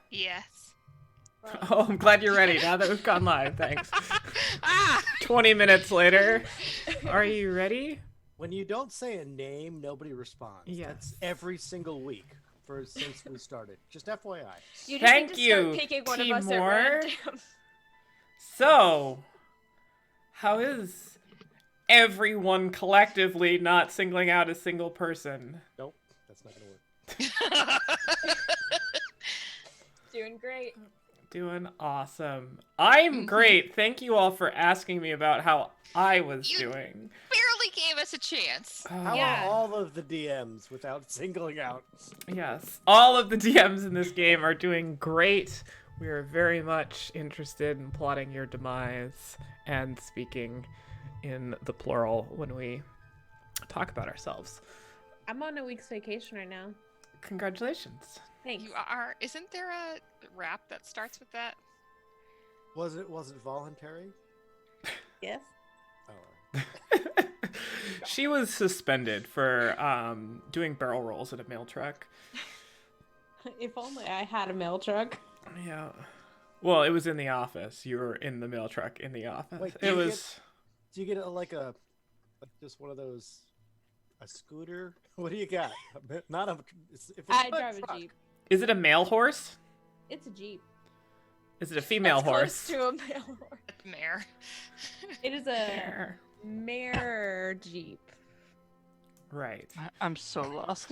Yes. Oh, I'm glad you're ready now that we've gone live. Thanks. Ah! 20 minutes later. Are you ready? When you don't say a name, nobody responds. Yes. That's every single week since we started. Just FYI. You just Thank need to you, start picking one of us at Timur. random. So, how is everyone collectively, not singling out a single person? Nope, that's not gonna work. Doing great. Doing awesome. I'm great. Thank you all for asking me about how I was doing. Barely gave us a chance. How Yeah. are all of the DMs without singling out? Yes, all of the DMs in this game are doing great. We are very much interested in plotting your demise and speaking in the plural when we talk about ourselves. I'm on a week's vacation right now. Congratulations. Thanks. You are. Isn't there a rap that starts with that? Was it voluntary? Yes. Oh. She was suspended for doing barrel rolls at a mail truck. If only I had a mail truck. Yeah. Well, it was in the office. You were in the mail truck in the office. Wait, it was. Do you get like just one of those, a scooter? What do you got? Not a. If it's I not drive a truck. Jeep. Is it a male horse? It's a Jeep. Is it a female That's horse? close to a male horse. Mare. It is a There. mare Jeep. Right. I'm so lost.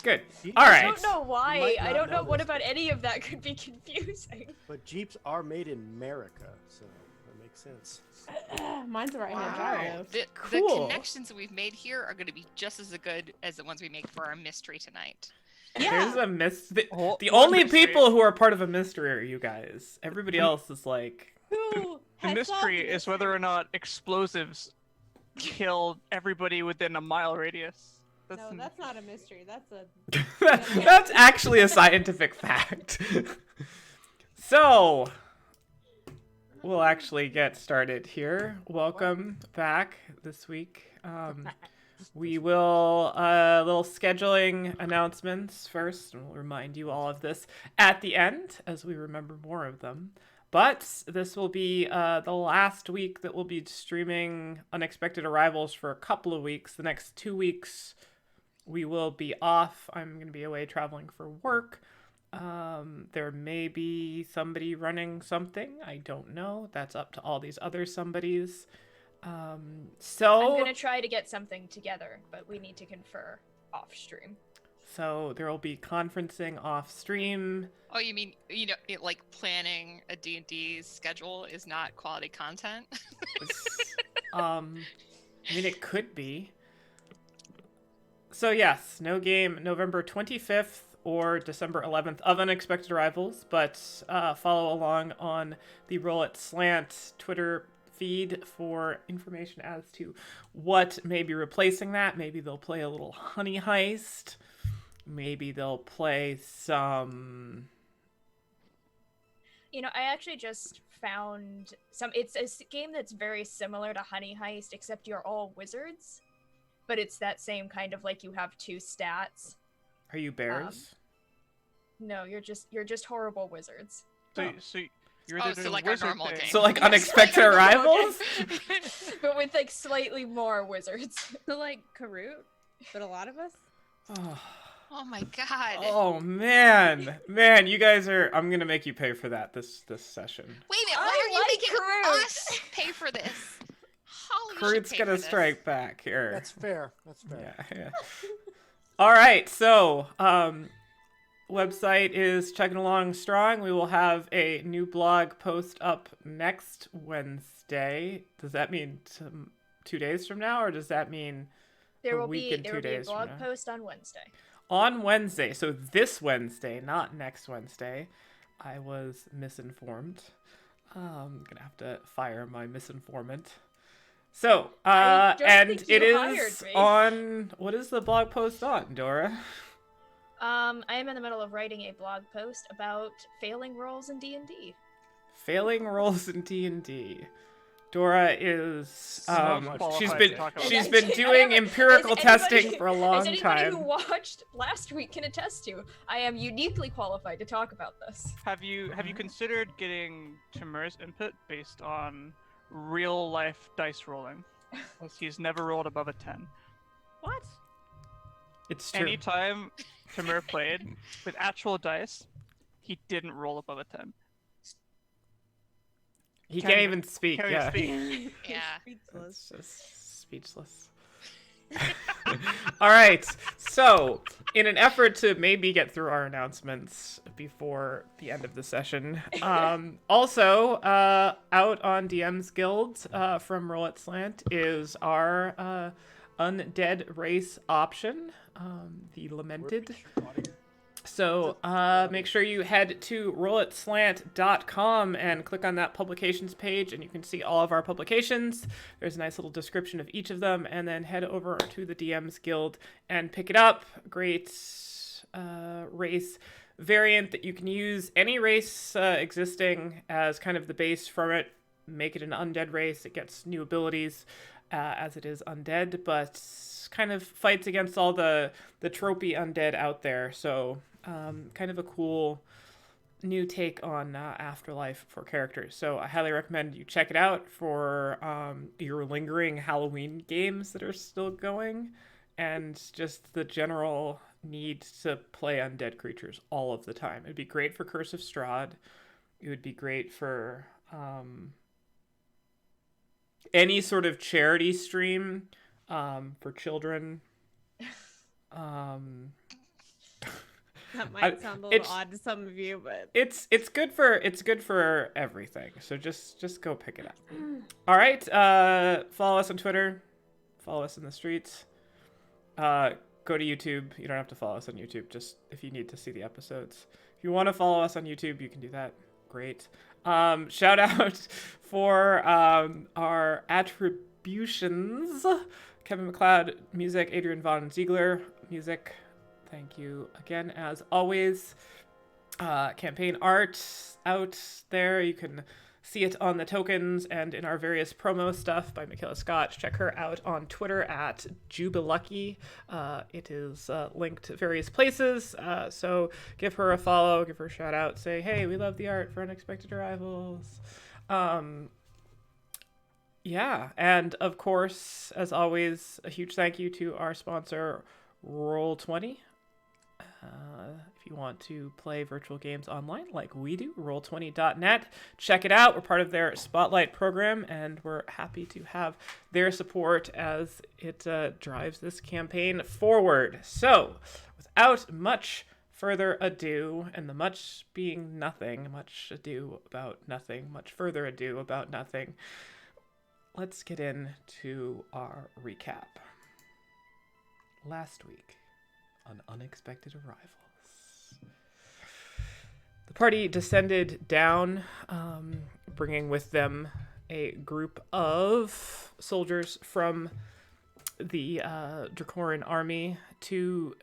Good. You- All I right. don't know why. might I not don't know know what this. about any of that could be confusing. But Jeeps are made in America, so that makes sense. Mine's a right-hand Wow. drive. The Cool. connections that we've made here are going to be just as good as the ones we make for our mystery tonight. There's a mystery. Oh, The one only mystery. people who are part of a mystery are you guys. Everybody else is like. Who The has mystery solved is whether or not explosives kill everybody within a mile radius. No, that's not a mystery. That's a. That's actually a scientific fact. So, we'll actually get started here. Welcome back this week. We will, little scheduling announcements first, and we'll remind you all of this at the end as we remember more of them. But this will be the last week that we'll be streaming Unexpected Arrivals for a couple of weeks. The next 2 weeks we will be off. I'm going to be away traveling for work. There may be somebody running something. I don't know. That's up to all these other somebodies. So I'm gonna try to get something together, but we need to confer off stream. So there will be conferencing off stream. Oh, you mean, like planning a D&D schedule is not quality content? I mean, it could be. So yes, no game November 25th or December 11th of Unexpected Arrivals, but follow along on the Roll It Slant Twitter feed for information as to what may be replacing that. Maybe they'll play a little honey heist. Maybe they'll play some... I actually just found it's a game that's very similar to Honey Heist, except you're all wizards. But it's that same kind of like you have 2 stats. Are you bears? No, you're just horrible wizards. So you're Oh, the so like our wizard normal thing. game. So like Yes, Unexpected like our normal Arrivals? But with like slightly more wizards. So like Karut, but a lot of us. Oh my god. Oh man, you guys are. I'm gonna make you pay for that this session. Wait a minute, I why are you like making Karut. us pay for this? Holly should Karut's pay gonna for this. strike back here. That's fair. That's fair. Yeah. All right, so website is chugging along strong. We will have a new blog post up next Wednesday. Does that mean 2 days from now, or does that mean There a will week be and 2 a days from blog now? post on Wednesday. On Wednesday, so this Wednesday, not next Wednesday. I was misinformed. I'm gonna have to fire my misinformant. So, I don't and think you it is hired me. on. What is the blog post on, Dora? I am in the middle of writing a blog post about failing roles in D&D. Failing rolls in D&D. Dora is much she's qualified been to talk about she's this. been doing empirical As anybody- testing for a long As anybody who time. watched last week can attest to, I am uniquely qualified to talk about this. Have you considered getting Timur's input based on real life dice rolling? As he's never rolled above a 10. What? It's true. Anytime Timur played with actual dice, he didn't roll above a 10. He Can't can't even- even speak. can't Yeah. even Yeah. It's just speechless. All right. So, in an effort to maybe get through our announcements before the end of the session, also out on DM's Guild from Roll It Slant is our undead race option, the Lamented. So make sure you head to rollitslant.com and click on that publications page, and you can see all of our publications. There's a nice little description of each of them, and then head over to the DM's Guild and pick it up. Great race variant that you can use. Any race existing as kind of the base from it. Make it an undead race. It gets new abilities as it is undead, but kind of fights against all the tropey undead out there. So kind of a cool new take on afterlife for characters. So I highly recommend you check it out for your lingering Halloween games that are still going, and just the general need to play undead creatures all of the time. It'd be great for Curse of Strahd. It would be great for any sort of charity stream for children. That might sound a little odd to some of you, but it's good for everything. So just go pick it up. All right. Follow us on Twitter. Follow us in the streets. Go to YouTube. You don't have to follow us on YouTube. Just if you need to see the episodes. If you want to follow us on YouTube, you can do that. Great. Shout out for our attributions. Kevin McLeod, music. Adrian Von Ziegler, music. Thank you again, as always. Campaign art out there. You can see it on the tokens and in our various promo stuff by Michaela Scott. Check her out on Twitter at Jubilucky. It is linked to various places. So give her a follow, give her a shout out. Say, hey, we love the art for Unexpected Arrivals. Yeah, and of course, as always, a huge thank you to our sponsor, Roll20. If you want to play virtual games online like we do, roll20.net. Check it out. We're part of their Spotlight program, and we're happy to have their support as it drives this campaign forward. So, without much further ado, and the much being nothing, much ado about nothing, much further ado about nothing, let's get into our recap. Last week, on Unexpected Arrivals, the party descended down, bringing with them a group of soldiers from the Dracoran army to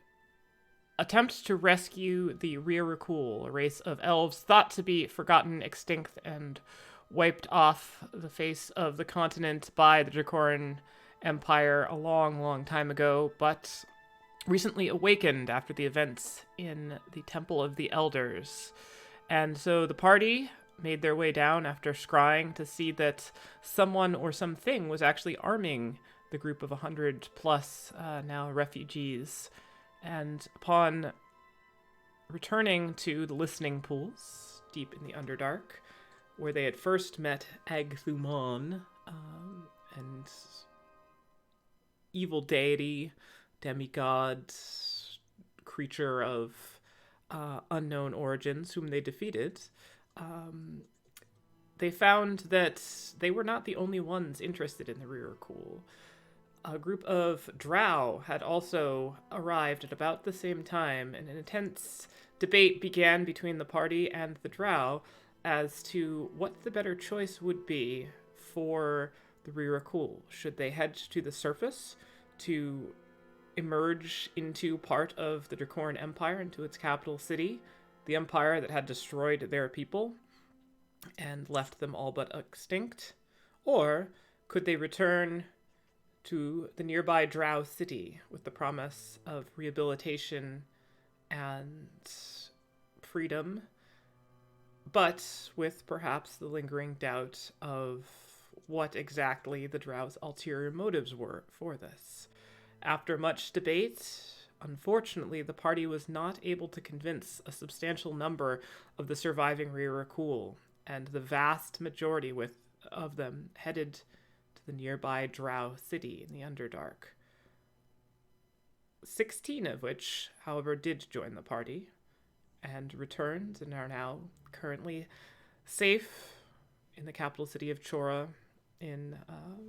attempt to rescue the Rirakul, a race of elves thought to be forgotten, extinct, and wiped off the face of the continent by the Dracoran Empire a long, long time ago, but recently awakened after the events in the Temple of the Elders. And so the party made their way down after scrying to see that someone or something was actually arming the group of 100 plus now refugees. And upon returning to the listening pools deep in the Underdark, where they had first met Agthumon, and evil deity, demigod, creature of unknown origins, whom they defeated, they found that they were not the only ones interested in the Rirakul. A group of drow had also arrived at about the same time, and an intense debate began between the party and the drow as to what the better choice would be for the Rirakul. Should they head to the surface to emerge into part of the Dracoran Empire, into its capital city, the empire that had destroyed their people and left them all but extinct? Or could they return to the nearby Drow city with the promise of rehabilitation and freedom, but with perhaps the lingering doubt of what exactly the Drow's ulterior motives were for this? After much debate, unfortunately, the party was not able to convince a substantial number of the surviving Rirakul, and the vast majority of them headed to the nearby Drow city in the Underdark. 16 of which, however, did join the party and returned and are now currently safe in the capital city of Chora in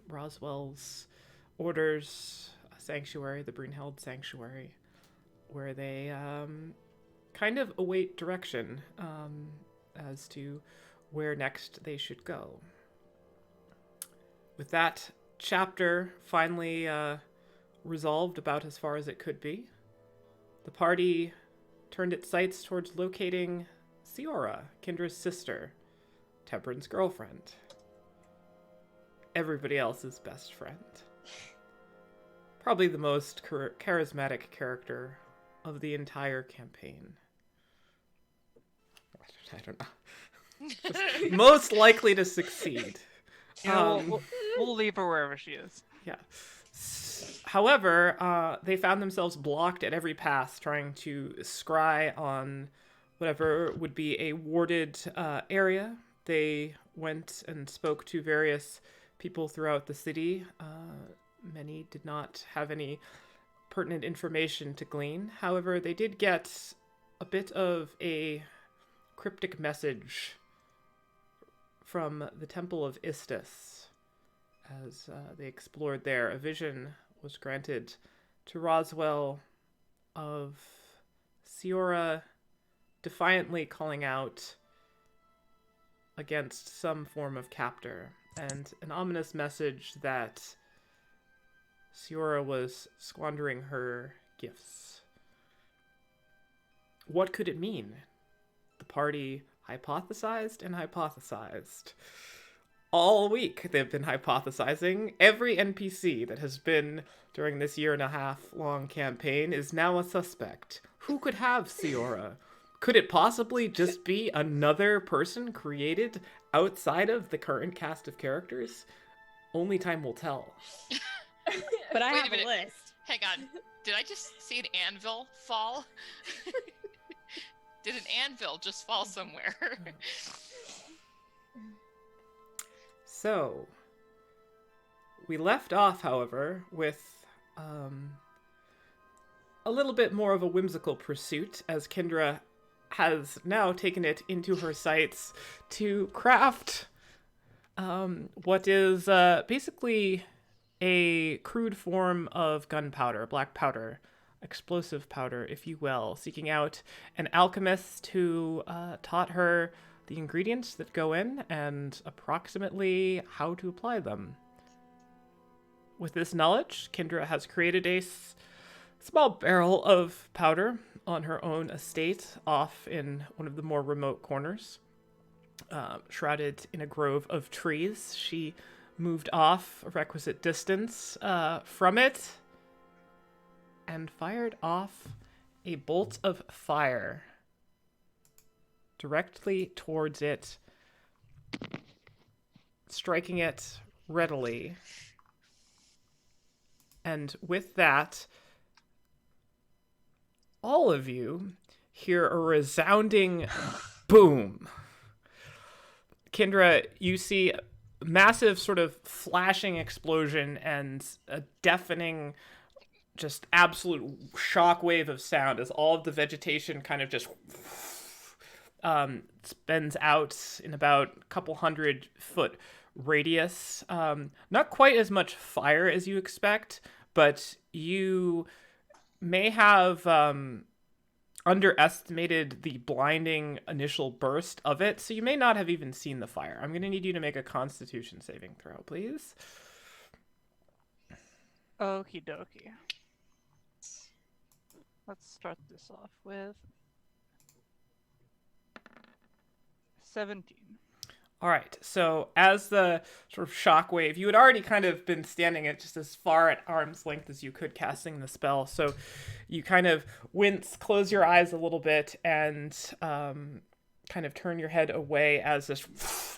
Roswell's orders sanctuary, the Brunheld Sanctuary, where they kind of await direction as to where next they should go. With that chapter finally resolved about as far as it could be, the party turned its sights towards locating Siora, Kendra's sister, Tebrin's girlfriend, everybody else's best friend. Probably the most charismatic character of the entire campaign. I don't know. Just most likely to succeed. You know, we'll leave her wherever she is. Yeah. However, they found themselves blocked at every pass trying to scry on whatever would be a warded area. They went and spoke to various people throughout the city. Many did not have any pertinent information to glean. However, they did get a bit of a cryptic message from the Temple of Istis. As they explored there, a vision was granted to Roswell of Siora defiantly calling out against some form of captor, and an ominous message that Siora was squandering her gifts. What could it mean? The party hypothesized and hypothesized. All week they've been hypothesizing. Every NPC that has been during this 1.5-year long campaign is now a suspect. Who could have Siora? Could it possibly just be another person created outside of the current cast of characters? Only time will tell. But I Wait have a minute. list. Hang on. Did I just see an anvil fall? Did an anvil just fall somewhere? So, we left off, however, with a little bit more of a whimsical pursuit, as Kendra has now taken it into her sights to craft what is basically a crude form of gunpowder, black powder, explosive powder, if you will, seeking out an alchemist who taught her the ingredients that go in and approximately how to apply them. With this knowledge, Kendra has created a small barrel of powder on her own estate off in one of the more remote corners. Shrouded in a grove of trees, she moved off a requisite distance from it and fired off a bolt of fire directly towards it, striking it readily. And with that, all of you hear a resounding boom. Kendra, you see a massive sort of flashing explosion and a deafening, just absolute shockwave of sound as all of the vegetation kind of just spins out in about a couple 100-foot radius. Not quite as much fire as you expect, but you may have underestimated the blinding initial burst of it, so you may not have even seen the fire. I'm going to need you to make a Constitution saving throw, please. Okie dokie. Let's start this off with 17. All right. So as the sort of shockwave, you had already kind of been standing at just as far at arm's length as you could casting the spell. So you kind of wince, close your eyes a little bit, and kind of turn your head away as this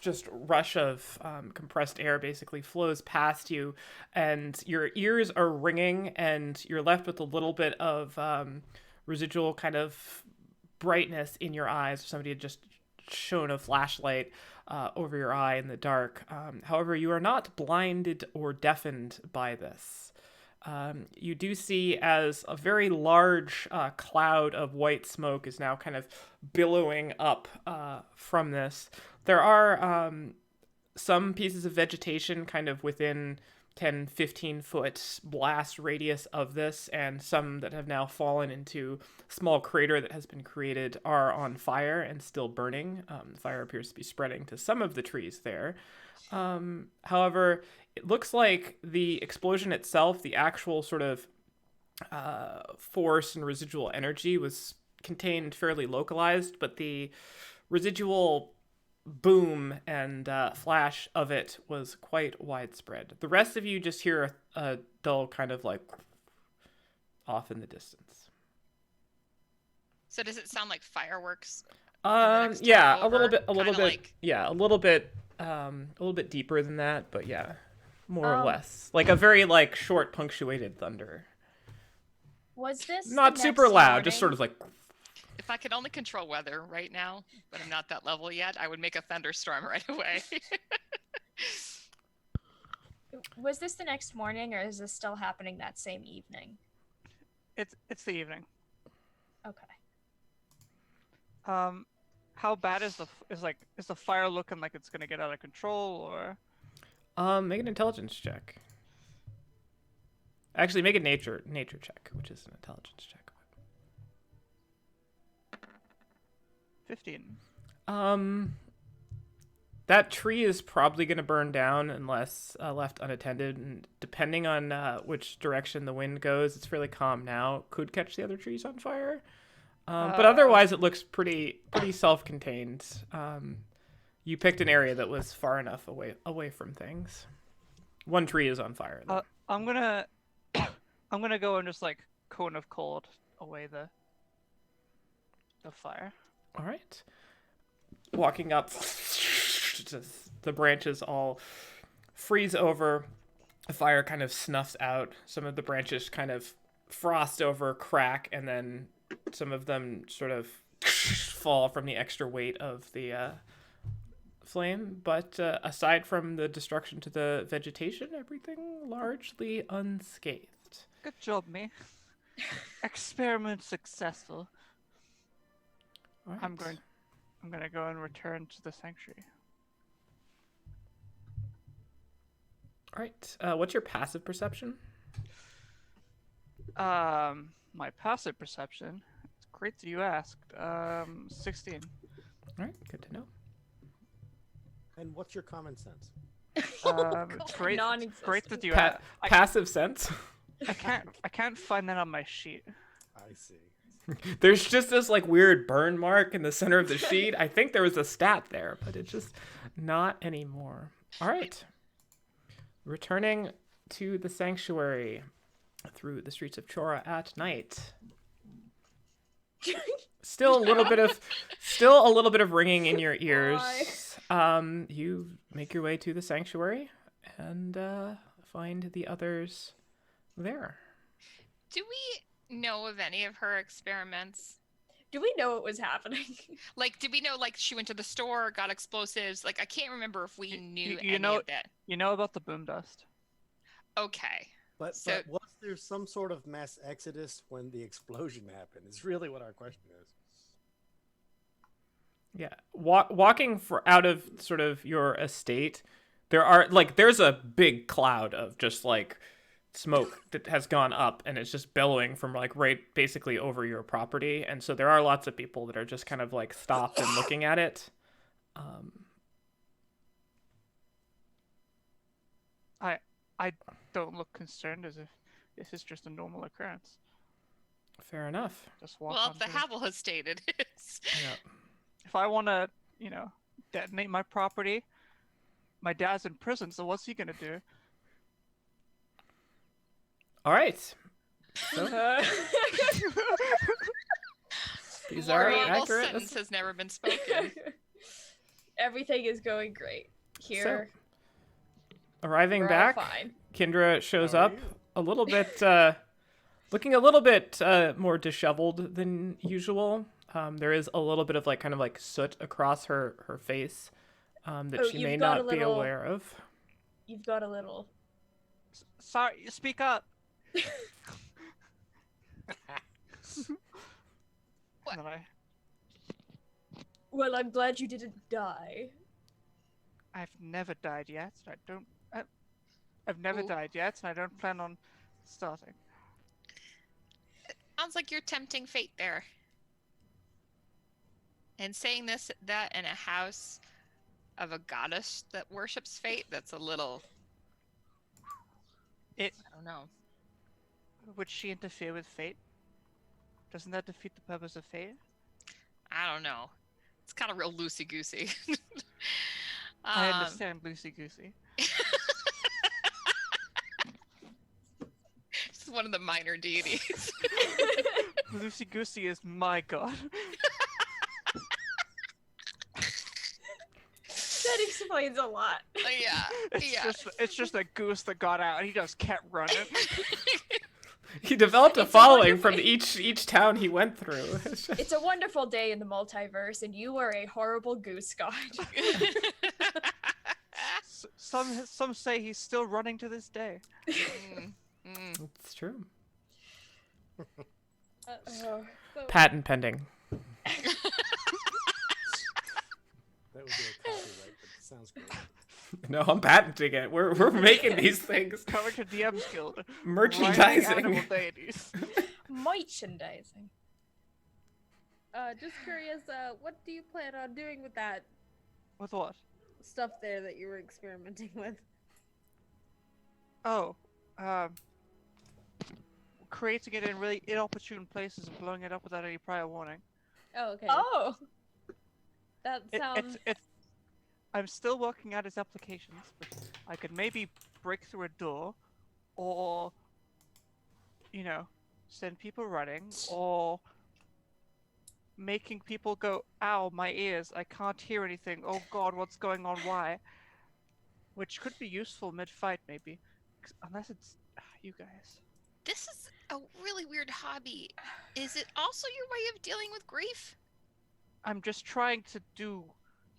just rush of compressed air basically flows past you, and your ears are ringing, and you're left with a little bit of residual kind of brightness in your eyes. Somebody had just shone a flashlight over your eye in the dark. However, you are not blinded or deafened by this. You do see as a very large cloud of white smoke is now kind of billowing up from this. There are some pieces of vegetation kind of within 10, 15 foot blast radius of this, and some that have now fallen into a small crater that has been created are on fire and still burning. The fire appears to be spreading to some of the trees there. However, it looks like the explosion itself, the actual sort of force and residual energy was contained fairly localized, but the residual boom and flash of it was quite widespread. The rest of you just hear a dull kind of like off in the distance. So does it sound like fireworks? Yeah, a little bit, Like... yeah, a little bit deeper than that, but yeah, more or less, like a very like short punctuated thunder. Was this Not the super next loud, morning? just sort of like. If I could only control weather right now, but I'm not that level yet, I would make a thunderstorm right away. Was this the next morning, or is this still happening that same evening? It's the evening. Okay. How bad is the fire looking like it's gonna get out of control, or? Make an intelligence check. Actually, make a nature check, which is an intelligence check. 15. That tree is probably going to burn down unless left unattended, and depending on which direction the wind goes, it's fairly calm now. Could catch the other trees on fire, but otherwise it looks pretty self-contained. You picked an area that was far enough away from things. One tree is on fire, though. I'm gonna go and just like cone of cold away the fire. All right. Walking up, just the branches all freeze over. The fire kind of snuffs out. Some of the branches kind of frost over, crack, and then some of them sort of fall from the extra weight of the flame. But aside from the destruction to the vegetation, everything largely unscathed. Good job, me. Experiment successful. Right. I'm gonna go and return to the sanctuary. All right. What's your passive perception? My passive perception. It's great that you asked. 16. All right. Good to know. And what's your common sense? It's great. Great that you asked. Passive sense. I can't find that on my sheet. I see. There's just this like weird burn mark in the center of the sheet. I think there was a stat there, but it's just not anymore. All right. Returning to the sanctuary through the streets of Chora at night. Still a little bit of ringing in your ears. You make your way to the sanctuary and find the others there. Do we know of any of her experiments? Do we know what was happening? Like, did we know, like, she went to the store, got explosives? Like, I can't remember if we knew any know, of that. You know about the boom dust? Okay. But was there some sort of mass exodus when the explosion happened? Is really what our question is. Yeah, walking out of sort of your estate, there's a big cloud of just like smoke that has gone up, and it's just billowing from like right basically over your property, and so there are lots of people that are just kind of like stopped and looking at it. I don't look concerned as if this is just a normal occurrence. Fair enough. Just walk Well, on if the through. Havel has stated it is. Yeah. If I want to, detonate my property, my dad's in prison, so what's he gonna do? All right. So these are Moral accurate. sentence has never been spoken. Everything is going great here. Arriving We're all back, fine. Kendra shows How are up you? a little bit, looking a little bit more disheveled than usual. There is a little bit of like kind of like soot across her face that Oh, she you've may got a not be little- aware of. You've got a little. Sorry, speak up. What? And then Well, I'm glad you didn't die. I've never died yet. I've never Ooh. died yet, and I don't plan on starting. Sounds like you're tempting fate there. And saying that in a house of a goddess that worships fate, that's a little. It I don't know. would she interfere with fate? Doesn't that defeat the purpose of fate? I don't know. It's kind of real loosey goosey. I understand loosey goosey. She's one of the minor deities. Loosey goosey is my god. That explains a lot. Yeah. Yeah. It's just a goose that got out and he just kept running. He developed a It's a following wonderful- from each town he went through. It's just- It's a wonderful day in the multiverse, and you are a horrible goose god. Some say he's still running to this day. It's true. Oh. Patent pending. That would be a copyright, but it sounds great. No, I'm patenting it. We're making these things. Coming to DM's Guild. Riding Merchandising. animal deities. Merchandising. Just curious, what do you plan on doing with that With what? stuff there that you were experimenting with? Oh, creating it in really inopportune places and blowing it up without any prior warning. Oh, okay. Oh! That sounds. I'm still working out its applications, but I could maybe break through a door, or, you know, send people running, or making people go, ow, my ears, I can't hear anything, oh god, what's going on, why? Which could be useful mid-fight, maybe. Unless it's you guys. This is a really weird hobby. Is it also your way of dealing with grief? I'm just trying to do,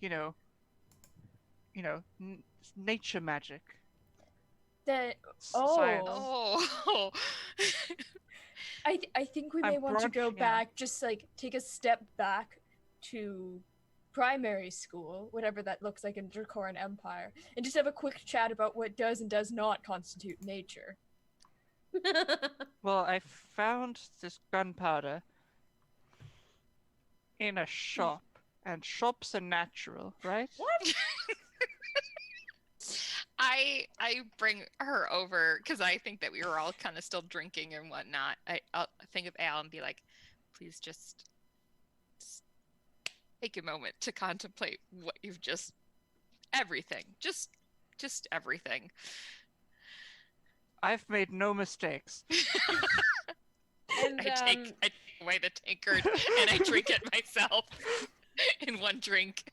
you know, nature magic. That Science. Oh. I think we may I'm want to go branching out. back, just like take a step back to primary school, whatever that looks like in Dracoran Empire, and just have a quick chat about what does and does not constitute nature. Well, I found this gunpowder in a shop, and shops are natural, right? What? I bring her over because I think that we were all kind of still drinking and whatnot. I'll think of Al and be like, please just take a moment to contemplate what you've just everything. Just everything. I've made no mistakes. And, I take away the tankard and I drink it myself in one drink.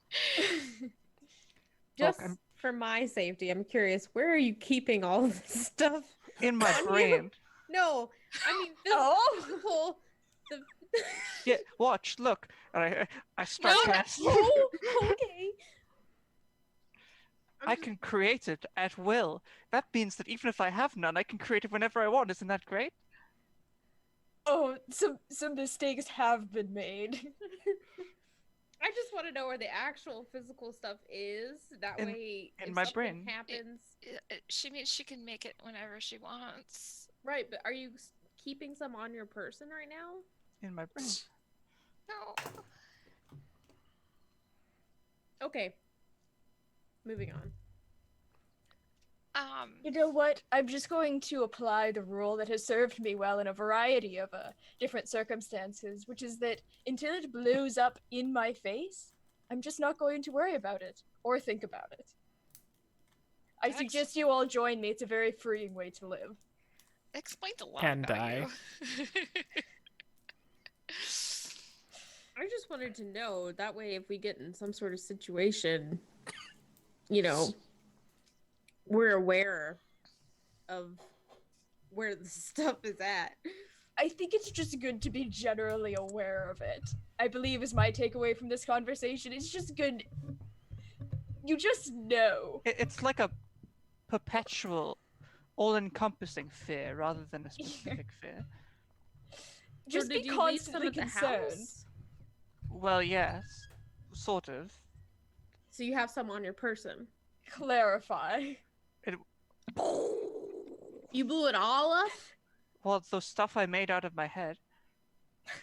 Just I'm- for my safety, I'm curious, where are you keeping all of this stuff? In my On you? brain. No, I mean Oh. physical. Yeah, watch, look. And I start No. casting. Oh, okay. I can create it at will. That means that even if I have none, I can create it whenever I want. Isn't that great? Oh, some mistakes have been made. I just want to know where the actual physical stuff is. That In- way, in if my something brain. happens, She means she can make it whenever she wants. right? But are you keeping some on your person right now? In my brain. No. Okay. Moving on. You know what? I'm just going to apply the rule that has served me well in a variety of different circumstances, which is that until it blows up in my face, I'm just not going to worry about it or think about it. I suggest you all join me. It's a very freeing way to live. Explained a lot And about die. you. I just wanted to know that way if we get in some sort of situation, you know, we're aware of where the stuff is at. I think it's just good to be generally aware of it. I believe is my takeaway from this conversation. It's just good. You just know. It's like a perpetual, all-encompassing fear rather than a specific fear. Just So be did you leave constantly some at the concerned. house? Well, yes, sort of. So you have some on your person. Clarify. You blew it all up? Well, it's the stuff I made out of my head.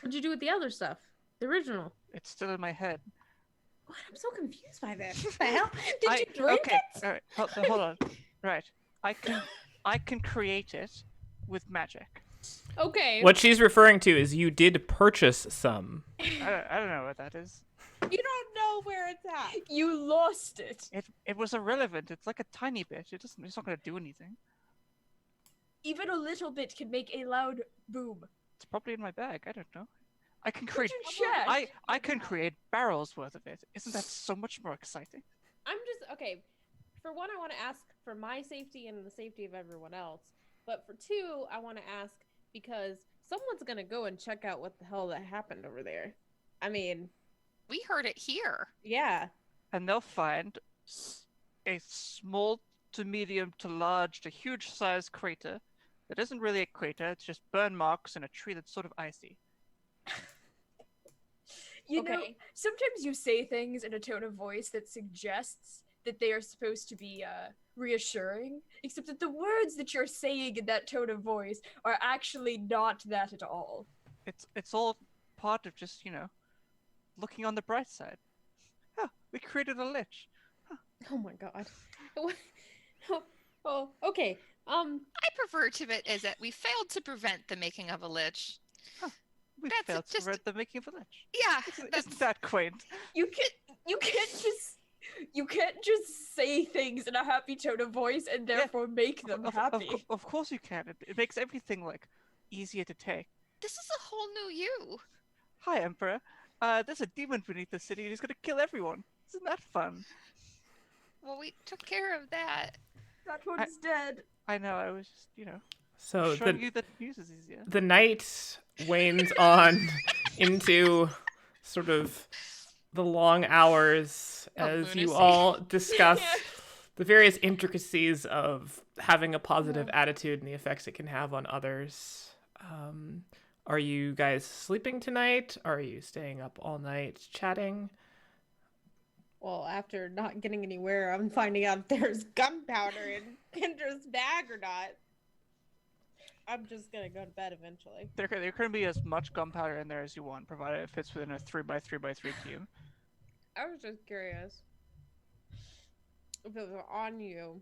What'd you do with the other stuff? The original? It's still in my head. What? I'm so confused by this. What the hell? Did you drink okay, it? all right, hold on. Right, I can create it with magic. Okay. What she's referring to is you did purchase some. I don't know what that is. You don't know where it's at. You lost it. It was irrelevant. It's like a tiny bit. It's not gonna do anything. Even a little bit can make a loud boom. It's probably in my bag. I don't know. I can create. you check? I can create barrels worth of it. Isn't that so much more exciting? I'm just okay. For one, I want to ask for my safety and the safety of everyone else. But for two, I want to ask because someone's gonna go and check out what the hell that happened over there. I mean, We heard it here. yeah. And they'll find a small to medium to large to huge size crater that isn't really a crater. It's just burn marks and a tree that's sort of icy. You know, Okay. sometimes you say things in a tone of voice that suggests that they are supposed to be reassuring, except that the words that you're saying in that tone of voice are actually not that at all. It's all part of just, looking on the bright side. Oh, we created a lich. Oh my god. Oh, okay. I prefer to it as that we failed to prevent the making of a lich. We That's failed to just- read the making of a lich. Yeah, Isn't that quaint? You can't just say things in a happy tone of voice and therefore make them happy. Of course you can. It makes everything easier to take. this is a whole new you. Hi, Emperor. There's a demon beneath the city and he's gonna kill everyone. Isn't that fun? Well, we took care of that. That one's dead. I know, I was just, So showing you that news is easier. the night wanes on into sort of the long hours as you lunacy. all discuss the various intricacies of having a positive attitude and the effects it can have on others. Are you guys sleeping tonight? Are you staying up all night chatting? Well, after not getting anywhere, I'm finding out if there's gunpowder in Kendra's bag or not. I'm just gonna go to bed eventually. There can be as much gunpowder in there as you want, provided it fits within a 3x3x3 cube. I was just curious if it was on you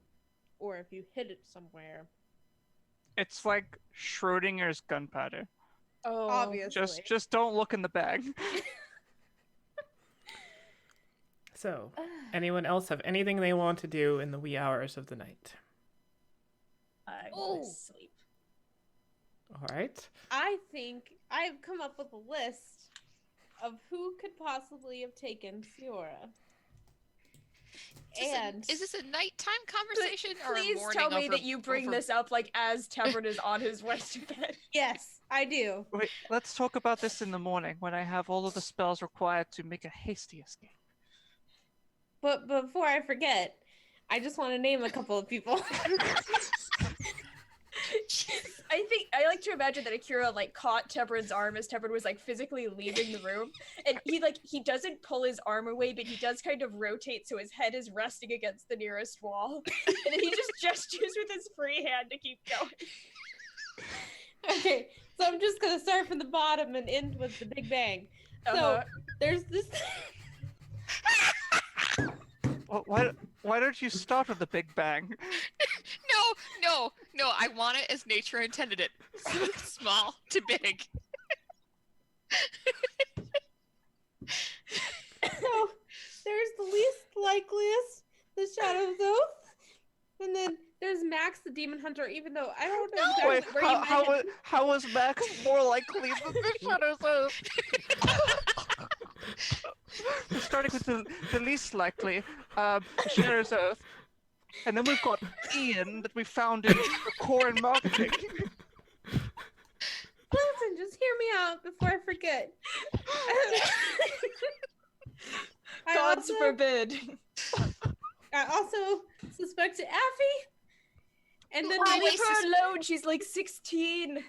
or if you hid it somewhere. It's like Schrodinger's gunpowder. Oh, Obviously. Just don't look in the bag. So, anyone else have anything they want to do in the wee hours of the night? I'm Oh. gonna sleep. All right. I think I've come up with a list of who could possibly have taken Fiora. And Is this a nighttime conversation or a Please morning tell me over- that you bring over- this up as Tevin is on his way to bed. yes, I do. Wait, let's talk about this in the morning when I have all of the spells required to make a hasty escape. But before I forget, I just want to name a couple of people. I like to imagine that Akira caught Tebrin's arm as Tebrin was physically leaving the room, and he doesn't pull his arm away, but he does kind of rotate so his head is resting against the nearest wall, and then he just gestures with his free hand to keep going. Okay, so I'm just gonna start from the bottom and end with the Big Bang. So Uh-huh. there's this. Well, why don't you start with the Big Bang? No, I want it as nature intended it. Small to big. So there's the least likeliest, the Shadow's Oath, And then there's Max, the demon hunter. Even though I don't know Wait, exactly where you met him. how was Max more likely than the Shadow's Oath? We're starting with the least likely, the Shadow's Oath. And then we've got Ian that we found in the core and marketing. Listen, just hear me out before I forget. Gods forbid. I also suspected Affy. And then Oh, leave her alone. She's like 16.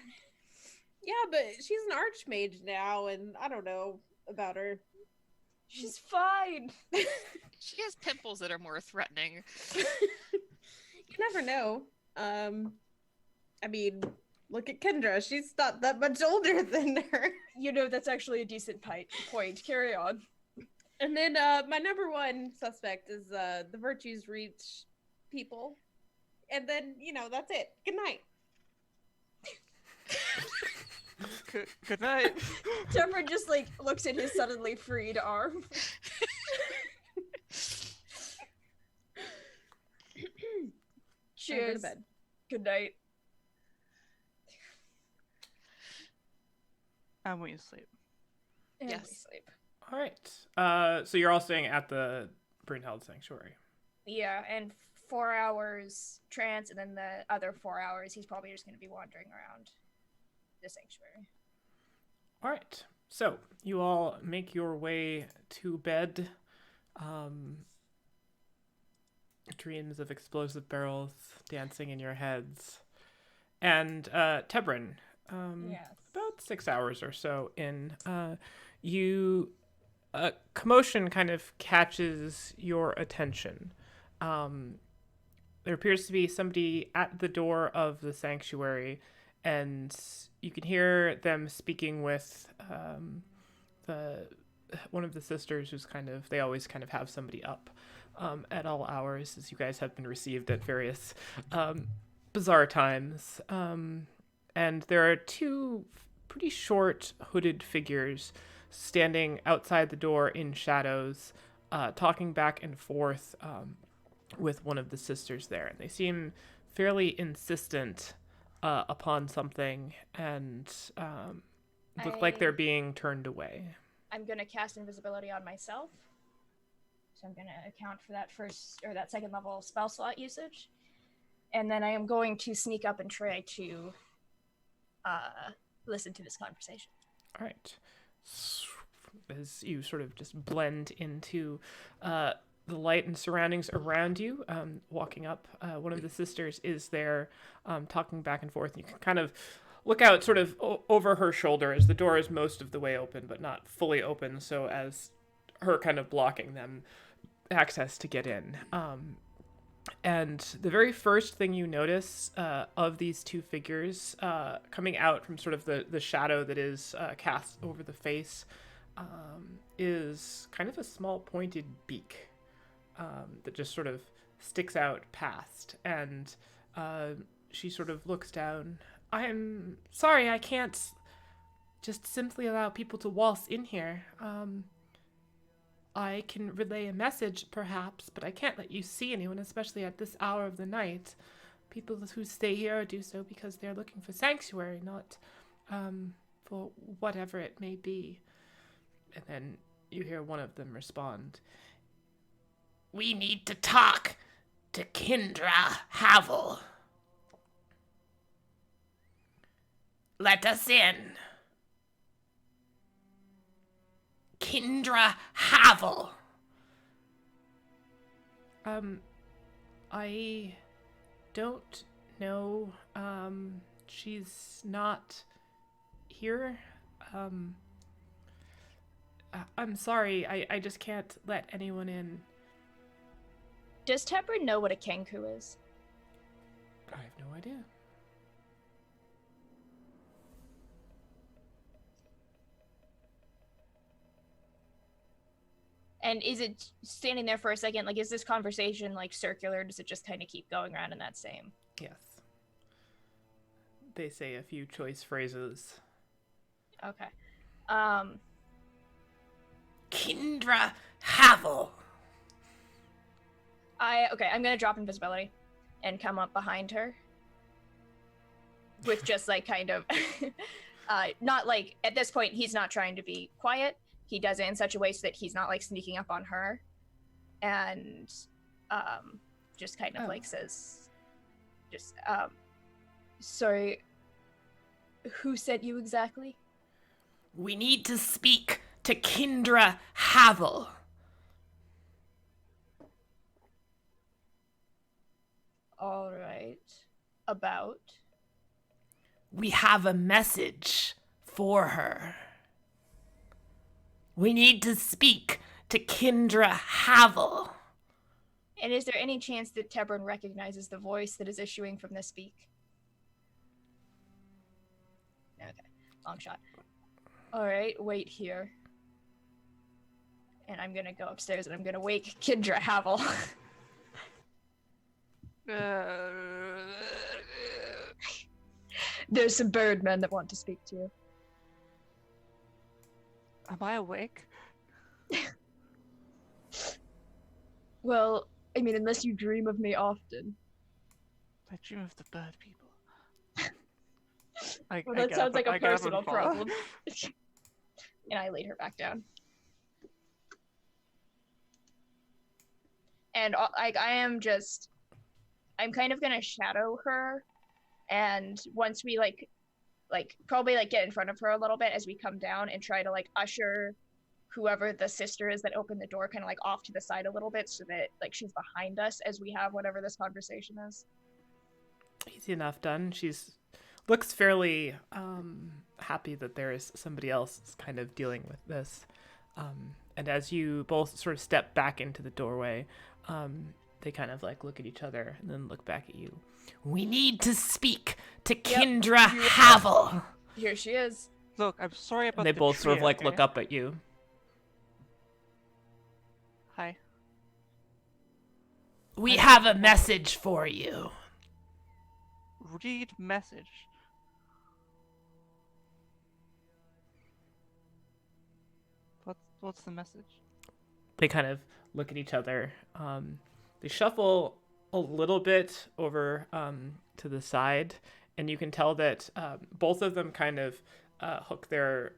Yeah, but she's an archmage now, and I don't know about her. She's fine. She has pimples that are more threatening. You never know. I mean, look at Kendra. She's not that much older than her. You know, that's actually a decent point. Carry on. And then my number one suspect is the Virtues Reach people. And then, that's it. Good night. Good night. Temper just like looks at his suddenly freed arm. Go to Cheers. bed. Good night. And we sleep. And we Yes. sleep. All right. So you're all staying at the Brynheld Sanctuary. Yeah, and 4 hours trance, and then the other 4 hours he's probably just going to be wandering around the sanctuary. All right. So you all make your way to bed. Dreams of explosive barrels dancing in your heads. And Tebrin, Yes. about 6 hours or so in, a commotion kind of catches your attention. There appears to be somebody at the door of the sanctuary, and you can hear them speaking with one of the sisters who's they always kind of have somebody up at all hours, as you guys have been received at various bizarre times. And there are two pretty short hooded figures standing outside the door in shadows, talking back and forth with one of the sisters there. And they seem fairly insistent upon something, and look like they're being turned away. I'm going to cast invisibility on myself. So I'm going to account for that second level spell slot usage. And then I am going to sneak up and try to listen to this conversation. All right. As you sort of just blend into the light and surroundings around you, walking up, one of the sisters is there talking back and forth. You can kind of look out sort of over her shoulder, as the door is most of the way open, but not fully open, so as her kind of blocking them access to get in. And the very first thing you notice of these two figures coming out from sort of the shadow that is cast over the face is kind of a small pointed beak that just sort of sticks out past. And she sort of looks down. I'm sorry, I can't just simply allow people to waltz in here. I can relay a message, perhaps, but I can't let you see anyone, especially at this hour of the night. People who stay here do so because they're looking for sanctuary, not for whatever it may be. And then you hear one of them respond, "We need to talk to Kendra Havel. Let us in. Kendra Havel." I don't know. She's not here. I'm sorry. I just can't let anyone in. Does Tepper know what a Kenku is? I have no idea. And is it standing there for a second? Like, is this conversation like circular? Does it just kind of keep going around in that same? Yes. They say a few choice phrases. Okay. Kendra Havel. I'm gonna drop invisibility, and come up behind her with just like kind of not like at this point he's not trying to be quiet. He does it in such a way so that he's not like sneaking up on her, and just kind of like says, just sorry, who sent you exactly? We need to speak to Kendra Havel. All right. About? We have a message for her. We need to speak to Kendra Havel. And is there any chance that Tebron recognizes the voice that is issuing from this speak? Okay, long shot. All right, wait here. And I'm gonna go upstairs and I'm gonna wake Kendra Havel. There's some birdmen that want to speak to you. Am I awake? Well, I mean, unless you dream of me often. I dream of the bird people. Well, that sounds like a personal problem. And I laid her back down. And I'm kind of gonna shadow her, and once we like probably like get in front of her a little bit as we come down and try to like usher whoever the sister is that opened the door kind of like off to the side a little bit so that like she's behind us as we have whatever this conversation is. Easy enough done. She's looks fairly happy that there is somebody else kind of dealing with this. And as you both sort of step back into the doorway, they kind of like look at each other and then look back at you. We need to speak to Kendra Havel. Here she is. Look, I'm sorry about And they the both sort of tree, like okay? look up at you. Hi. We have a message for you. Read message. What's the message? They kind of look at each other. They shuffle a little bit over to the side, and you can tell that both of them kind of hook their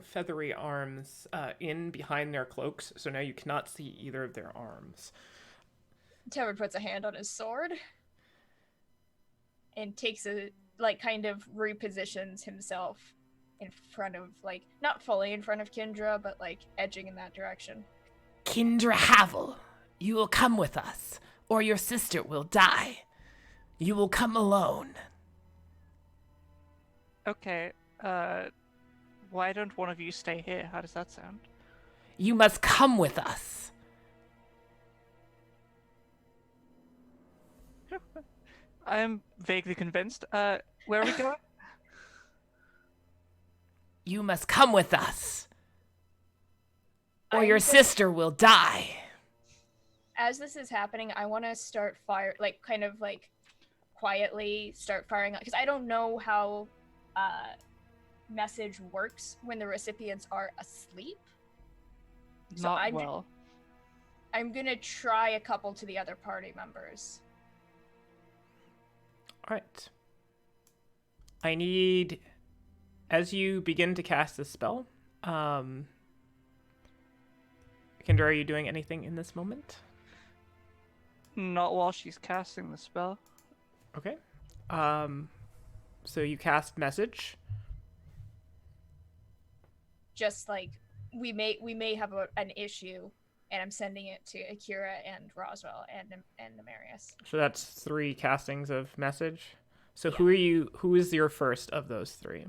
feathery arms in behind their cloaks, so now you cannot see either of their arms. Tebron puts a hand on his sword and takes a like kind of repositions himself in front of like not fully in front of Kendra, but like edging in that direction. Kendra Havel, you will come with us, or your sister will die. You will come alone. Okay, why don't one of you stay here? How does that sound? You must come with us. I am vaguely convinced. Where are we going? You must come with us, or I'm your just- sister will die. As this is happening, I want to start fire, like kind of like quietly start firing because I don't know how message works when the recipients are asleep. So Not well. I'm gonna try a couple to the other party members. All right. I need, as you begin to cast this spell, Kendra, are you doing anything in this moment? Not while she's casting the spell. Okay. So you cast message. Just like we may have an issue, and I'm sending it to Akira and Roswell and Nemarius. So that's 3 castings of message. So who is your first of those 3?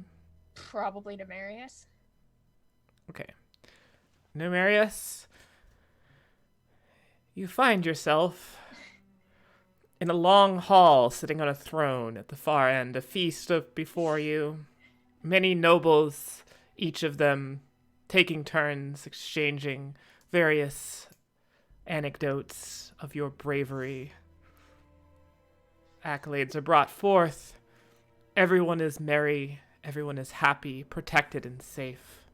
Probably Nemarius. Okay. Nemarius, you find yourself in a long hall sitting on a throne at the far end, a feast before you. Many nobles, each of them taking turns, exchanging various anecdotes of your bravery. Accolades are brought forth. Everyone is merry. Everyone is happy, protected, and safe.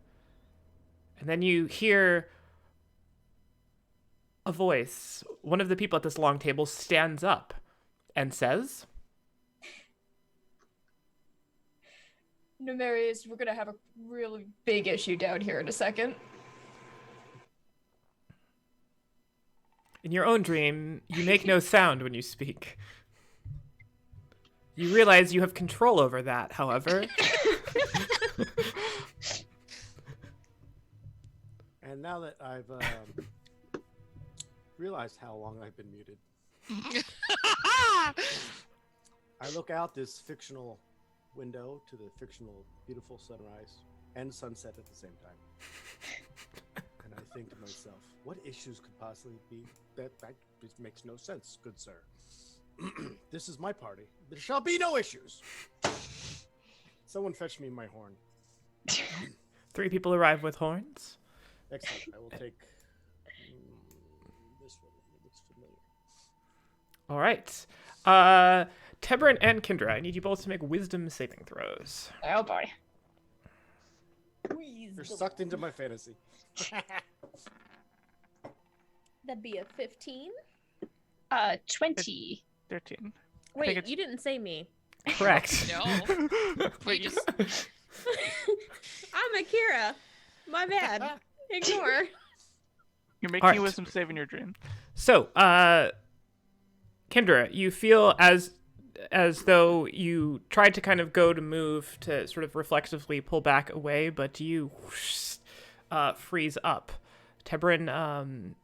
And then you hear a voice, one of the people at this long table, stands up and says, Numerius, we're gonna have a really big issue down here in a second. in your own dream, you make no sound when you speak. You realize you have control over that, however. And now that I've realized how long I've been muted, I look out this fictional window to the fictional beautiful sunrise and sunset at the same time. And I think to myself, what issues could possibly be that just makes no sense, good sir. This is my party. There shall be no issues. Someone fetch me my horn. 3 people arrive with horns. Excellent. I will take this one. It looks familiar. All right. Tebrin and Kendra, I need you both to make wisdom saving throws. Oh boy. You're sucked into my fantasy. That'd be a 15. 20. 13. Wait, it's- you didn't say me. Correct. No. We just I'm Akira. My bad. Ignore. You're making Alright. a wisdom save in your dream. So, Kendra, you feel as though you tried to kind of go to move to sort of reflexively pull back away, but you freeze up. Tebrin,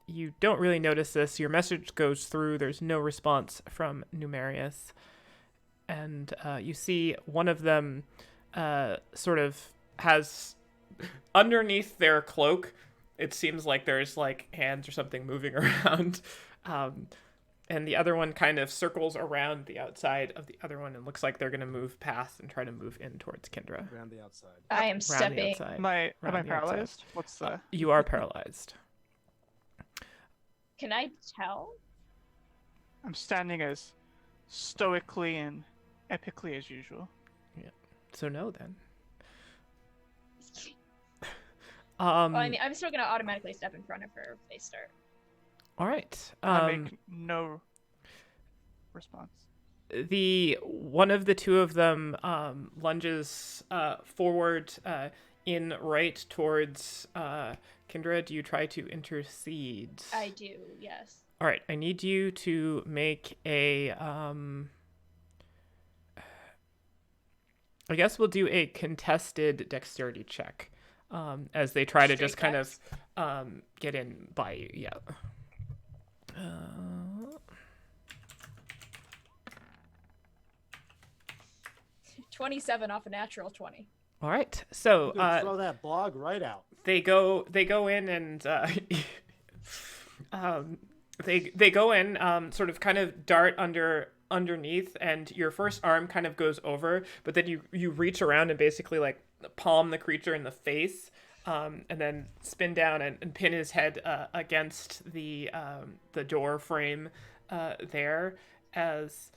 you don't really notice this. Your message goes through. There's no response from Numerius. And you see one of them sort of has underneath their cloak, it seems like there's like hands or something moving around. And the other one kind of circles around the outside of the other one and looks like they're going to move past and try to move in towards Kendra. Around the outside. I am Around the stepping. outside. Am I Around the outside. paralyzed? What's the... You are paralyzed. Can I tell? I'm standing as stoically and epically as usual. So no, then. Well, I mean, I'm still gonna automatically step in front of her if they start. All right. I make no response. The one of the two of them lunges forward in right towards Kendra. Do you try to intercede? I do, yes. All right. I need you to make a. I guess we'll do a contested dexterity check, as they try to Straight just kind dex? of get in by you. Yeah. 27 off a natural 20. All right. So I'm gonna throw that blog right out. they go in and they go in, sort of kind of dart underneath, and your first arm kind of goes over, but then you reach around and basically like palm the creature in the face, and then spin down and pin his head against the door frame there, as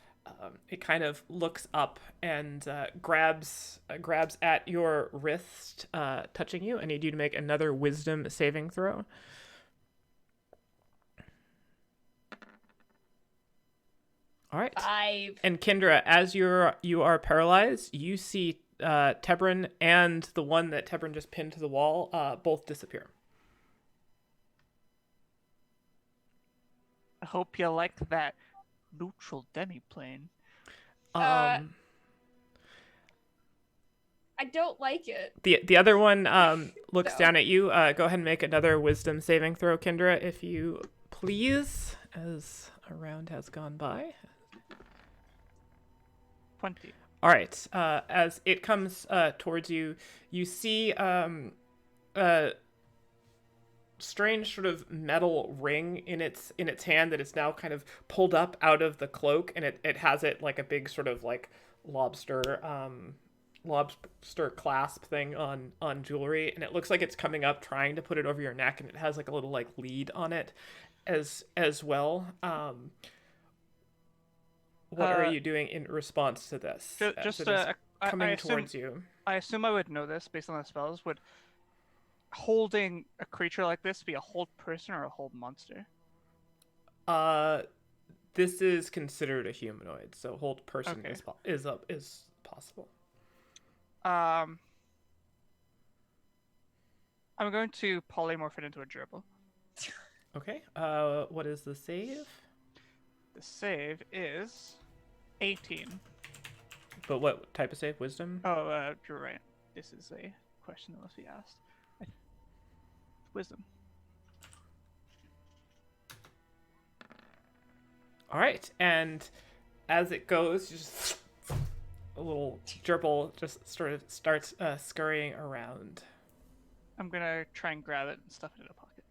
it kind of looks up and grabs at your wrist, touching you. I need you to make another wisdom saving throw. All right. 5. And Kendra, as you are paralyzed, you see Tebrin and the one that Tebrin just pinned to the wall both disappear. I hope you like that neutral demiplane. I don't like it. The other one looks No. down at you. Go ahead and make another wisdom saving throw, Kendra, if you please, as a round has gone by. 20. All right. As it comes towards you, you see a strange sort of metal ring in its hand that is now kind of pulled up out of the cloak, and it has it like a big sort of like lobster clasp thing on jewelry, and it looks like it's coming up trying to put it over your neck, and it has like a little like lead on it as well. What are you doing in response to this? Just As it is coming I assume, towards you. I assume I would know this based on the spells. Would holding a creature like this be a hold person or a hold monster? This is considered a humanoid, so hold person Okay. is possible. I'm going to polymorph it into a gerbil. Okay. What is the save? The save is 18. But what type of save? Wisdom? Oh, you're right. This is a question that must be asked. Wisdom. All right, and as it goes, just a little gerbil just sort of starts scurrying around. I'm gonna try and grab it and stuff it in a pocket.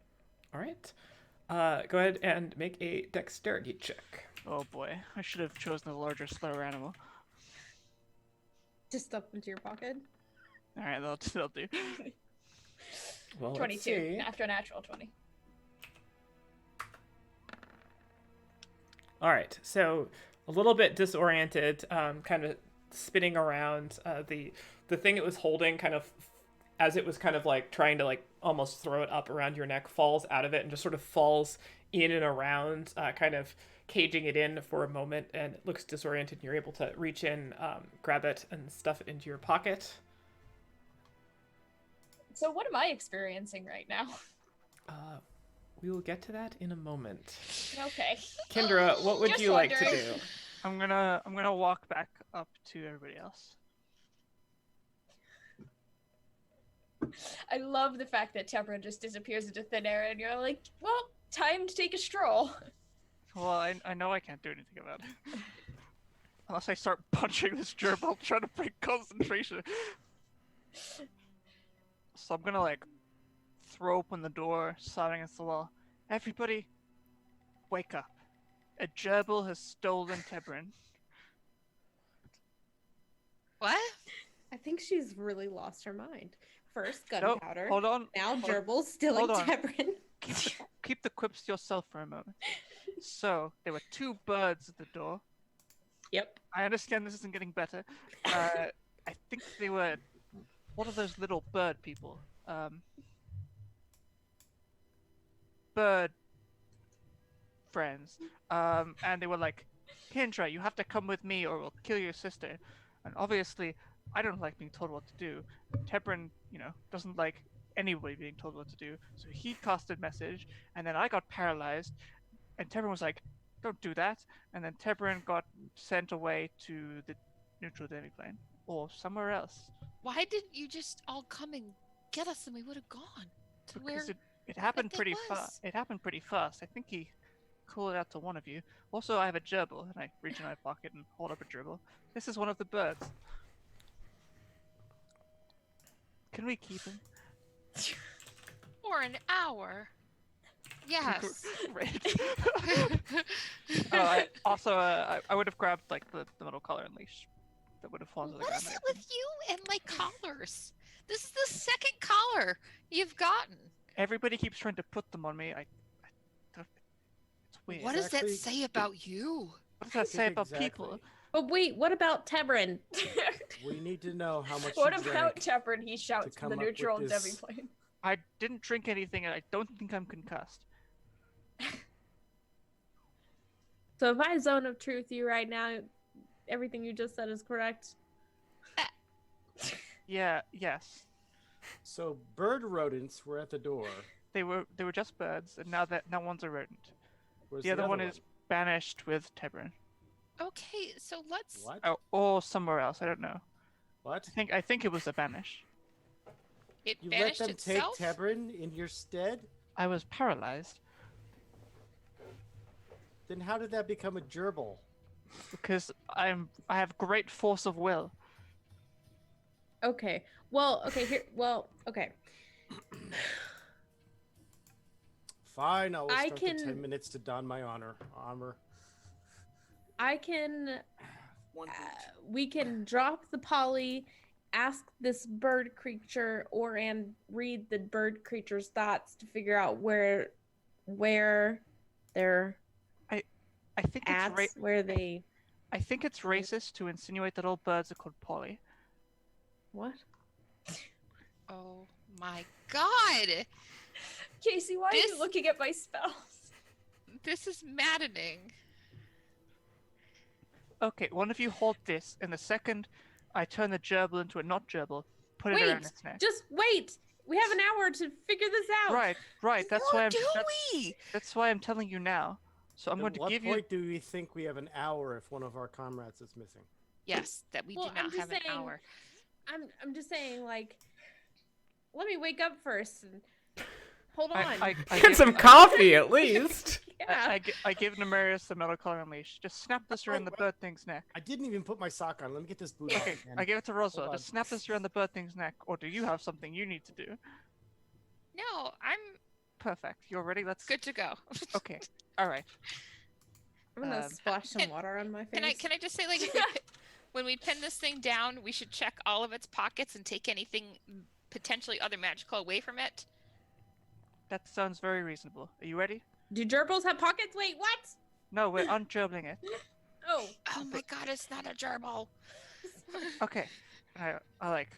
All right. Go ahead and make a dexterity check. Oh boy, I should have chosen a larger, slower animal. Just stuff into your pocket. All right, that'll do. Well, let's 22 see. after a natural 20. All right, so a little bit disoriented, kind of spinning around. The thing it was holding, kind of as it was kind of like trying to like almost throw it up around your neck, falls out of it and just sort of falls in and around, kind of caging it in for a moment, and it looks disoriented. And you're able to reach in, grab it, and stuff it into your pocket. So what am I experiencing right now? We will get to that in a moment. Okay. Kendra, what would Just you like to wondering. do? I'm gonna walk back up to everybody else. I love the fact that Tebra just disappears into thin air and you're like, well, time to take a stroll. Well, I know I can't do anything about it. Unless I start punching this gerbil trying to break concentration. So I'm gonna like throw open the door, slamming against the wall. Everybody, wake up. A gerbil has stolen Tebrin. What? I think she's really lost her mind. First Nope, gunpowder, hold on. now hold- gerbils stealing hold on. Tebrin. Keep the quips to yourself for a moment. So, there were 2 birds at the door. Yep. I understand this isn't getting better. I think they were... What are those little bird people? Bird friends. And they were like, Kendra, you have to come with me or we'll kill your sister. And obviously, I don't like being told what to do. Tebrin, doesn't like anybody being told what to do. So he casted message, and then I got paralyzed, and Tebrin was like, don't do that. And then Tebrin got sent away to the neutral demiplane. Or somewhere else. Why didn't you just all come and get us and we would have gone to where? Because it happened that pretty was. fast. It happened pretty fast. I think he called it out to one of you. Also, I have a gerbil, and I reach in my pocket and hold up a gerbil. This is one of the birds. Can we keep him? For an hour. Yes. Right. I would have grabbed like the little collar and leash that would have fallen to the What ground. is it with you and my collars? This is the second collar you've gotten. Everybody keeps trying to put them on me. It's weird. What does that Exactly. say about you? What does that say about Exactly. people? But wait, what about Tebrin? We need to know how much What you about drank. Tebra? He shouts from come the up with neutral this. demiplane. I didn't drink anything, and I don't think I'm concussed. So if I zone of truth you right now, everything you just said is correct. Yeah. Yes. So bird rodents were at the door. They were just birds, and now one's a rodent. Where's The other one is banished with Tebrin. Okay, so let's. What? Oh, or somewhere else. I don't know. What? I think it was a banish. It You let vanished them itself. take Tebrin in your stead? I was paralyzed Then how did that become a gerbil? because I have great force of will. Okay. Well, okay, okay. Fine, I will I start the 10 can- minutes to don my armor. I can One we can drop the poly, ask this bird creature and read the bird creature's thoughts to figure out where they're I think it's at, where they I think it's racist to insinuate that all birds are called Polly. what? Oh my god! Casey, why are This- you looking at my spells? This is maddening. Okay, one of you hold this, and the second I turn the gerbil into a not gerbil, put it around Wait, its neck. just wait. We have an hour to figure this out. Right. That's Or why I'm. do That's, we? that's why I'm telling you now. So I'm going At to what give you. point do we think we have an hour if one of our comrades is missing? Yes, that we Well, do I'm not just have an saying- hour. I'm just saying, like, let me wake up first and hold on. I Get give- some coffee at least. yeah. I give Nemarius the metal collar unleash. Just snap this around the bird thing's neck. I didn't even put my sock on. Let me get this boot Okay, on. I give it to Roswell. Hold Just snap this around the bird thing's neck. Or do you have something you need to do? No, I'm Perfect. You're ready? Let's. good to go. Okay. All right. I'm gonna splash some can- water on my face. Can I just say, like, if we when we pin this thing down, we should check all of its pockets and take anything potentially other magical away from it. That sounds very reasonable. Are you ready? Do gerbils have pockets? Wait, what? No, we're ungerbling it. Oh, Oh my god, it's not a gerbil. Okay. I like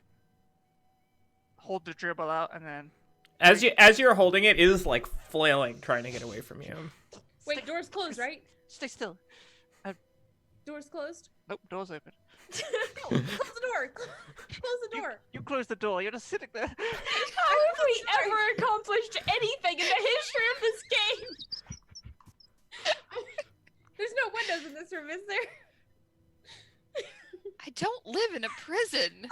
hold the gerbil out and then. As you're holding it, it is like flailing, trying to get away from you. wait, door's closed, right? Stay still. Door's closed. Nope, door's open. No, close the door. Close the door. You close the door. You're just sitting there. How have we ever accomplished anything in the history of this game? There's no windows in this room, is there? I don't live in a prison.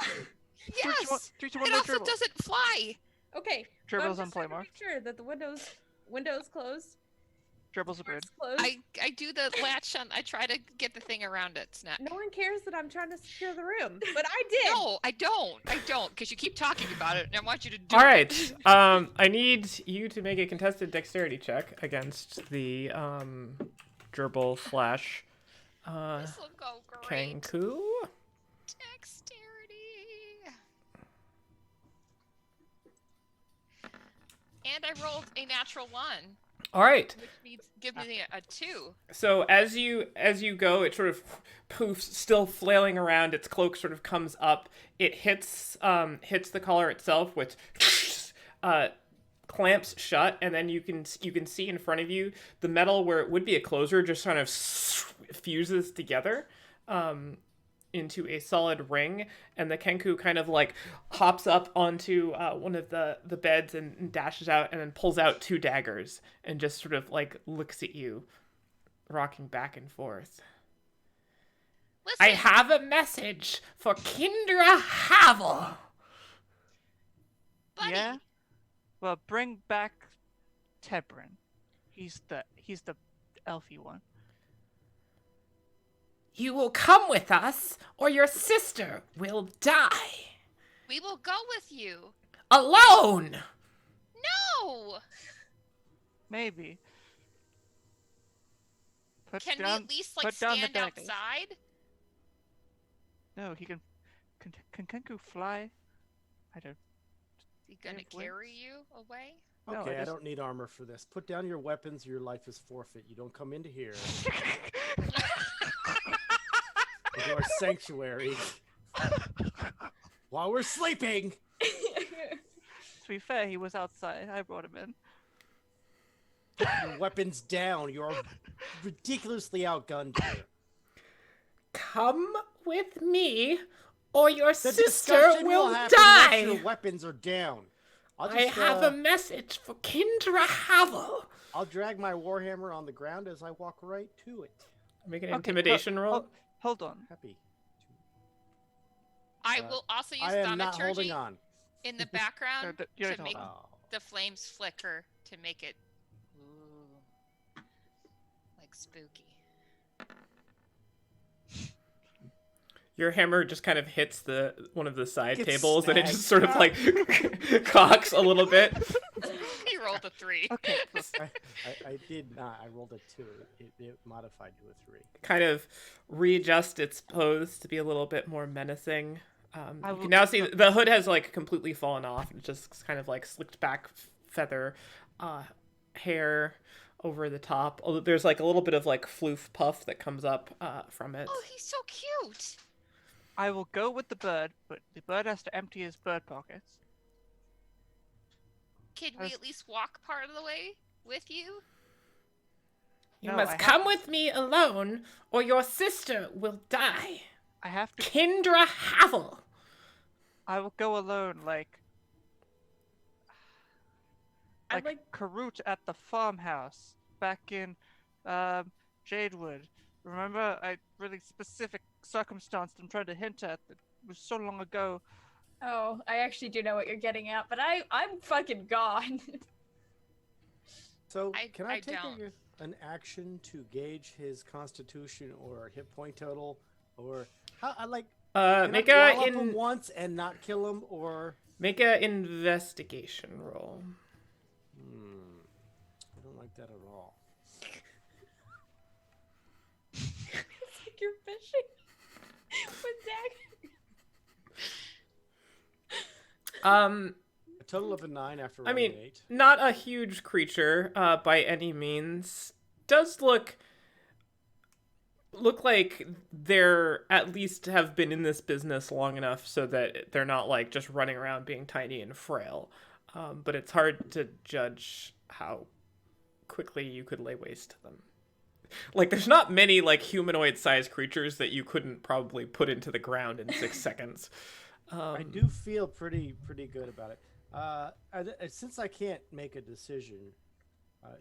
Yes. 3, 2, 1, It no also gerbil. doesn't fly. Okay. but I'm Gerbil's just on play trying to mark. make sure that the windows closed. Gerbil's a bird. Doors closed. I do the latch on. I try to get the thing around its neck. No one cares that I'm trying to secure the room, but I did. No, I don't, because you keep talking about it, and I want you to do All it. right. I need you to make a contested dexterity check against the gerbil slash This will go great. Kenku. Dexterity. And I rolled a natural 1, All right. which means give me a 2. So as you go, it sort of poofs, still flailing around. Its cloak sort of comes up. It hits the collar itself, which clamps shut, and then you can see in front of you the metal where it would be a closer just kind of fuses together into a solid ring, and the Kenku kind of like hops up onto one of the beds and dashes out, and then pulls out 2 daggers and just sort of like looks at you, rocking back and forth. Listen, I have a message for Kindra Havel. buddy. Yeah. Well, bring back Tebrin. He's the elfy one. You will come with us, or your sister will die. We will go with you. Alone! No! Maybe. Put Can we down, at least like put down the stand daggers. outside? No, he can. Can Kenku fly? I don't. Is he gonna have wings? carry you away? No, Okay, I just- don't need armor for this. Put down your weapons, your life is forfeit. You don't come into here. Into our sanctuary. While we're sleeping! To be fair, he was outside. I brought him in. Your weapons down. You're ridiculously outgunned here. Come with me, or your The sister discussion will happen once die. your weapons are down. I'll I just, have a message for Kindra Havel. I'll drag my warhammer on the ground as I walk right to it. Make an Okay, intimidation roll. Hold on. Happy. I will also use I am not thaumaturgy holding on. in the background you don't to hold make on. Oh. the flames flicker to make it ooh, like spooky. Your hammer just kind of hits one of the side Gets tables, and it snagged. just sort of like cocks a little bit. He rolled a 3. Okay. look, I did not. I rolled a 2. It modified to a 3. Kind of readjust its pose to be a little bit more menacing. I You will- can now see the hood has like completely fallen off. It's just kind of like slicked back feather hair over the top. Although there's like a little bit of like floof puff that comes up from it. Oh, he's so cute. I will go with the bird, but the bird has to empty his bird pockets. Can we at least walk part of the way with you? You No, must I have come to- with me alone, or your sister will die. I have to. Kendra Havel. I will go alone, like I'd like Karut at the farmhouse back in Jadewood. Remember, I really specific circumstance I'm trying to hint at that was so long ago. Oh, I actually do know what you're getting at, but I'm fucking gone. So, I- can I I take don't. an action to gauge his constitution or hit point total? Or how I like can Make I a wallop him once and not kill him, or make a investigation roll. I don't like that at all. It's like you're fishing with daggers. A total of a 9 after I rolling mean, 8. not a huge creature by any means. Does look like they're at least have been in this business long enough so that they're not like just running around being tiny and frail. But it's hard to judge how quickly you could lay waste to them. Like, there's not many like humanoid-sized creatures that you couldn't probably put into the ground in 6 seconds. I do feel pretty good about it. Since I can't make a decision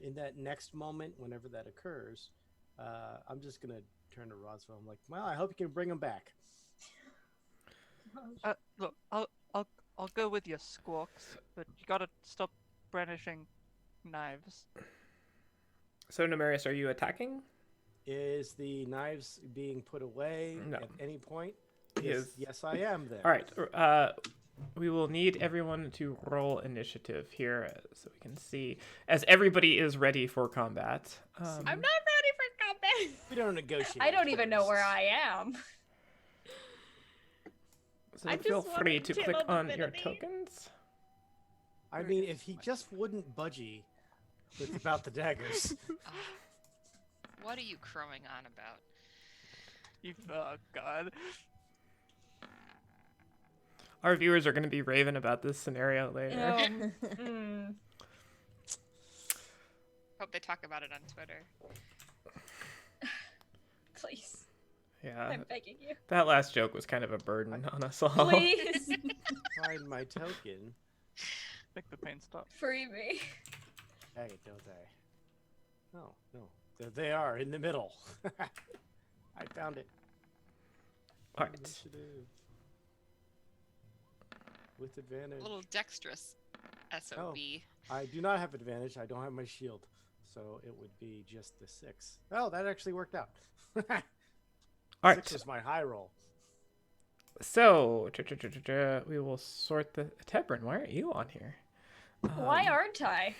in that next moment, whenever that occurs, I'm just gonna turn to Roswell. I'm like, well, I hope you can bring him back. Look, I'll go with you, Squawks, but you gotta stop brandishing knives. So, Nemarius, are you attacking? Is the knives being put away No. at any point? Yes. Yes, I am then. All right. We will need everyone to roll initiative here so we can see, as everybody is ready for combat. I'm not ready for combat. We don't negotiate. I don't even know where first. I am. So I feel just free wanted to to click know the on your affinity. tokens. I mean, if he just wouldn't budgie with about the daggers. What are you crowing on about? Oh God. Our viewers are going to be raving about this scenario later. Hope they talk about it on Twitter. Please, Yeah, I'm begging you. that last joke was kind of a burden on us all. Please, Find my token. Make the pain stop. free me. Hey, don't they? Oh, no. There they are, in the middle. I found it. All right. Initiative. With A advantage. little dexterous SOB. I do not have advantage. I don't have my shield. So it would be just the 6. Oh, that actually worked out. All 6 right. was my high roll. So, we will sort the... Tebrin, why aren't you on here? Why aren't I?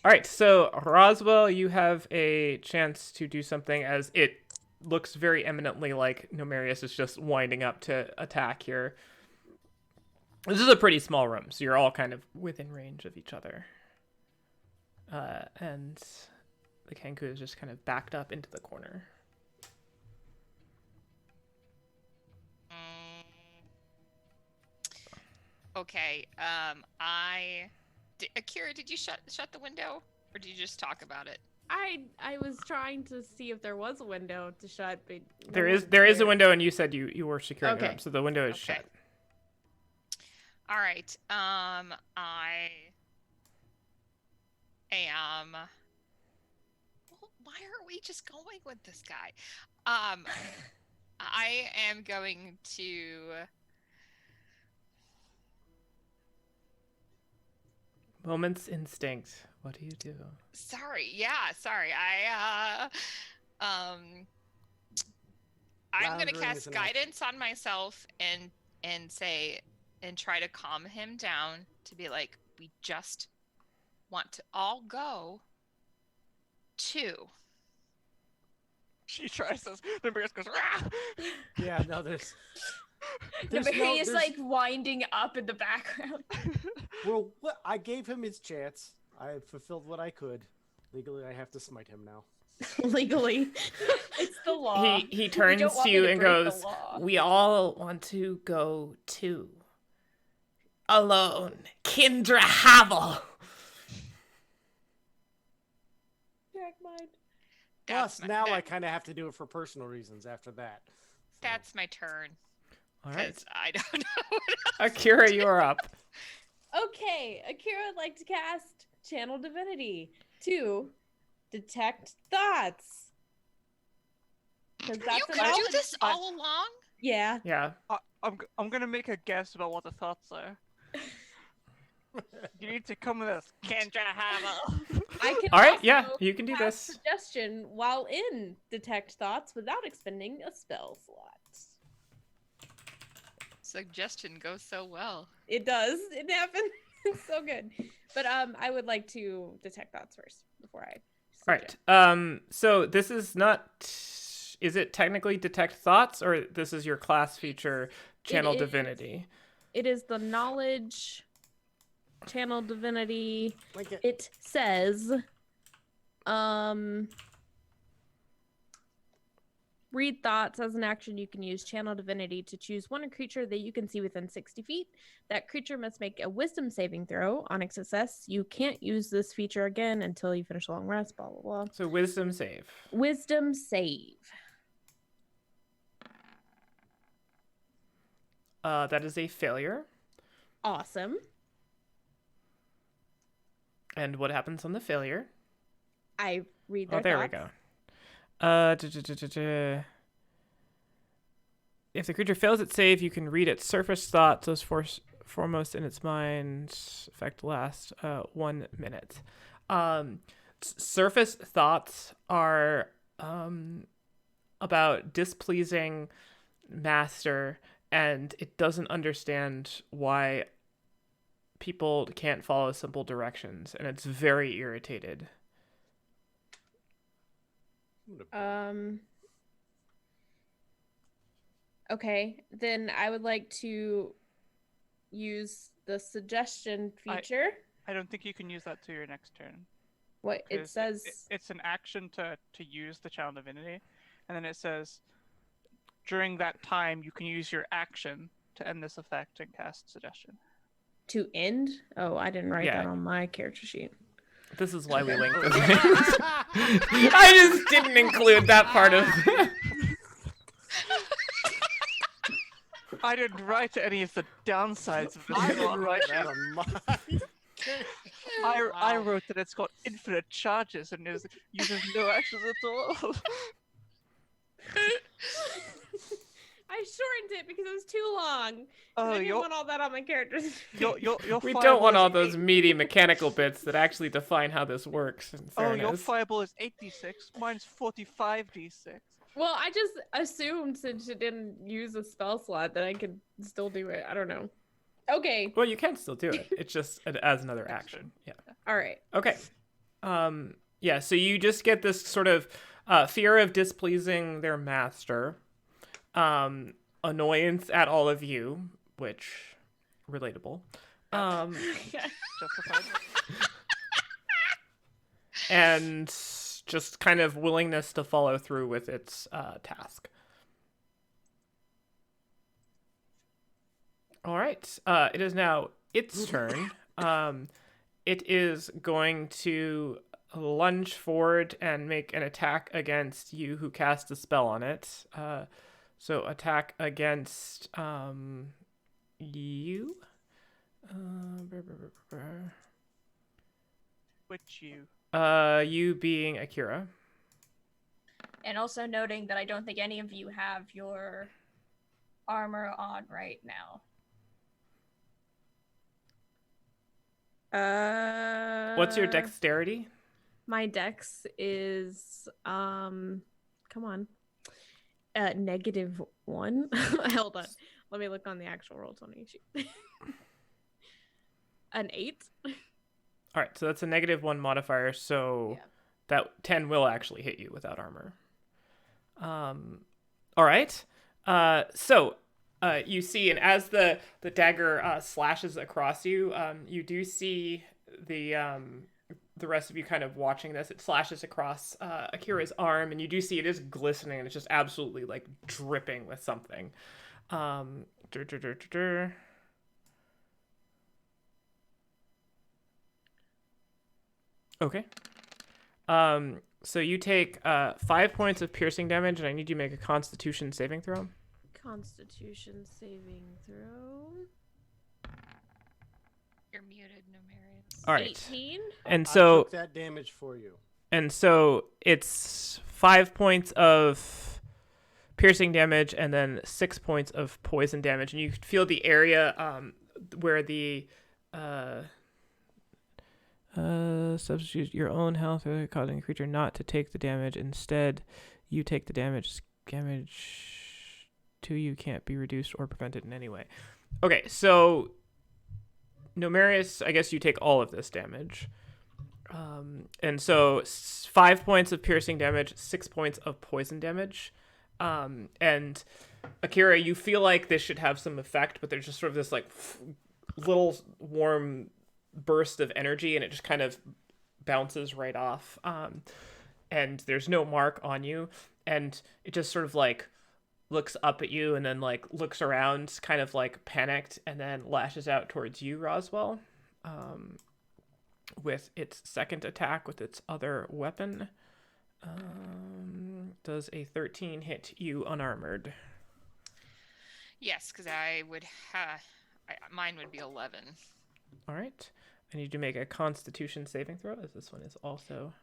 All right, so Roswell, you have a chance to do something as it looks very eminently like Nomarius is just winding up to attack here. This is a pretty small room, so you're all kind of within range of each other. And the Kenku is just kind of backed up into the corner. Okay. Akira, did you shut the window, or did you just talk about it? I was trying to see if there was a window to shut, but no There one's is a there. window, and you said you were securing it Okay. up, so the window is Okay. shut. All right. I am. Well, why aren't we just going with this guy? I am going to. Moment's instinct. What do you do? Sorry. I'm gonna Floundering is cast an action. guidance on myself and say and try to calm him down to be like, we just want to all go to. She tries this. The bear goes. Rah! Yeah, no, there's The baby is there's- like winding up in the background. Well, what? I gave him his chance. I fulfilled what I could. Legally, I have to smite him now. Legally. It's the law. He turns don't want to me you to and break the goes, law. "We all want to go too. Alone, Kendra Havel." Jack mind. Plus, now I kind of have to do it for personal reasons after that. So. That's my turn. All right. Because I don't know what else Akira, to do. you're up. Okay, Akira would like to cast Channel Divinity to detect thoughts. Because that's You a could do knowledge- this all along? Yeah. Yeah. I'm gonna make a guess about what the thoughts are. You need to come with us. Can't you have a... I can All right, also yeah, you can do cast this. Suggestion while in Detect Thoughts without expending a spell slot. Suggestion goes so well. It does. It happens. It's so good. But I would like to detect thoughts first before I. All right. So this is not. Is it technically detect thoughts, or this is your class feature, Channel is. Divinity? It is the knowledge Channel Divinity. Like It says, read thoughts. As an action, you can use Channel Divinity to choose one creature that you can see within 60 feet. That creature must make a wisdom saving throw. On its success, you can't use this feature again until you finish a long rest, blah, blah, blah. So wisdom save. Wisdom save. That is a failure. Awesome. And what happens on the failure? I read their Oh, there thoughts. we go. If the creature fails its save, you can read its surface thoughts, those foremost in its mind. Effect last 1 minute. Surface thoughts are about displeasing master, and it doesn't understand why people can't follow simple directions, and it's very irritated. Okay, then I would like to use the suggestion feature. I don't think you can use that to your next turn. What it 'Cause says. it's an action to use the Channel Divinity, and then it says during that time you can use your action to end this effect and cast suggestion. To end? Oh, I didn't write Yeah. that on my character sheet. This is why we link the things. I just didn't include that part of. I didn't write any of the downsides of this. I didn't write that on mine. I wrote that it's got infinite charges and uses no actions at all. I shortened it because it was too long. Oh, I didn't want all that on my characters. your We fireball don't want is all those meaty mechanical bits that actually define how this works. In Oh, your fairness. fireball is 8d6. Mine's 45d6. Well, I just assumed since it didn't use a spell slot that I could still do it. I don't know. Okay. Well, you can still do it. It's just as another action. Yeah. All right. Okay. Yeah. So you just get this sort of fear of displeasing their master, annoyance at all of you, which relatable. Justified. And just kind of willingness to follow through with its task. All right. It is now its turn. It is going to lunge forward and make an attack against you who cast a spell on it. So attack against you. Which you? You being Akira. And also noting that I don't think any of you have your armor on right now. What's your dexterity? My dex is come on. -1. Hold on. Let me look on the actual Roll20 sheet. An 8. All right, so that's a -1 modifier, so Yeah. that 10 will actually hit you without armor. All right. So you see, and as the dagger slashes across you, you do see the rest of you kind of watching this. It slashes across Akira's arm, and you do see it is glistening, and it's just absolutely like dripping with something. Okay. So you take 5 points of piercing damage, and I need you to make a Constitution saving throw. Constitution saving throw. You're muted, Numerius. All right. 18. And I so took that damage for you. It's 5 points of piercing damage and then 6 points of poison damage, and you feel the area where the substitute your own health, causing a creature not to take the damage. Instead, you take the damage. Damage to you can't be reduced or prevented in any way. Okay, so Numerius, I guess you take all of this damage. And so 5 points of piercing damage, 6 points of poison damage. And Akira, you feel like this should have some effect, but there's just sort of this like little warm burst of energy, and it just kind of bounces right off. And there's no mark on you, and it just sort of like looks up at you and then like looks around, kind of like panicked, and then lashes out towards you, Roswell, with its second attack with its other weapon. Does a 13 hit you unarmored? Yes, because I would have. Mine would be 11. All right. I need to make a Constitution saving throw, as this one is also.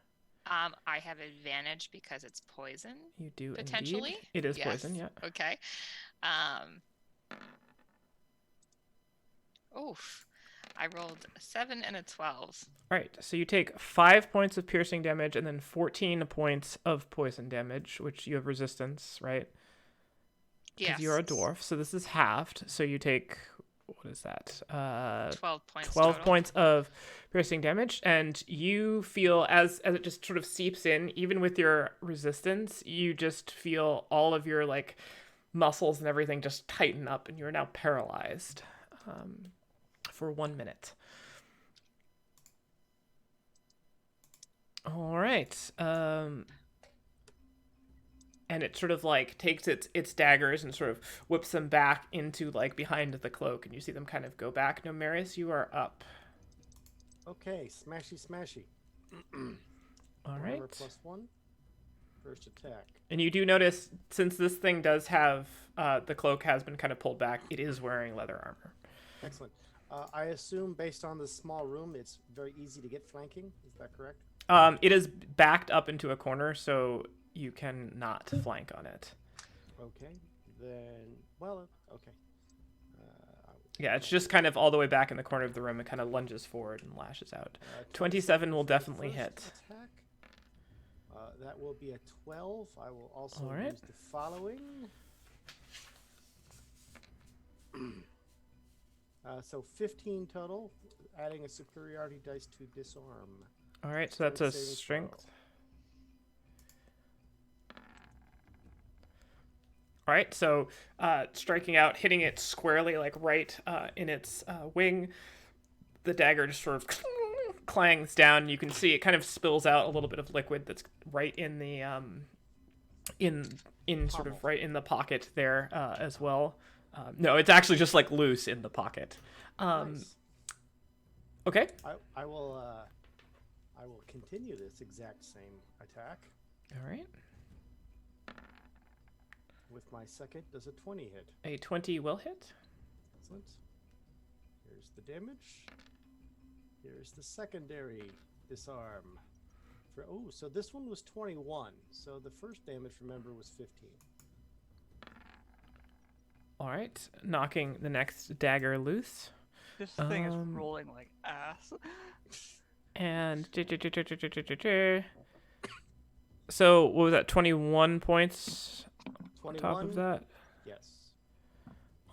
I have advantage because it's poison. You do potentially. Indeed. It is Yes. poison, yeah. Okay. Oof. I rolled a 7 and a 12. All right. So you take 5 points of piercing damage and then 14 points of poison damage, which you have resistance, right? Yes. Because you're a dwarf. So this is halved. So you take, what is that? 12 points. 12 total. points of piercing damage, and you feel as it just sort of seeps in, even with your resistance, you just feel all of your like muscles and everything just tighten up, and you're now paralyzed for 1 minute. All right. And it sort of like takes its daggers and sort of whips them back into like behind the cloak, and you see them kind of go back. Numerius, you are up. Okay, smashy, smashy. All right. Armor +1. First attack. And you do notice, since this thing does have the cloak has been kind of pulled back, it is wearing leather armor. Excellent. I assume, based on this small room, it's very easy to get flanking. Is that correct? It is backed up into a corner, so you can not flank on it. Okay. Then, well, okay. Yeah, it's just kind of all the way back in the corner of the room. It kind of lunges forward and lashes out. 27 will for the definitely first hit. Attack. That will be a 12. I will also All right. use the following. So 15 total, adding a superiority dice to disarm. All right, so that's a Strength saving strength. throw. All right, so striking out, hitting it squarely, like right in its wing. The dagger just sort of clangs down. You can see it kind of spills out a little bit of liquid that's right in the in sort of right in the pocket there as well. No, it's actually just like loose in the pocket. Nice. Okay. I will continue this exact same attack All right. with my second. Does a 20 hit? A 20 will hit. Excellent. Here's the damage. Here's the secondary disarm. So this one was 21. So the first damage, remember, was 15. All right, knocking the next dagger loose. This thing is rolling like ass. And so what was that? 21 points 21. top of that. Yes.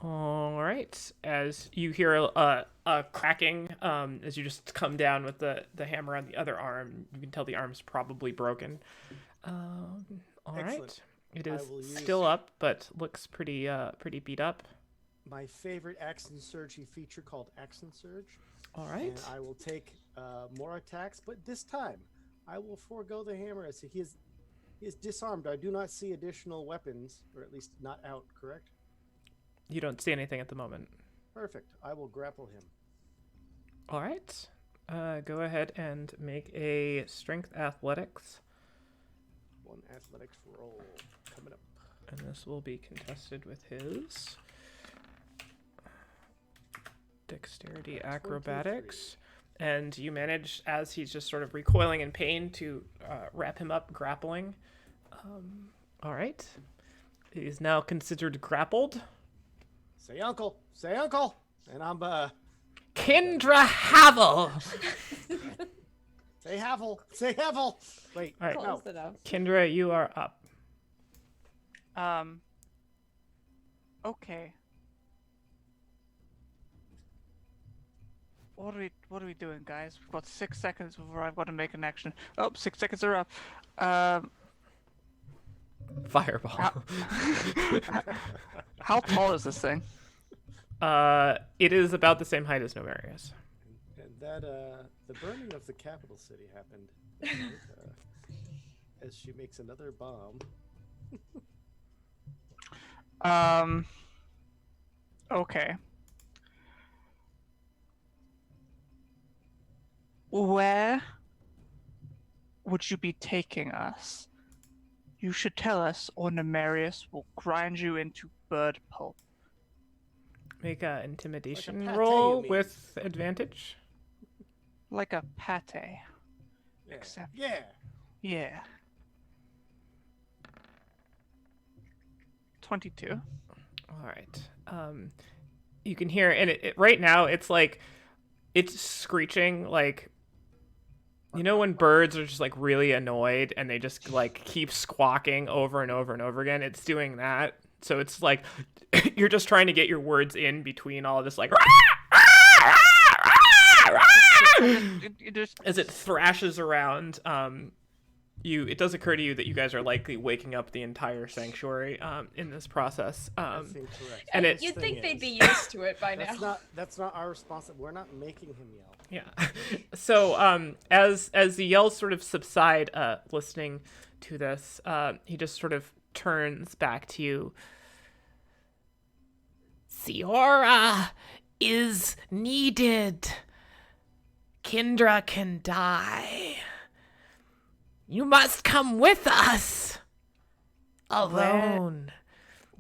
All right. As you hear a cracking, as you just come down with the hammer on the other arm, you can tell the arm's probably broken. All right. Excellent. It I is will use- still up, but looks pretty beat up. My favorite Action Surge feature called Action Surge. All right. And I will take more attacks, but this time I will forego the hammer as he is disarmed. I do not see additional weapons, or at least not out, correct? You don't see anything at the moment. Perfect. I will grapple him. All right. Go ahead and make a strength athletics. one athletics roll coming up. And this will be contested with his dexterity acrobatics. And you manage, as he's just sort of recoiling in pain, to wrap him up, grappling. All right. He's now considered grappled. Say uncle. Say uncle. And I'm, Kendra Havel. Say Havel. Say Havel. Wait, All right. no. Close enough. Kendra, you are up. Okay. What are we doing, guys? We've got 6 seconds before I've got to make an action. Oh, 6 seconds are up. Fireball. How tall is this thing? It is about the same height as Novarius. And that, the burning of the capital city happened right, as she makes another bomb. Okay. Where would you be taking us? You should tell us, or Nemarius will grind you into bird pulp. Make a intimidation pate, roll you mean. with advantage. Like a pate. Yeah. Except, Yeah. yeah. 22. All right. You can hear, and it right now it's like it's screeching, like, you know when birds are just like really annoyed and they just like keep squawking over and over and over again. It's doing that. So it's like you're just trying to get your words in between all of this, like as it thrashes around. It does occur to you that you guys are likely waking up the entire sanctuary in this process. That's incorrect. And This You'd thing think they'd is- be used to it by now. That's not our responsibility. We're not making him yell. Yeah. So as the yells sort of subside, listening to this, he just sort of turns back to you. Siora is needed. Kendra can die. You must come with us. Alone.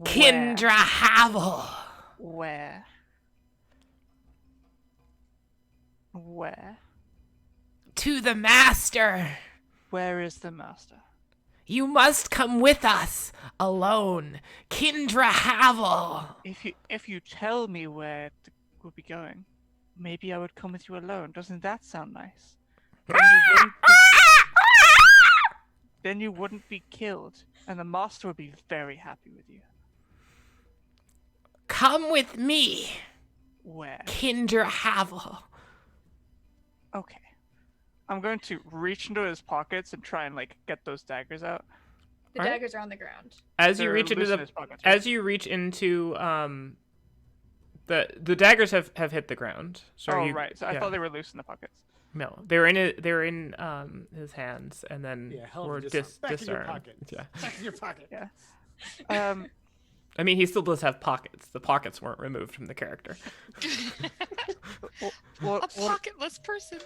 Kendra Havel. Where? Where? To the master. Where is the master? You must come with us. Alone. Kendra Havel. If you tell me where we'll be going, maybe I would come with you alone. Doesn't that sound nice? Then you wouldn't be killed, and the master would be very happy with you. Come with me. Where? Kendra Havel. Okay. I'm going to reach into his pockets and try and like get those daggers out. The Alright. daggers are on the ground. As you They're reach into loose in the his pockets, right? as you reach into the daggers have hit the ground. So oh you, right, so I yeah. thought they were loose in the pockets. No, they were in his hands, and then Yeah, hell were of a disarm. Back in your disarmed. pocket. Yeah. Back in your pocket. Yeah. I mean, he still does have pockets. The pockets weren't removed from the character. What, A pocketless person.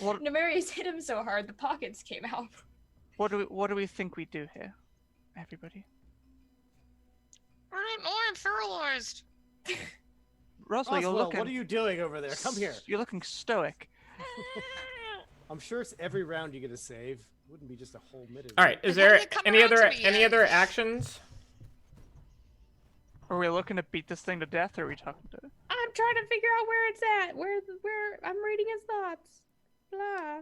what, Nemarius hit him so hard the pockets came out. what do we think we do here, everybody? I don't know. I'm paralyzed. Roswell, you're Roswell, looking. what are you doing over there? Come here. You're looking stoic. I'm sure it's every round you get a save. Wouldn't be just a whole minute. All right. Is It there hasn't come any around other to me yet. actions? Are we looking to beat this thing to death, or are we talking to it? I'm trying to figure out where it's at. Where I'm reading his thoughts. Blah.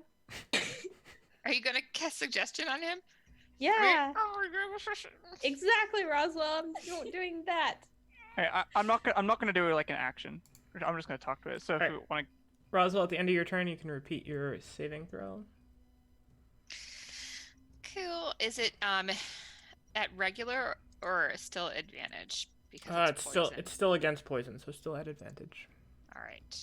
Are you gonna cast suggestion on him? Yeah. Oh, Exactly, Roswell. I'm doing that. Hey, I'm not gonna do like an action. I'm just gonna talk to it. So if Alright. we want to, Roswell, at the end of your turn, you can repeat your saving throw. Cool. Is it at regular or still advantage? Because It's still against poison, so still at advantage. All right.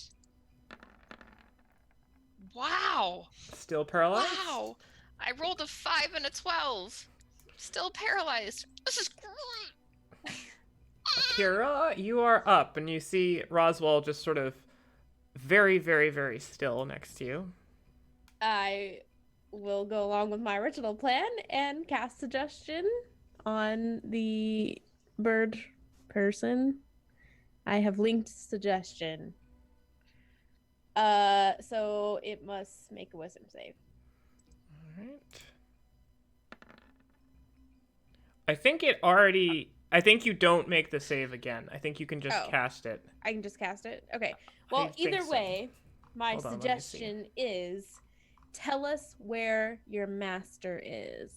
Wow. Still paralyzed. Wow. I rolled a 5 and a 12. Still paralyzed. This is great. Akira, you are up, and you see Roswell just sort of very, very, very still next to you. I will go along with my original plan and cast suggestion on the bird person. I have linked suggestion. So it must make a wisdom save. All right. I think you don't make the save again. I think you can just cast it. I can just cast it? Okay. Well, either way, my Hold on, let me see. suggestion is tell us where your master is.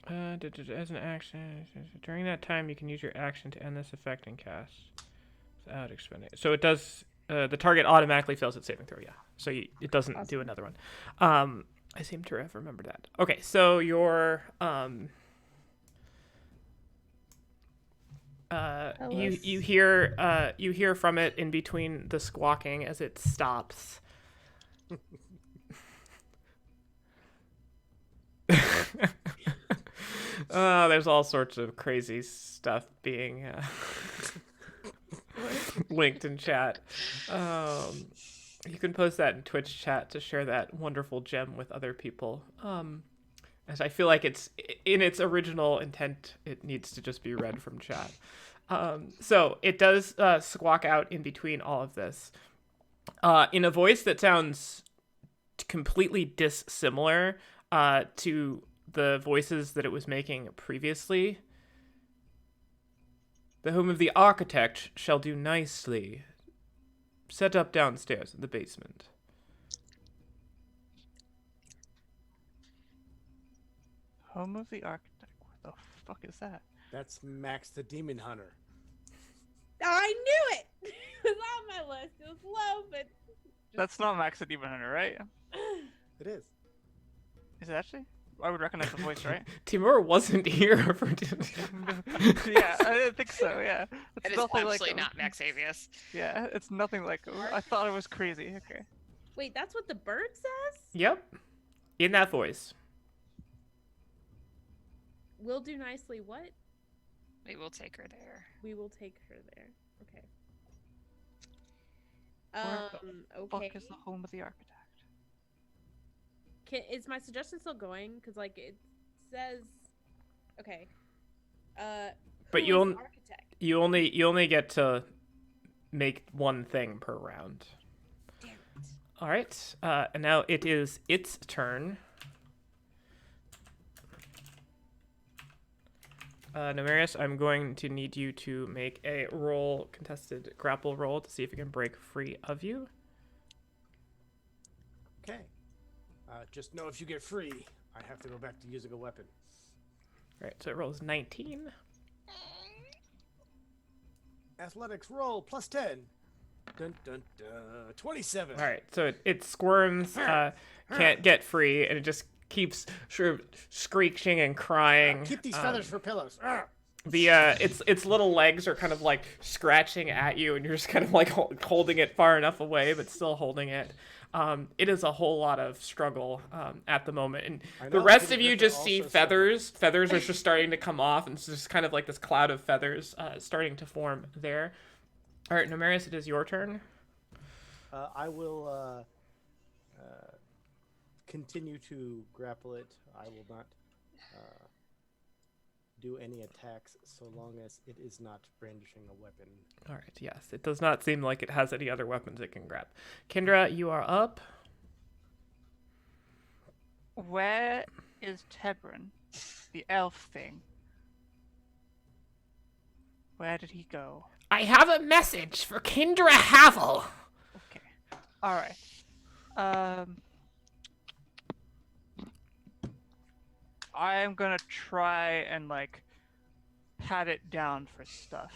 As an action, during that time, you can use your action to end this effect and cast without expending. So it does. The target automatically fails its saving throw. Yeah. So it doesn't do another one. I seem to have remembered that. Okay. So your you hear from it in between the squawking as it stops. There's all sorts of crazy stuff being linked in chat. You can post that in Twitch chat to share that wonderful gem with other people. As I feel like it's in its original intent, it needs to just be read from chat. So it does squawk out in between all of this in a voice that sounds completely dissimilar to the voices that it was making previously. The home of the architect shall do nicely. Set up downstairs in the basement. Home of the architect. What the fuck is that? That's Max the Demon Hunter. I knew it! It was on my list. It was low, but... That's not Max the Demon Hunter, right? It is. Is it actually? I would recognize the voice, right? Timur wasn't here for Yeah, I didn't think so, yeah. It is absolutely not Maxavius. Yeah, it's nothing like I thought it was crazy. Okay. Wait, that's what the bird says? Yep. In that voice. We'll do nicely what? We will take her there. We will take her there. Okay. Where the Okay. fuck is the home of the architect? Is my suggestion still going? Because like it says, okay. But who you is the architect? you only get to make one thing per round. Damn it. All right. And now it is its turn. Nemarius, I'm going to need you to make a contested grapple roll to see if it can break free of you. Okay. Just know if you get free, I have to go back to using a weapon. All right, so it rolls 19. Athletics roll plus 10. Dun, dun, dun. 27. All right, so it squirms, can't get free, and it just keeps sort of screeching and crying. Keep these feathers for pillows. Its little legs are kind of like scratching at you, and you're just kind of like holding it far enough away, but still holding it. It is a whole lot of struggle at the moment, and the rest of you just see feathers. Feathers are just starting to come off, and it's just kind of like this cloud of feathers starting to form there. All right, Nemarius, it is your turn. I will continue to grapple it. I will not do any attacks so long as it is not brandishing a weapon. All right, yes. It does not seem like it has any other weapons it can grab. Kendra, you are up. Where is Tebrin? The elf thing. Where did he go? I have a message for Kendra Havel. Okay. Alright. I am gonna try and, like, pat it down for stuff.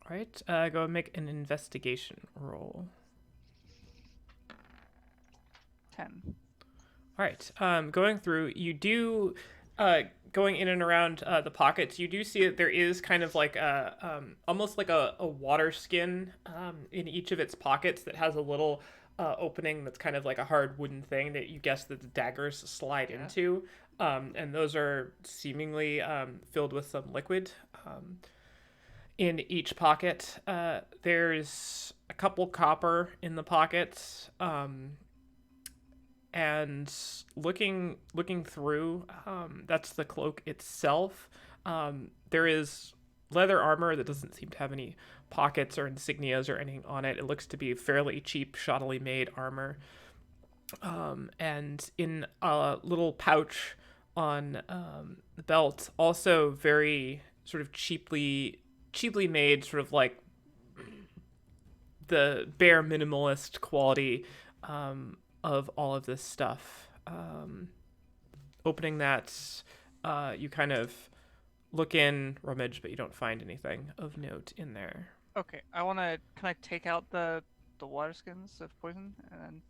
Alright, go and make an investigation roll. 10. Alright, going through, you do, going in and around the pockets, you do see that there is kind of like a, almost like a water skin in each of its pockets that has a little opening that's kind of like a hard wooden thing that you guess that the daggers slide into. And those are seemingly filled with some liquid. in each pocket. There's a couple copper in the pockets. And looking through, that's the cloak itself. There is leather armor that doesn't seem to have any pockets or insignias or anything on it. It looks to be fairly cheap, shoddily made armor. And in a little pouch on the belt, also very sort of cheaply made, sort of like the bare minimalist quality of all of this stuff. Opening that, you kind of look in, rummage, but you don't find anything of note in there. Okay, can I take out the water skins of poison, and then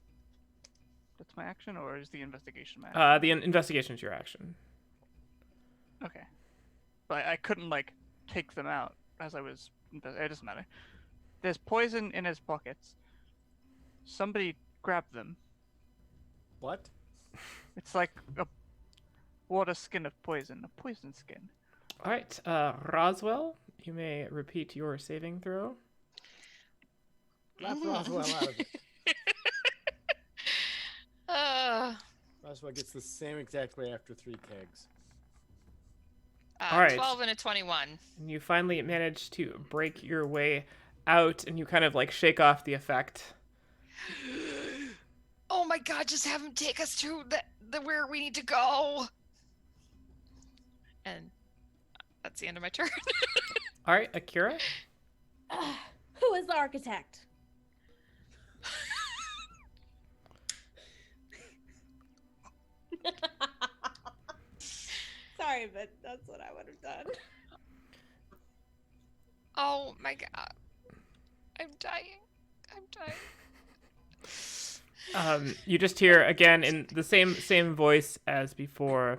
that's my action, or is the investigation my action? The investigation is your action. Okay. But I couldn't, like, take them out as I was... It doesn't matter. There's poison in his pockets. Somebody grabbed them. What? It's like a water skin of poison. A poison skin. All right, Roswell, you may repeat your saving throw. Laugh Roswell out of it. Roswell gets the same exact way after 3 kegs. All right. 12 and a 21. And you finally manage to break your way out, and you kind of like shake off the effect. Oh my god, just have him take us to the where we need to go. And that's the end of my turn. All right, Akira. Who is the architect? Sorry, but that's what I would have done. Oh my god. I'm dying. You just hear again in the same voice as before.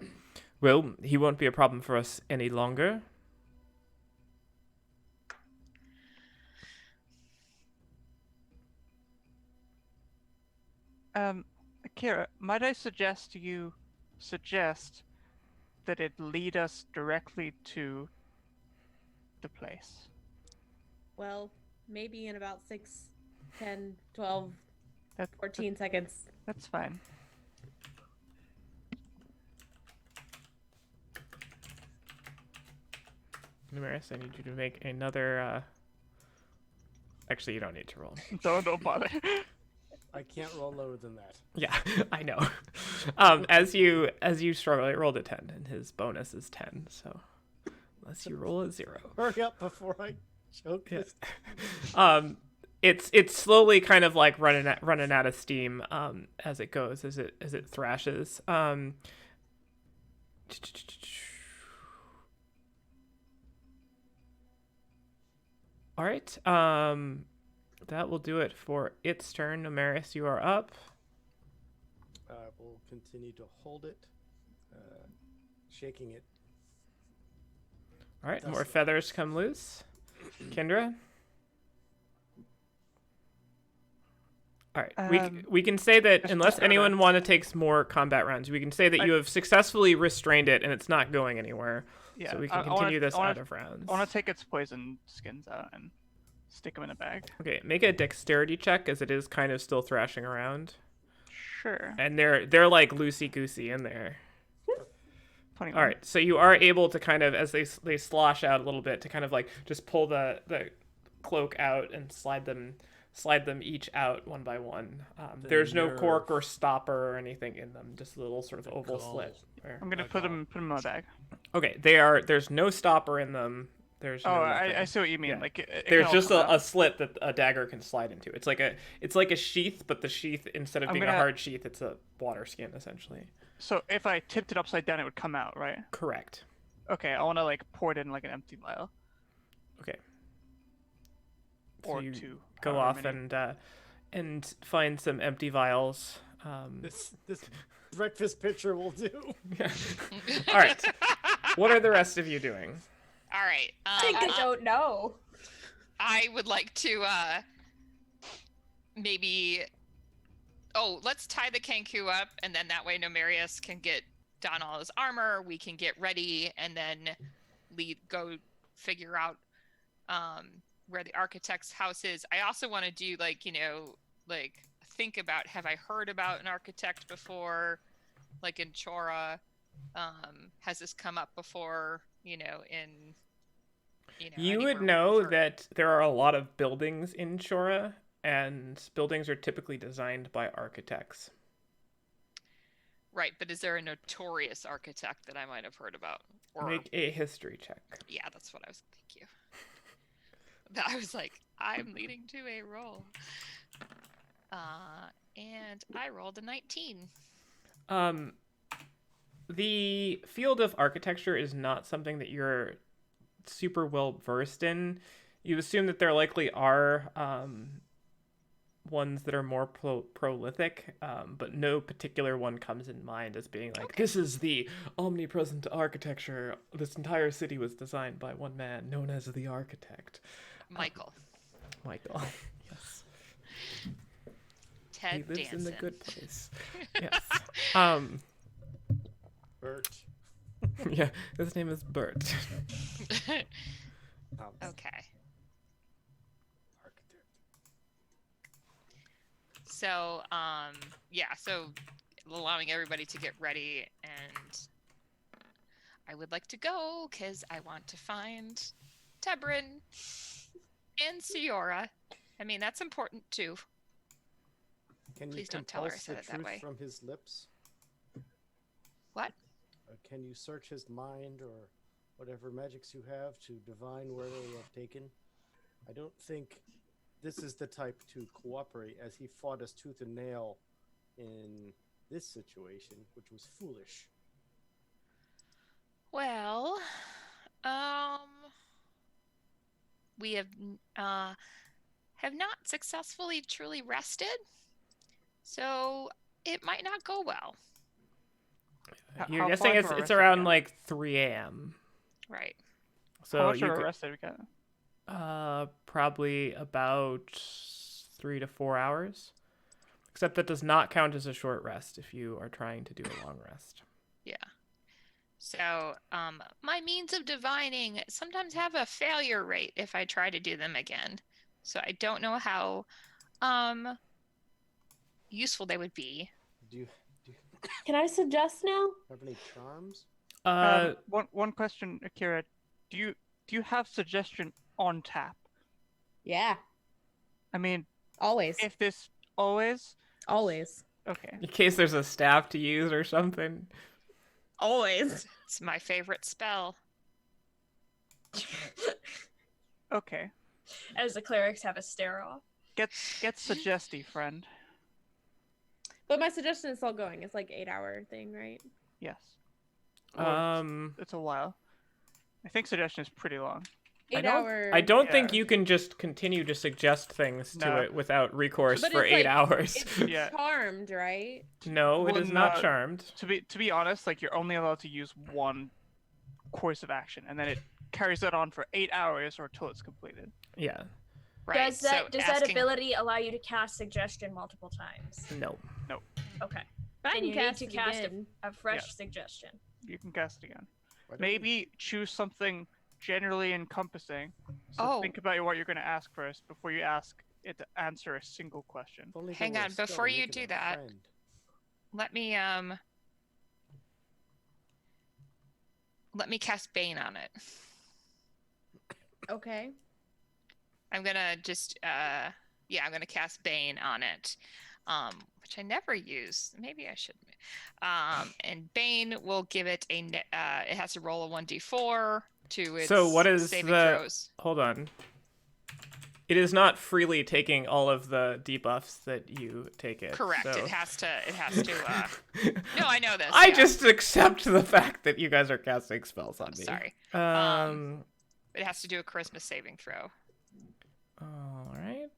Well, he won't be a problem for us any longer. Akira, might I suggest you suggest that it lead us directly to the place? Well, maybe in about 6, 10, 12, 14 seconds. That's fine. Numeris, I need you to make another. Actually, you don't need to roll. Don't bother. I can't roll lower than that. Yeah, I know. As you struggle, it rolled a 10, and his bonus is 10. So, unless you roll a 0, Hurry up before I choke this. It's slowly kind of like running out of steam as it goes, as it thrashes. All right. That will do it for its turn. Numeris, you are up. We'll continue to hold it, shaking it. All right, more feathers come loose. Kendra? All right, we can say that unless anyone takes more combat rounds, we can say that you have successfully restrained it and it's not going anywhere. Yeah, so we can continue this out of rounds. I want to take its poison skins out and stick them in a bag. Okay, make a dexterity check as it is kind of still thrashing around. Sure. And they're like loosey-goosey in there. 21. All right, so you are able to kind of, as they slosh out a little bit, to kind of like just pull the cloak out and slide them each out one by one. There's no cork or stopper or anything in them, just a little sort of oval slit. I'm gonna put them in my bag. Okay, there's no stopper in them. There's no I see what you mean. Yeah. Like there's just a slit that a dagger can slide into. It's like a sheath, but the sheath, instead of being a hard sheath, it's a water skin essentially. So if I tipped it upside down, it would come out, right? Correct. Okay, I want to like pour it in like an empty vial. Okay. Or so you two. Go off and find some empty vials. This breakfast pitcher will do. Yeah. All right. What are the rest of you doing? All right. I don't know. I would like to maybe. Oh, let's tie the Kenku up, and then that way Numerius can get don all his armor. We can get ready, and then go figure out where the architect's house is. I also want to do like, like think about, have I heard about an architect before, like in Chora? Has this come up before, in You would anywhere know we've heard? that there are a lot of buildings in Chora, and buildings are typically designed by architects. Right, but is there a notorious architect that I might have heard about? Or Make a history check. yeah, that's what I was. Thank you. I was like, I'm leading to a roll. And I rolled a 19. The field of architecture is not something that you're super well versed in. You assume that there likely are ones that are more prolific, but no particular one comes in mind as being like, this is the omnipresent architecture. This entire city was designed by one man known as the architect. Michael. Michael, yes. Ted He lives Danson. in the good place. Yes. Bert. Yeah, his name is Bert. Okay. Architect. So, so allowing everybody to get ready, and I would like to go because I want to find Tebrin and Siora. I mean, that's important too. Can Please you don't tell her I compulse said the it that truth way. from his lips? What? Can you search his mind or whatever magics you have to divine where they have taken? I don't think this is the type to cooperate, as he fought us tooth and nail in this situation, which was foolish. Well, we have not successfully truly rested, so it might not go well. You're How guessing far it's to it's arrest around again? like 3 a.m. Right. So How much you of a could, rest did we get? probably about 3 to 4 hours. Except that does not count as a short rest if you are trying to do a long rest. Yeah. So, my means of divining sometimes have a failure rate if I try to do them again. So I don't know how useful they would be. Do you Can I suggest now? have any charms? One question, Akira. Do you have suggestion on tap? Yeah, I mean, always. if this always Always. okay. In case there's a staff to use or something. Always. It's my favorite spell. Okay. As the clerics have a stare off. Get suggesty, friend. But my suggestion is still going. It's like 8-hour thing, right? Yes. Or Um, it's a while. I think suggestion is pretty long. 8-hour. I don't think Yeah. you can just continue to suggest things to No. it without recourse But for it's 8 like- hours. It's Yeah. charmed, right? No, it Well, is not no. charmed. To be honest, like you're only allowed to use one course of action, and then it carries that on for 8 hours or till it's completed. Yeah. Right. Does that so that asking- ability allow you to cast suggestion multiple times? No. Okay. But I Then can you need cast to it cast again. a fresh suggestion. You can cast it again. Why don't Maybe choose something generally encompassing. So Oh. think about what you're going to ask first before you ask it to answer a single question. If only Hang there were on, a spell before to you make it do a that- friend. let me cast Bane on it. Okay. I'm gonna just I'm gonna cast Bane on it, which I never use. Maybe I should. And Bane will give it it has to roll a 1d4 to its So what is saving the- throws. Hold on. It is not freely taking all of the debuffs that you take it. Correct. so- It has to. No, I know this. I yeah. just accept the fact that you guys are casting spells on me. Sorry. It has to do a charisma saving throw. All right.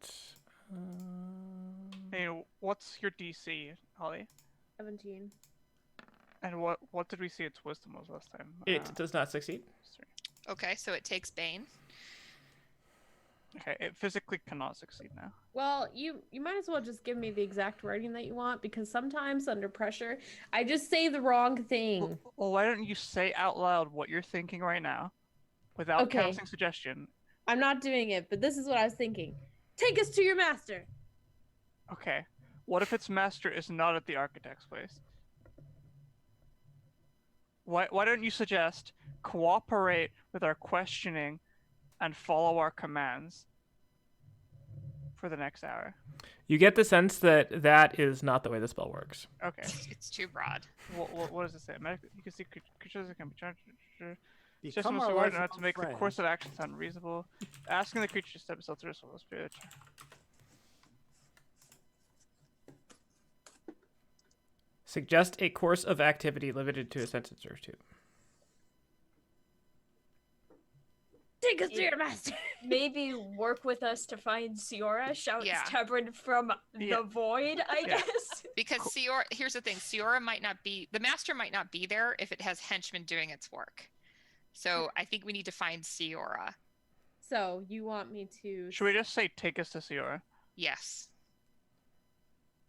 Hey, what's your DC, Holly? 17. And what did we see its wisdom was last time? It does not succeed. Sorry. Okay, so it takes Bane. Okay, it physically cannot succeed now. Well, you might as well just give me the exact wording that you want, because sometimes under pressure, I just say the wrong thing. Well, why don't you say out loud what you're thinking right now, without Okay. casting suggestion, I'm not doing it, but this is what I was thinking. Take us to your master. Okay. What if its master is not at the architect's place? Why don't you suggest cooperate with our questioning and follow our commands for the next hour? You get the sense that that is not the way the spell works. Okay. It's too broad. What does it say? You can see creatures that can be charged. Just Become must our be aware not lifelong to make the friend. course of action sound reasonable. Asking the creature to step itself through a soul spirit. Suggest a course of activity limited to a sentence or two. Take us to your master. Maybe work with us to find Siora, shouts Yeah. Tebrin from Yeah. the void, I Yeah. guess. Because Siora, here's the thing, Siora might not be, the master might not be there if it has henchmen doing its work. So I think we need to find Siora. So you want me to? Should we just say take us to Siora? Yes.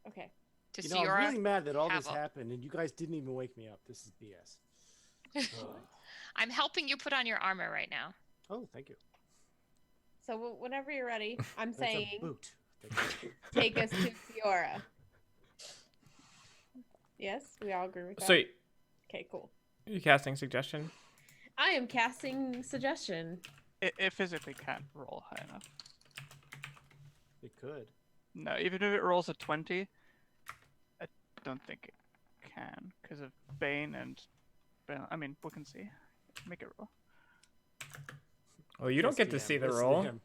Okay. To You know, Siora. I'm really mad that all this Havel. happened and you guys didn't even wake me up. This is BS. I'm helping you put on your armor right now. Oh, thank you. So whenever you're ready, I'm That's a saying boot. Thank you. take us to Fiora. Yes, we all agree with that. So Okay, cool. you casting suggestion? I am casting suggestion. It physically can't roll high enough. It could. No, even if it rolls a 20, I don't think it can because of Bane and. I mean, we can see. Make it roll. Oh, you don't Yes, get to DM, see the listen to roll. him.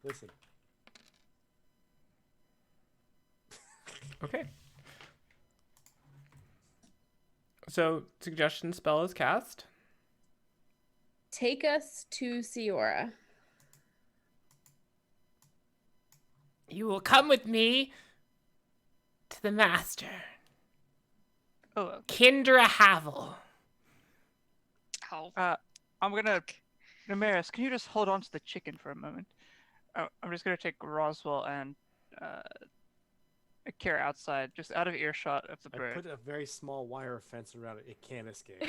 Listen. Okay. So suggestion spell is cast. Take us to Siora. You will come with me to the master, Oh, Kindra Havel. Oh, I'm gonna. Namaris, can you just hold on to the chicken for a moment? I'm just gonna take Roswell and Kira outside, just out of earshot of the I bird. put a very small wire fence around it. It can't escape.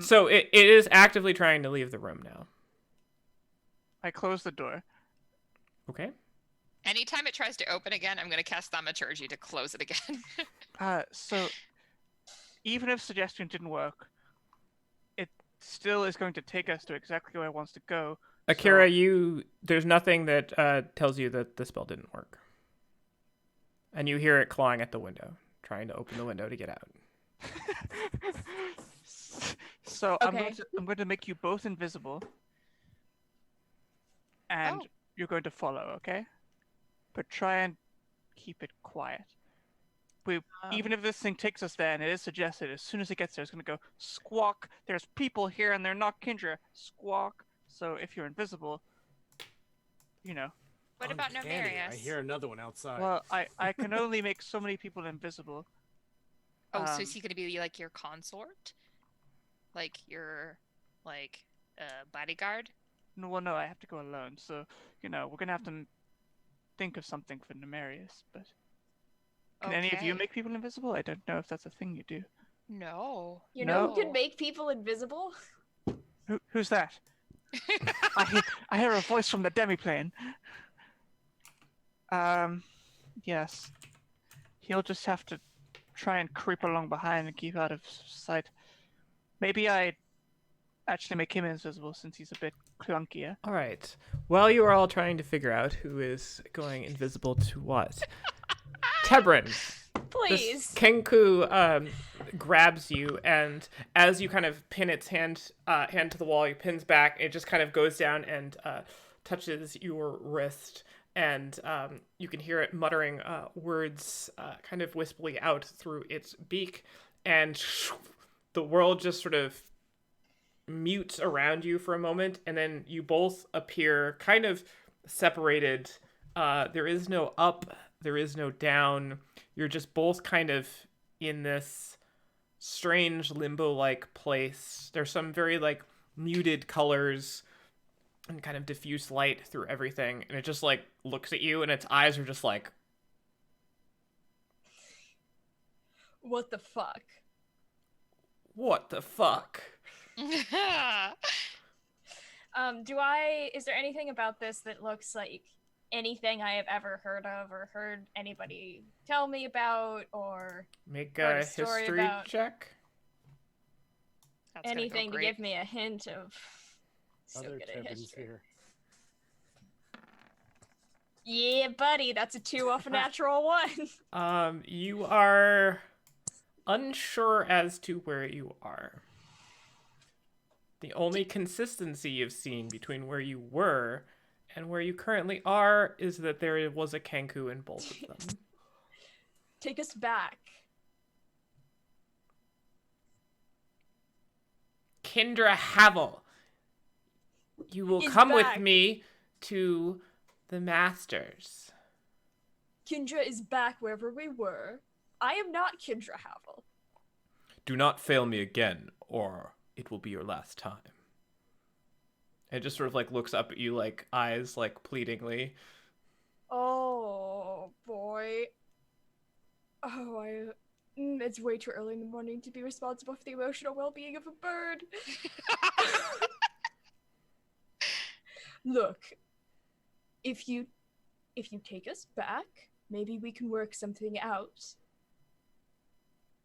So it is actively trying to leave the room now. I close the door. Okay. anytime it tries to open again, I'm going to cast Thaumaturgy to close it again. So even if suggestion didn't work, it still is going to take us to exactly where it wants to go. Akira, So- there's nothing that tells you that the spell didn't work. And you hear it clawing at the window, trying to open the window to get out. So Okay. I'm going to make you both invisible, and Oh. you're going to follow, okay? But try and keep it quiet. Even if this thing takes us there, and it is suggested, as soon as it gets there, it's going to go squawk. There's people here, and they're not Kindra. Squawk. So if you're invisible, you know. What about Uncanny. Nomarius? I hear another one outside. Well, I can only make so many people invisible. Oh, so Um, is he going to be like your consort? Like your, bodyguard? No, well, no, I have to go alone. So, we're going to have to think of something for Nemarius. But can any of you Okay. make people invisible? I don't know if that's a thing you do. No. You know who No. can make people invisible? Who's that? I hear a voice from the demiplane. Yes. He'll just have to try and creep along behind and keep out of sight. Maybe I actually make him invisible since he's a bit clunkier. All right. While you are all trying to figure out who is going invisible to what, Tebrin, Please. this Kenku grabs you, and as you kind of pin its hand to the wall, he pins back. It just kind of goes down and touches your wrist, and you can hear it muttering words kind of wispily out through its beak, and the world just sort of mutes around you for a moment, and then you both appear kind of separated. There is no up, there is no down. You're just both kind of in this strange limbo-like place. There's some very muted colors and kind of diffuse light through everything, and it just looks at you, and its eyes are just like, What the fuck? what the fuck? Is there anything about this that looks like anything I have ever heard of or heard anybody tell me about or Make heard a a story history about? check. That's gonna go Anything to great. give me a hint of so Other good at Tevins history. here. Yeah, buddy, that's a 2 off a natural 1. You are unsure as to where you are. The only consistency you've seen between where you were and where you currently are is that there was a Kenku in both of them. Take us back. Kendra Havel, you will Is come back. with me to the Masters. Kindra is back wherever we were. I am not Kindra Havel. Do not fail me again, or it will be your last time. It just sort of like looks up at you, like eyes like pleadingly. Oh boy. It's way too early in the morning to be responsible for the emotional well-being of a bird. Look, if you take us back, maybe we can work something out.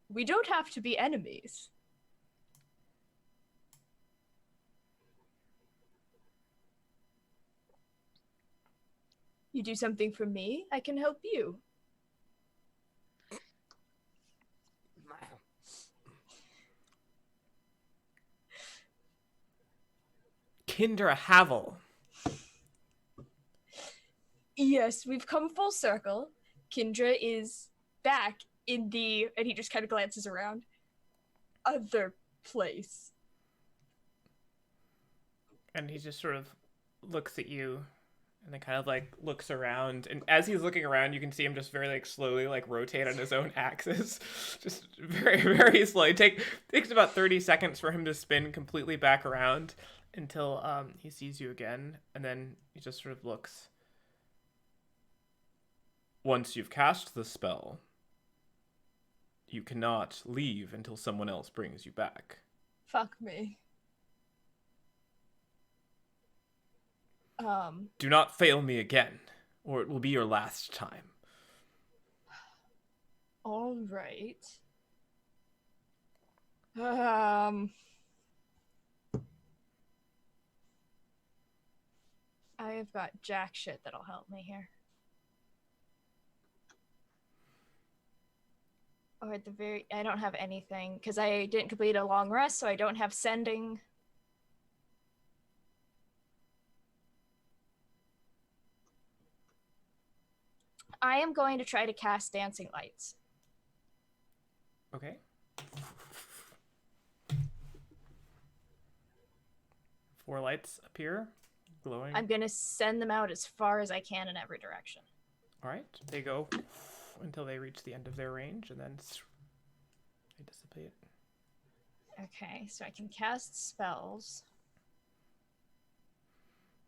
We don't have to be enemies. You do something for me, I can help you. Kendra Havel. Yes, we've come full circle. Kindra is back in the, and he just kind of glances around, other place. And he just sort of looks at you and then kind of like looks around. And as he's looking around, you can see him just very like slowly like rotate on his own axis. Just very, very slowly. Takes about 30 seconds for him to spin completely back around until he sees you again. And then he just sort of looks. Once you've cast the spell, you cannot leave until someone else brings you back. Fuck me. Do not fail me again, or it will be your last time. All right. I have got jack shit that'll help me here. Or at the very, I don't have anything because I didn't complete a long rest, so I don't have sending. I am going to try to cast dancing lights. Okay. 4 lights appear, glowing. I'm going to send them out as far as I can in every direction. All right. They go until they reach the end of their range, and then they dissipate. Okay, so I can cast spells.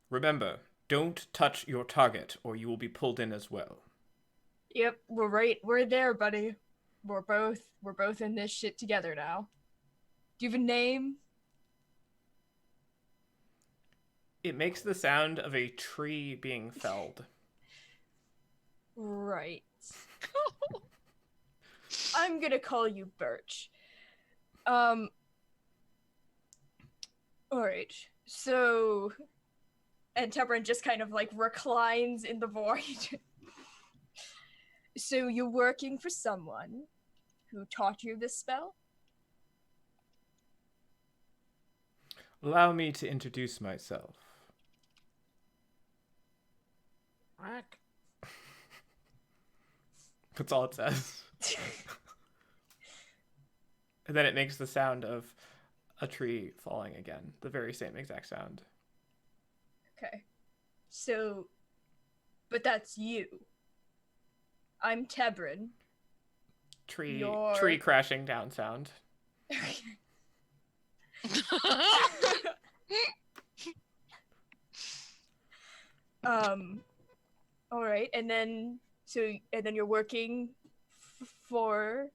Remember, don't touch your target, or you will be pulled in as well. Yep, we're there, buddy. We're both in this shit together now. Do you have a name? It makes the sound of a tree being felled. Right. I'm gonna call you Birch. Alright, so... And Tebrin just kind of, like, reclines in the void. So you're working for someone who taught you this spell? Allow me to introduce myself. That's all it says. And then it makes the sound of a tree falling again. The very same exact sound. Okay. So, but that's you. I'm Tebrin. Tree crashing down sound. All right, and then you're working for.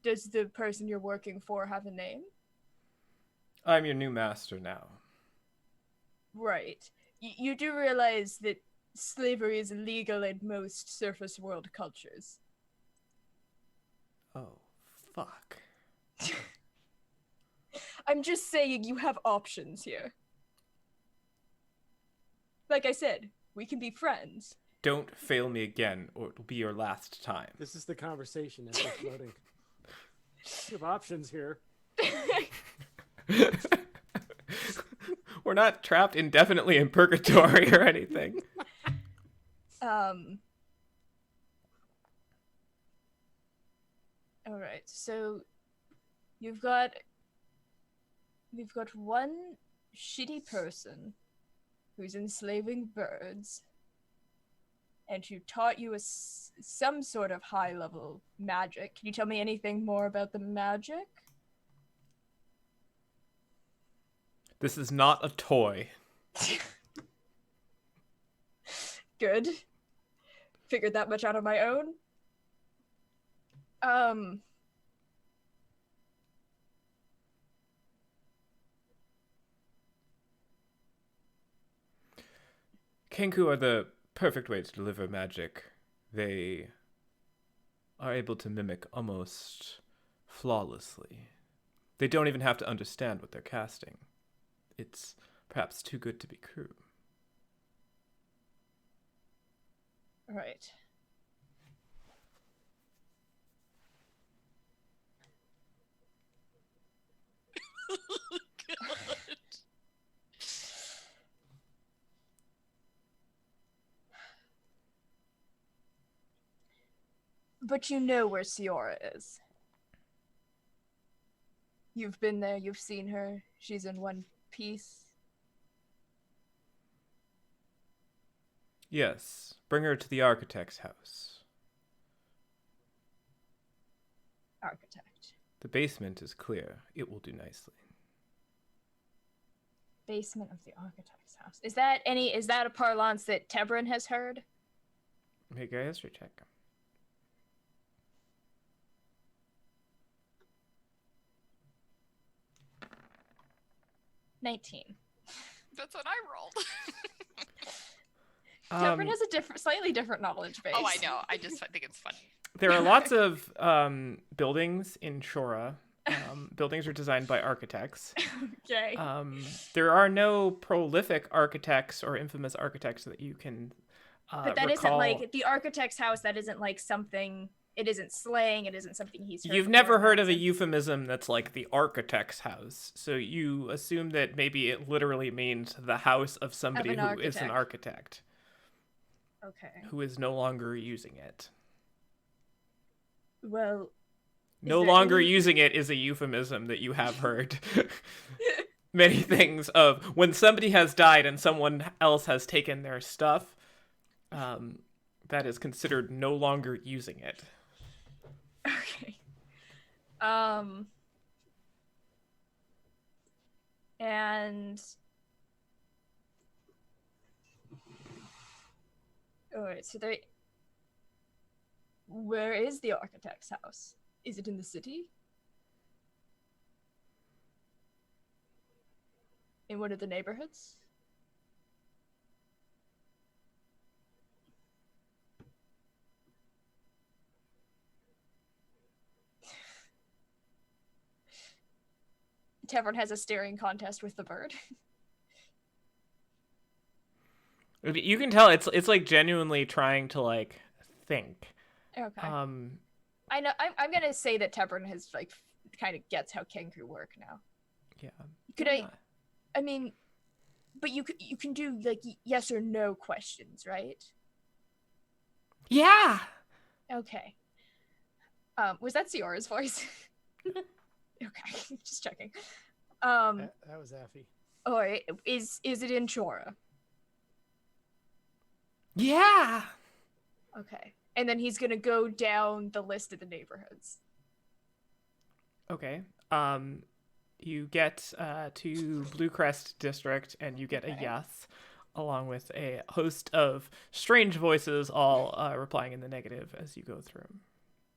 Does the person you're working for have a name? I'm your new master now. Right. You do realize that slavery is illegal in most surface world cultures. Oh, fuck. I'm just saying you have options here. Like I said, we can be friends. Don't fail me again, or it'll be your last time. This is the conversation as we're floating. You have options here. We're not trapped indefinitely in purgatory or anything. All right, so we've got one shitty person who's enslaving birds, and who taught you some sort of high-level magic. Can you tell me anything more about the magic? This is not a toy. Good. Figured that much out on my own. Kenku are the perfect way to deliver magic. They are able to mimic almost flawlessly. They don't even have to understand what they're casting. It's perhaps too good to be true. Right. But you know where Ciora is. You've been there, you've seen her. She's in one piece. Yes, bring her to the architect's house. Architect. The basement is clear. It will do nicely. Basement of the architect's house. Is that a parlance that Tebrin has heard? Make a history check. 19. That's what I rolled. Tebrin has a slightly different knowledge base. Oh, I know. I think it's funny. There are lots of buildings in Shora. Buildings are designed by architects. Okay. There are no prolific architects or infamous architects that you can but that recall. isn't like the architect's house. That isn't like something. It isn't slaying. It isn't something he's heard. You've before never in heard that of a sense. euphemism that's like the architect's house. So you assume that maybe it literally means the house of somebody an who is an architect. Okay. Who is no longer using it. Well. No longer using it is a euphemism that you have heard. Many things of when somebody has died and someone else has taken their stuff, that is considered no longer using it. Okay. And alright, so where is the architect's house? Is it in the city? In one of the neighborhoods? Tavern has a staring contest with the bird. You can tell it's like genuinely trying to like think. Okay. I know. I'm gonna say that Tebron has like kind of gets how Kenku work now. Yeah. Could I mean, but you can do like yes or no questions, right? Yeah. Okay. Was that Ciora's voice? Okay, just checking. That was Affy. All right. Is it in Chora? Yeah. Okay. And then he's gonna go down the list of the neighborhoods. Okay. You get to Blue Crest District, and you get a yes, along with a host of strange voices, all replying in the negative as you go through.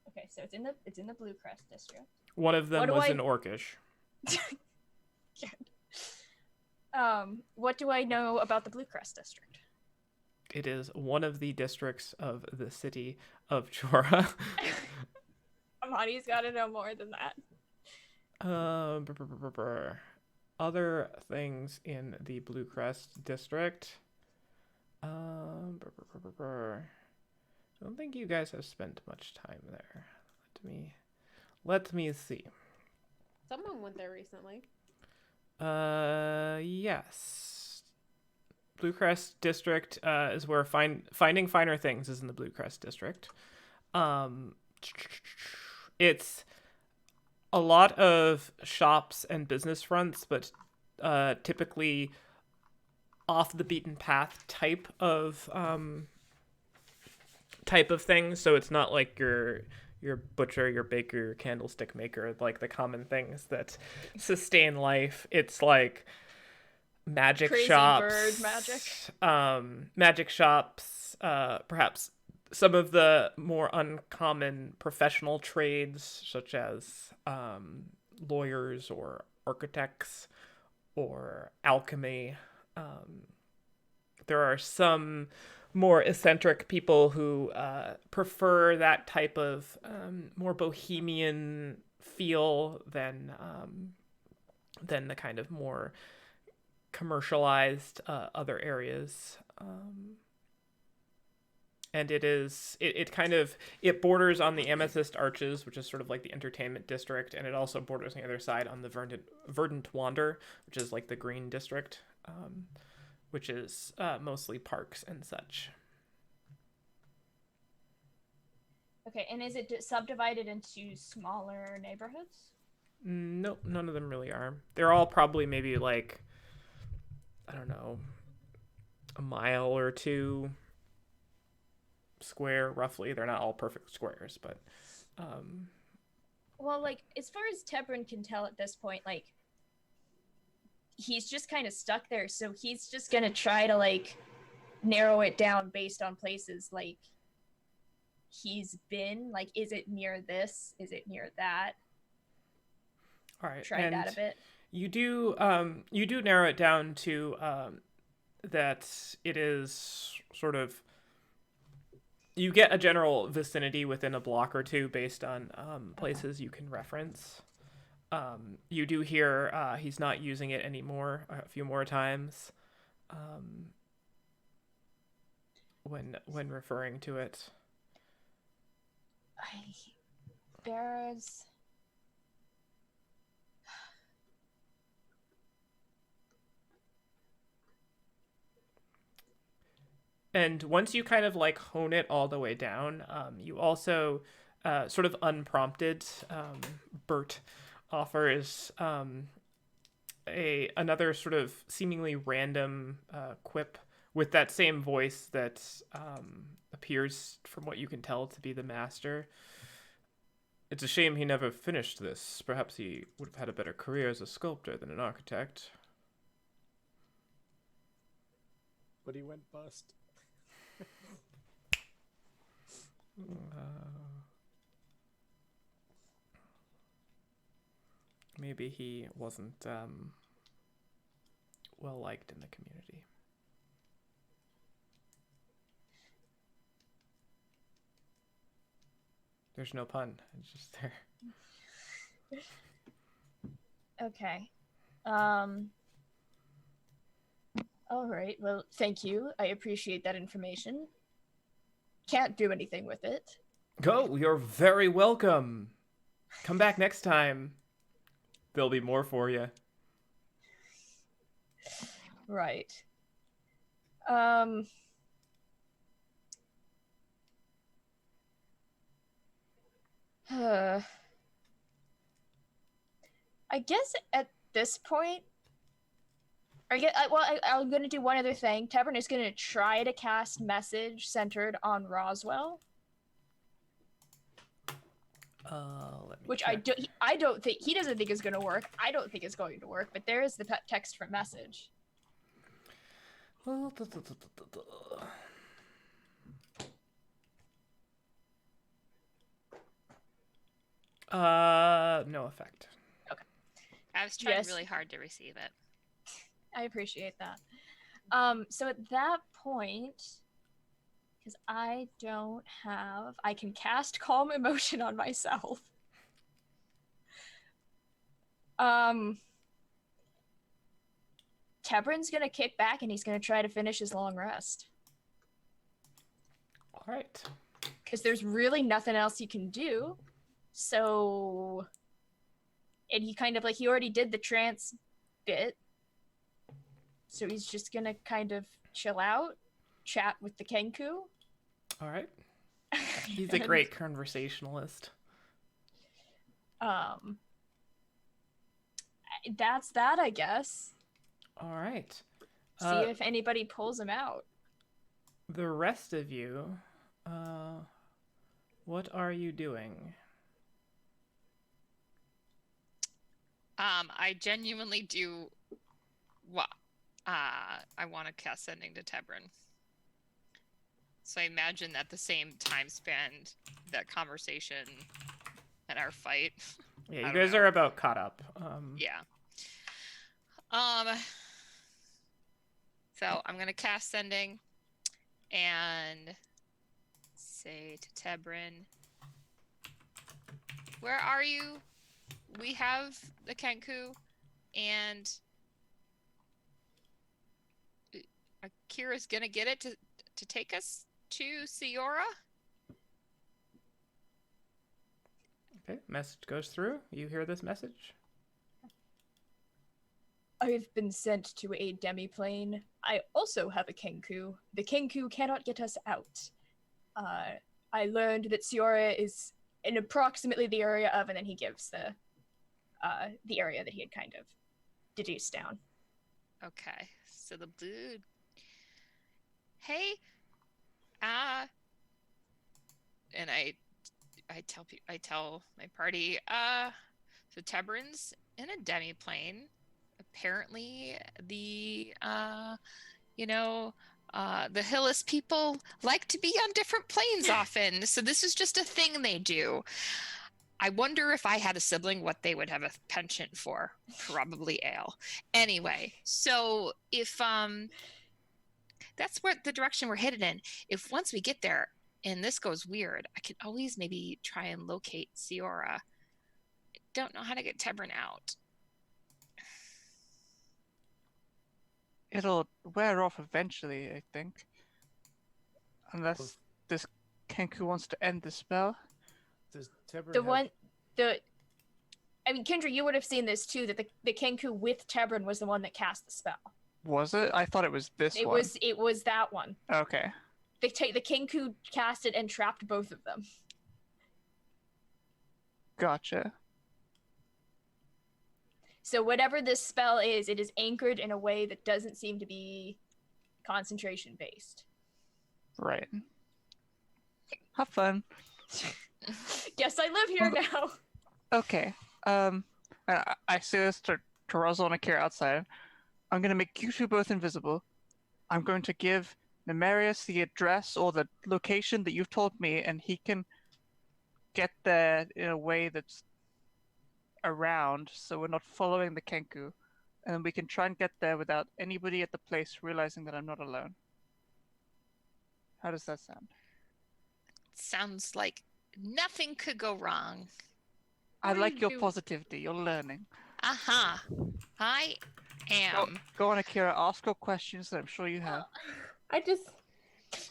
Okay, so it's in the Blue Crest District. One of them was in Orcish. What do I know about the Blue Crest district? It is one of the districts of the city of Chora. Amani's gotta know more than that. Other things in the Blue Crest district. I don't think you guys have spent much time there. Let me see. Someone went there recently. Yes. Blue Crest district is where finding finer things is in the Blue Crest district. It's a lot of shops and business fronts, but typically off the beaten path type of things. So it's not like your butcher, your baker, your candlestick maker, like the common things that sustain life. It's like magic Crazy shops, bird magic. Magic shops, perhaps some of the more uncommon professional trades, such as lawyers or architects or alchemy. There are some more eccentric people who prefer that type of more bohemian feel than the kind of more commercialized other areas. And it borders on the Amethyst Arches, which is sort of like the entertainment district, and it also borders on the other side on the Verdant Wander, which is like the green district, which is mostly parks and such. Okay, and is it subdivided into smaller neighborhoods? Nope, none of them really are. They're all probably maybe like, I don't know, a mile or two square, roughly. They're not all perfect squares, but well, like, as far as Tebrin can tell at this point, like, he's just kind of stuck there, so he's just gonna try to, like, narrow it down based on places, like, he's been. Like, is it near this? Is it near that? all right. Try that a bit. You do narrow it down to that it is sort of, you get a general vicinity within a block or two based on places you can reference. You do hear he's not using it anymore a few more times when referring to it. There's... And once you kind of like hone it all the way down, you also sort of unprompted, Bert offers another sort of seemingly random quip with that same voice that appears, from what you can tell, to be the master. It's a shame he never finished this. Perhaps he would have had a better career as a sculptor than an architect. But he went bust. Maybe he wasn't well liked in the community. There's no pun. It's just there. Okay. All right. Well, thank you. I appreciate that information. Can't do anything with it. Go. You're very welcome. Come back next time. There'll be more for you. Right. I guess at this point, I'm going to do one other thing. Tavern is going to try to cast message centered on Roswell. Which check. I don't think, he doesn't think is going to work. I don't think it's going to work, but there is the text for message. No effect. Okay. I was trying Yes. really hard to receive it. I appreciate that. So at that point, because I can cast Calm Emotion on myself. Tebrin's gonna kick back and he's gonna try to finish his long rest. All right. Because there's really nothing else he can do. So, and he kind of he already did the trance bit. So he's just gonna kind of chill out, chat with the Kenku. All right. He's a great conversationalist. That's that, I guess. All right. See if anybody pulls him out. The rest of you, what are you doing? I genuinely do what I want to cast Sending to Tebrin. So I imagine that the same time span, that conversation and our fight. Yeah, you guys are about caught up. Yeah. So I'm gonna cast Sending and say to Tebrin, where are you? We have the Kenku, and Akira's gonna get it to take us to Siora. Okay, message goes through. You hear this message? I've been sent to a demiplane. I also have a Kenku. The Kenku cannot get us out. I learned that Siora is in approximately the area of, and then he gives the area that he had kind of deduced down. Okay, so the blue. Hey, and I tell my party, so Tebrin's in a demiplane. Apparently, the Hillis people like to be on different planes often, so this is just a thing they do. I wonder if I had a sibling, what they would have a penchant for. Probably ale. Anyway, so if that's where the direction we're headed in. If once we get there and this goes weird, I could always maybe try and locate Siora. I don't know how to get Tebrin out. It'll wear off eventually, I think. Unless this Kenku wants to end the spell. Does Tebrin Kendra, you would have seen this too, that the Kenku with Tebrin was the one that cast the spell. Was it? I thought it was this one. It was that one. Okay. The Kenku cast it and trapped both of them. Gotcha. So whatever this spell is, it is anchored in a way that doesn't seem to be concentration based. Right. Have fun. Guess I live here now. Okay. I say this to Russell and Akira outside. I'm gonna make you two both invisible. I'm going to give Nemarius the address or the location that you've told me, and he can get there in a way that's around, so we're not following the Kenku, and then we can try and get there without anybody at the place realizing that I'm not alone. How does that sound? Sounds like nothing could go wrong. I like your positivity. You're learning. I am. Go on, Akira. Ask your questions that I'm sure you have.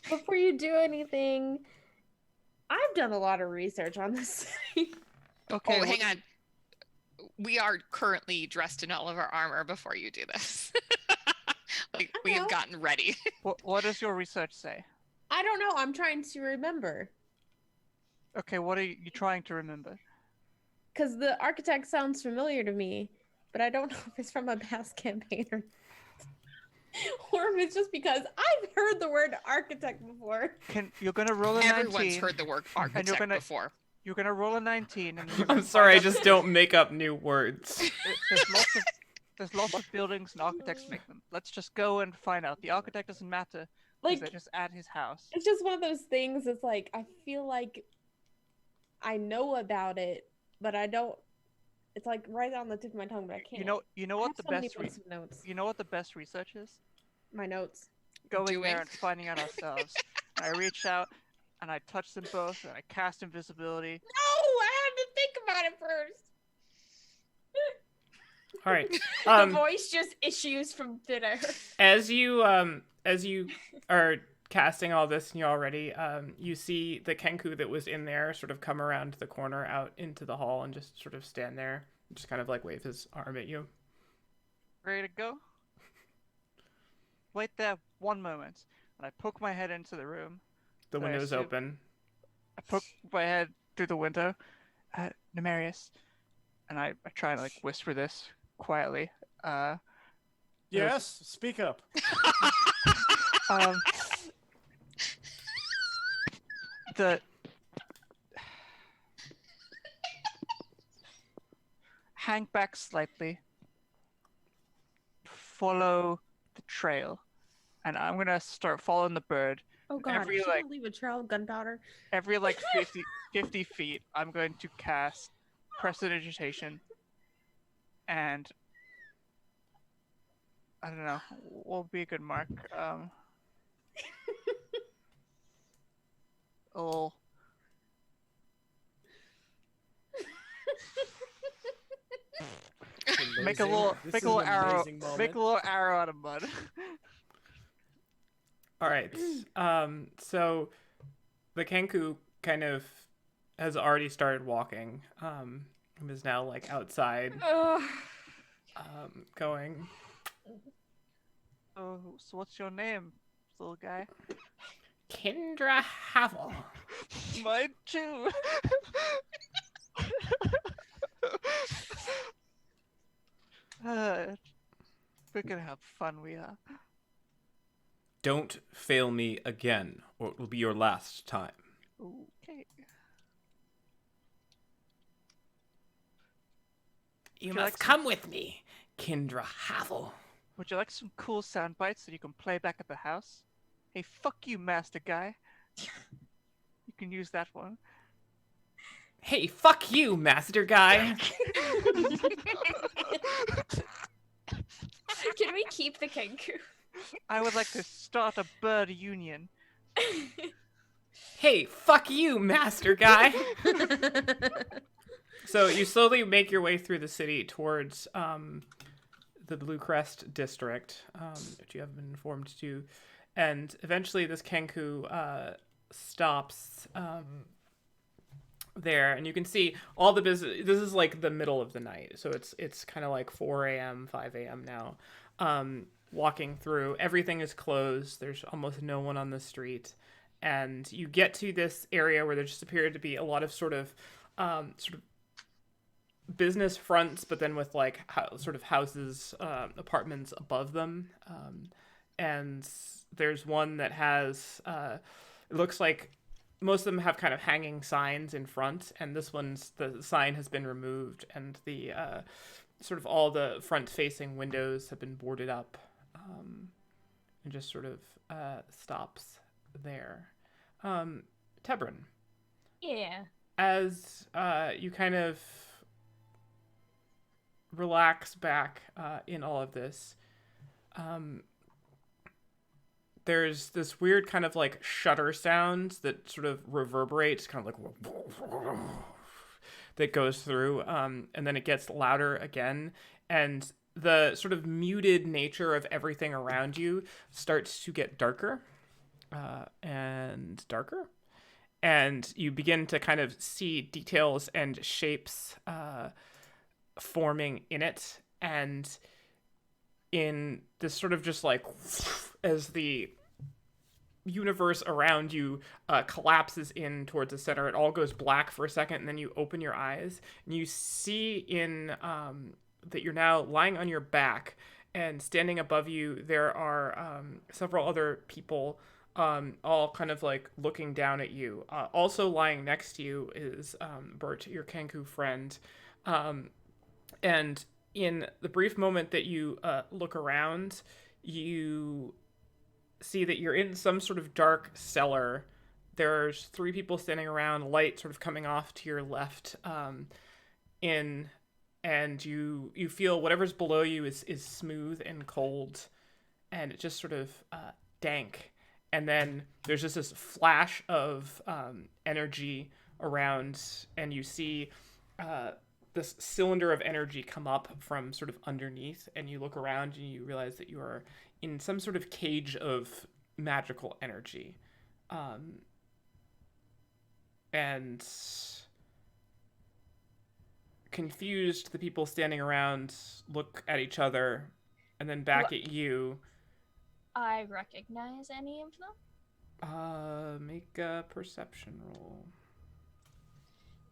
Before you do anything, I've done a lot of research on this city. Okay. Oh, hang on. We are currently dressed in all of our armor before you do this. We have gotten ready. What does your research say? I don't know. I'm trying to remember. Okay, what are you trying to remember? Because the architect sounds familiar to me, but I don't know if it's from a past campaign or if it's just because I've heard the word architect before. You're gonna roll a 19. Everyone's heard the word architect before. You're gonna roll a 19. And I'm sorry, I just don't make up new words. There's lots of buildings and architects make them. Let's just go and find out. The architect doesn't matter. Like, they're just at his house. It's just one of those things. It's like I feel like I know about it, but I don't. It's like right on the tip of my tongue, but I can't. You know I what have the so many best books of notes. you know what the best research is? My notes. Going Doing? there and finding out ourselves. And I reach out and I touch them both and I cast invisibility. No, I had to think about it first. All right. The voice just issues from thin air. As you are casting all this and you already you see the Kenku that was in there sort of come around the corner out into the hall and just sort of stand there, just kind of like wave his arm at you. Ready to go? Wait there one moment. And I poke my head into the room. The So I window's assume- open. I poke my head through the window. Nemarius. And I try and like whisper this quietly. Yes, speak up. The hang back slightly. Follow the trail. And I'm gonna start following the bird. Oh god, Every, should like- I leave a trail of gunpowder? Every like 50 feet, I'm going to cast Prestidigitation. And I don't know, what will be a good mark? Oh. Make a little arrow. Make a little arrow out of mud. All right. So the Kenku kind of has already started walking. And is now like outside, going. Oh, so what's your name, little guy? Kendra Havel. Mine too. We're gonna have fun, we are. Don't fail me again, or it will be your last time. Okay. You you must like come with me, Kendra Havel. Would you like some cool sound bites that you can play back at the house? Hey, fuck you, master guy. You can use that one. Hey, fuck you, master guy. Can we keep the Kenku? I would like to start a bird union. Hey, fuck you, master guy. So you slowly make your way through the city towards the Blue Crest district, which you have been informed to, and eventually this Kenku stops there, and you can see all the business. This is like the middle of the night, so it's kind of like 4 a.m., 5 a.m. now. Walking through, everything is closed. There's almost no one on the street, and you get to this area where there just appeared to be a lot of sort of business fronts, but then with like sort of houses, apartments above them, and there's one that has it looks like most of them have kind of hanging signs in front, and this one's, the sign has been removed, and the sort of all the front facing windows have been boarded up, and just sort of stops there. Tebrin, Yeah. as you kind of relax back in all of this, there's this weird kind of like shutter sound that sort of reverberates, kind of like that goes through, and then it gets louder again, and the sort of muted nature of everything around you starts to get darker and darker, and you begin to kind of see details and shapes forming in it, and in this sort of just like as the universe around you collapses in towards the center, it all goes black for a second, and then you open your eyes and you see in that you're now lying on your back, and standing above you there are several other people, all kind of like looking down at you. Also lying next to you is Bert, your Kenku friend, and in the brief moment that you look around, you see that you're in some sort of dark cellar. There's 3 people standing around, light sort of coming off to your left, and and you feel whatever's below you is smooth and cold, and it just sort of dank. And then there's just this flash of energy around, and you see this cylinder of energy come up from sort of underneath, and you look around and you realize that you are in some sort of cage of magical energy. And confused, the people standing around look at each other and then back at you. I recognize any of them? Make a perception roll.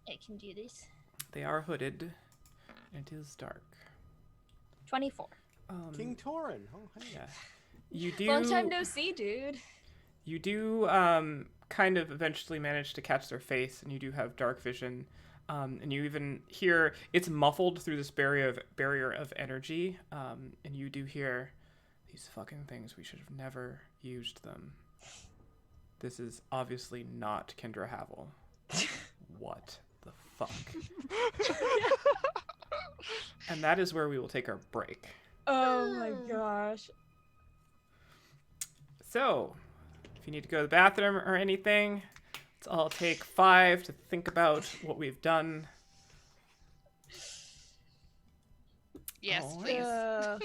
I can do this. They are hooded. It is dark. 24. King Torin. Oh, hey. Yeah. You do. Long time no see, dude. You do kind of eventually manage to catch their face, and you do have dark vision. And you even hear it's muffled through this barrier of energy. And you do hear, these fucking things, we should have never used them. This is obviously not Kendra Havel. What the fuck? And that is where we will take our break. Oh my gosh. So, if you need to go to the bathroom or anything, let's all take 5 to think about what we've done. Yes, All please. right.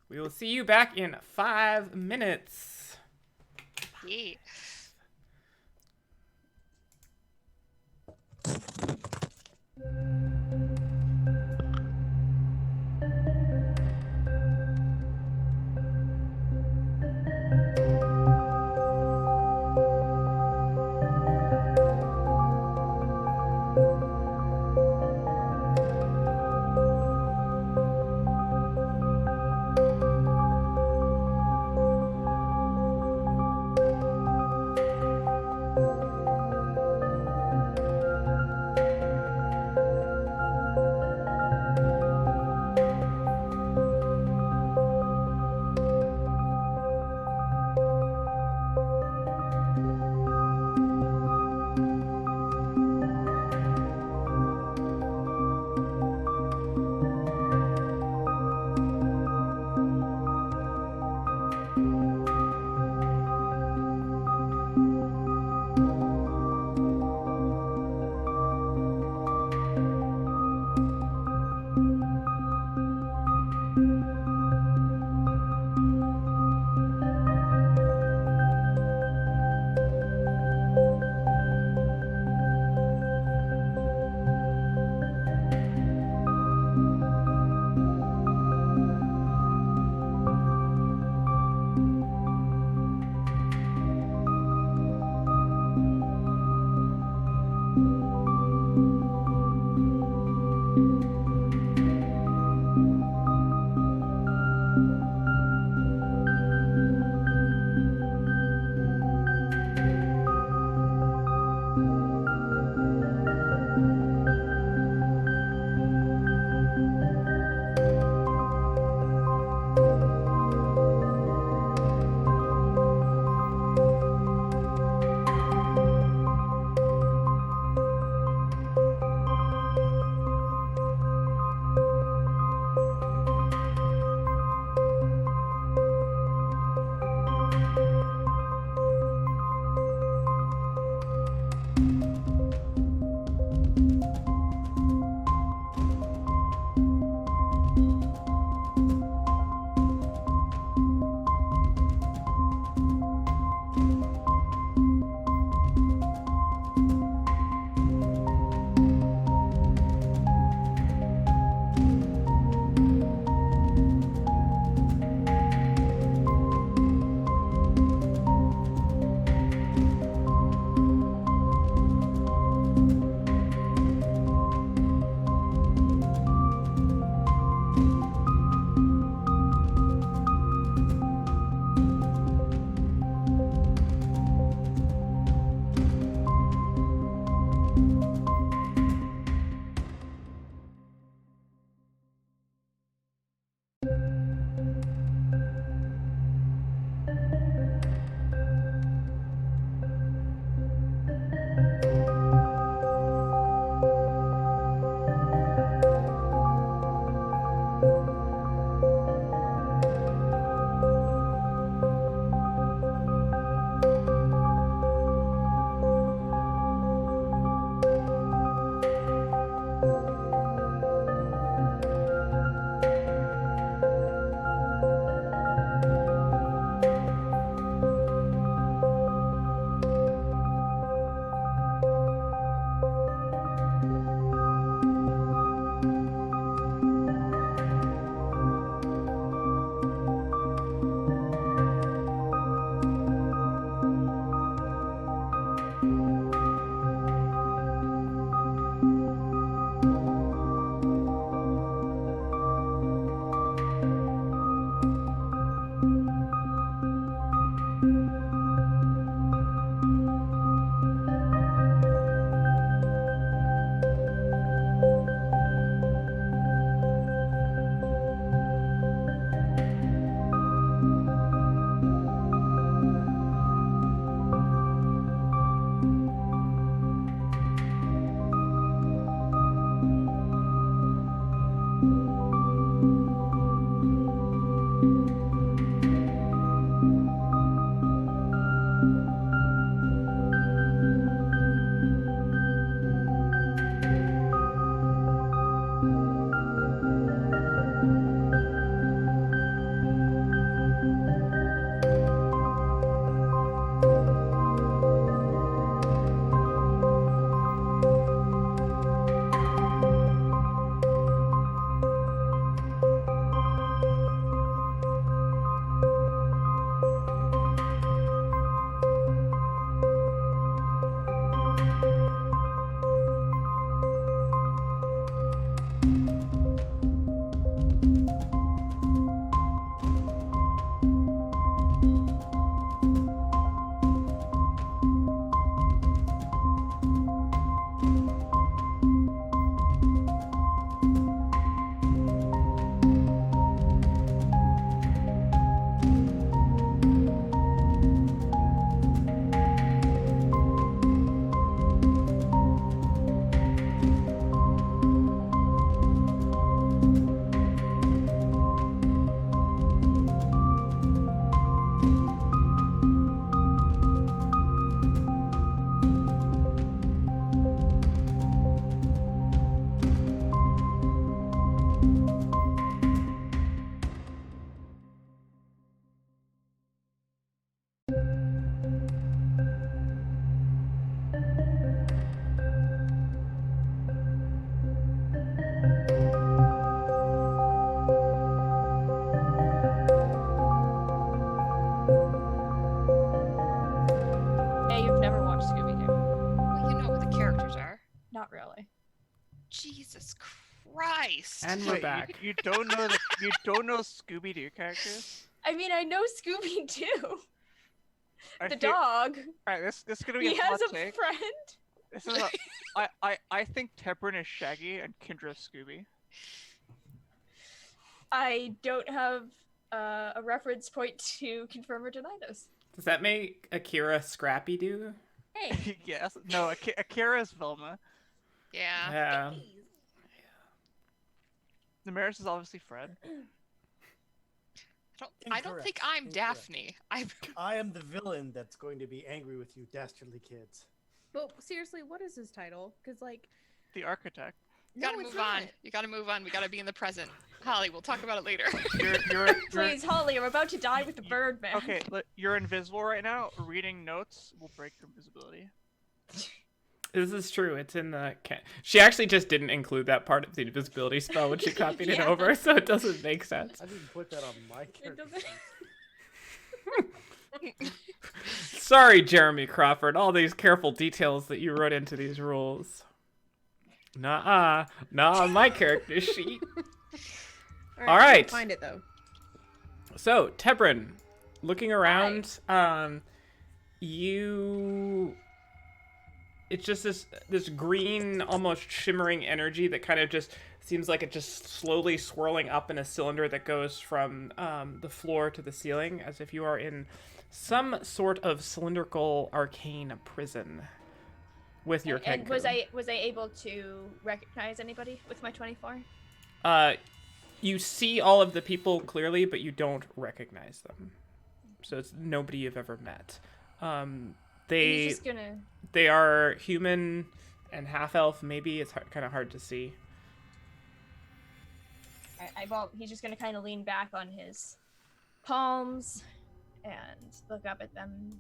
We will see you back in 5 minutes. Yeah. Yeah, you've never watched Scooby-Doo. Well, you know who the characters are. Not really. Jesus Christ. And we're Wait, back. you don't know you don't know Scooby-Doo characters? I mean, I know Scooby-Doo. I The feel- dog. Alright, this is gonna be He a hot has a take. friend. This is I think Tebrin is Shaggy and Kendra is Scooby. I don't have a reference point to confirm or deny those. Does that make Akira Scrappy Doo? Hey, Yes. No, Akira is Velma. Yeah. Yeah. Damaris is obviously Fred. I don't think I'm Incorrect. Daphne. I am the villain that's going to be angry with you, dastardly kids. but seriously, what is his title? Because like, The architect. You gotta no, it's move on. not. You gotta move on. We gotta be in the present. Holly, we'll talk about it later. You're Please, Holly, I'm about to die with the bird man. okay. You're invisible right now. Reading notes will break your invisibility. This is true. It's in the. She actually just didn't include that part of the invisibility spell when she copied it Yeah. over, so it doesn't make sense. I didn't put that on my character. doesn't- Sorry, Jeremy Crawford. All these careful details that you wrote into these rules. Nah, not on my character sheet. All All I right. can't find it though. So, Tebrin, looking around, you... It's just this green, almost shimmering energy that kind of just seems like it's just slowly swirling up in a cylinder that goes from the floor to the ceiling, as if you are in some sort of cylindrical arcane prison with your And Kenku. was I able to recognize anybody with my 24? You see all of the people clearly, but you don't recognize them. So it's nobody you've ever met. He's just gonna. They are human and half-elf, maybe. It's kind of hard to see. Well, he's just gonna kind of lean back on his palms and look up at them.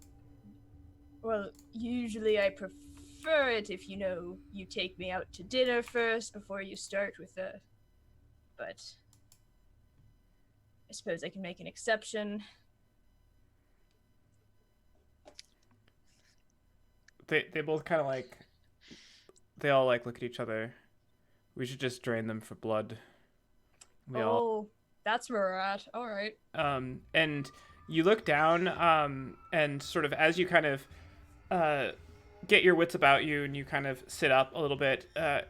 Well, usually I prefer it if you take me out to dinner first before you start with the. But I suppose I can make an exception. They both kind of like... They all like look at each other. We should just drain them for blood. We all... Oh, that's where we're at. All right. And you look down, and sort of as you kind of get your wits about you and you kind of sit up a little bit,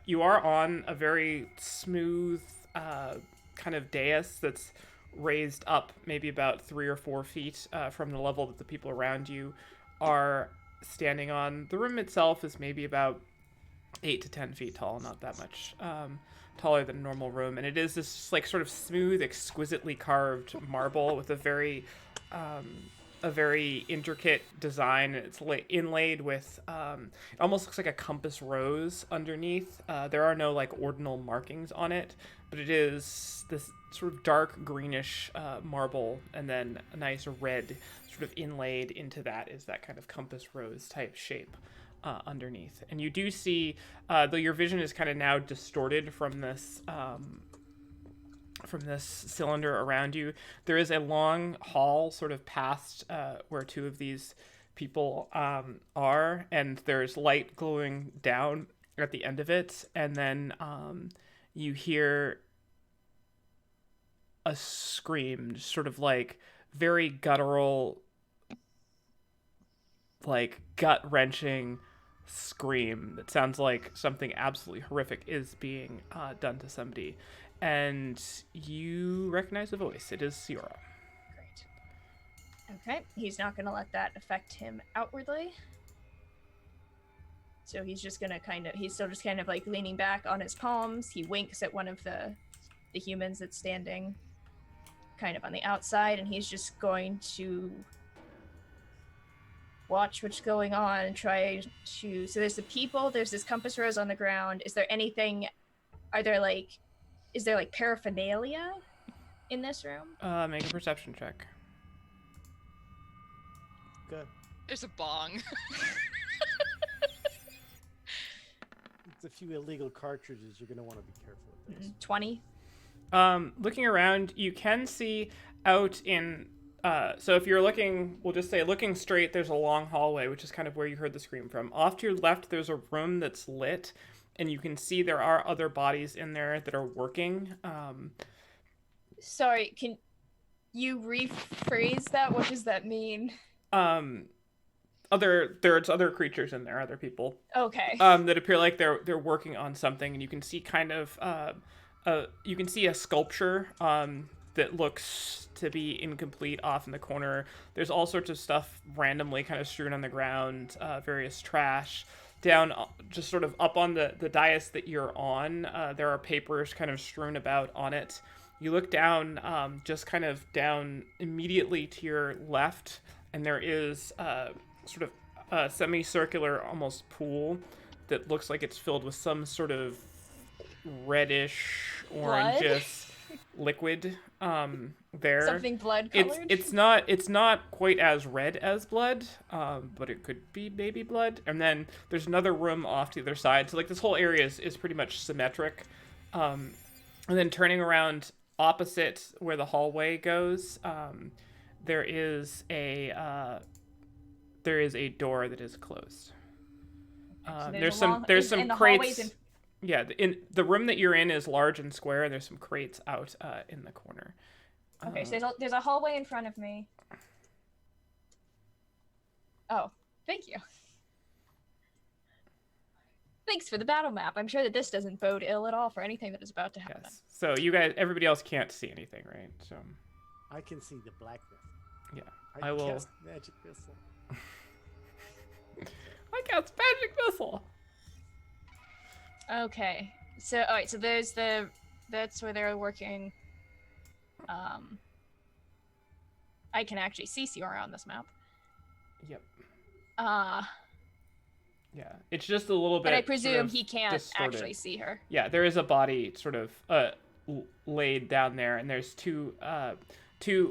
you are on a very smooth kind of dais that's raised up maybe about 3 or 4 feet from the level that the people around you are standing on. The room itself is maybe about 8 to 10 feet tall, not that much. taller than a normal room, and it is this like sort of smooth, exquisitely carved marble with a very intricate design. It's inlaid with it almost looks like a compass rose underneath. There are no like ordinal markings on it, but it is this sort of dark greenish marble, and then a nice red sort of inlaid into that is that kind of compass rose type shape underneath. And you do see, though your vision is kind of now distorted from this cylinder around you, there is a long hall sort of past where two of these people are, and there's light glowing down at the end of it, and then you hear a scream, sort of like very guttural, like gut-wrenching scream that sounds like something absolutely horrific is being done to somebody. And you recognize the voice. It is Ciora. Great. Okay, he's not going to let that affect him outwardly. So he's just going to he's still just kind of like leaning back on his palms. He winks at one of the humans that's standing kind of on the outside, and he's just going to watch what's going on and try to... So there's the people, there's this compass rose on the ground. Is there anything... Is there like paraphernalia in this room? Make a perception check. Good. There's a bong. It's a few illegal cartridges. You're going to want to be careful with those. 20. Looking around, you can see out in... so if you're looking, we'll just say looking straight, there's a long hallway, which is kind of where you heard the scream from. Off to your left, there's a room that's lit, and you can see there are other bodies in there that are working. Sorry, can you rephrase that? What does that mean? There's other creatures in there, other people. Okay. That appear like they're working on something, and you can see kind of you can see a sculpture that looks to be incomplete off in the corner. There's all sorts of stuff randomly kind of strewn on the ground, various trash. Down, just sort of up on the dais that you're on, there are papers kind of strewn about on it. You look down, just kind of down immediately to your left, and there is sort of a semicircular almost pool that looks like it's filled with some sort of reddish, orangish liquid there. Something blood colored? It's not quite as red as blood, but it could be baby blood. And then there's another room off to the other side. So like this whole area is pretty much symmetric. And then turning around opposite where the hallway goes, there is a door that is closed. There's some crates. Yeah, in the room that you're in is large and square, and there's some crates out in the corner. Okay, so there's a hallway in front of me. Oh, thank you. Thanks for the battle map. I'm sure that this doesn't bode ill at all for anything that is about to happen. Yes. So you guys, everybody else can't see anything, right? So I can see the blackness. Yeah, I will. cast magic missile. I cast magic missile. Okay. So, all right. So that's where they're working. I can actually see Ciora on this map. Yep. Yeah, it's just a little bit. but I presume sort of he can't distorted. actually see her. Yeah, there is a body sort of laid down there, and there's two,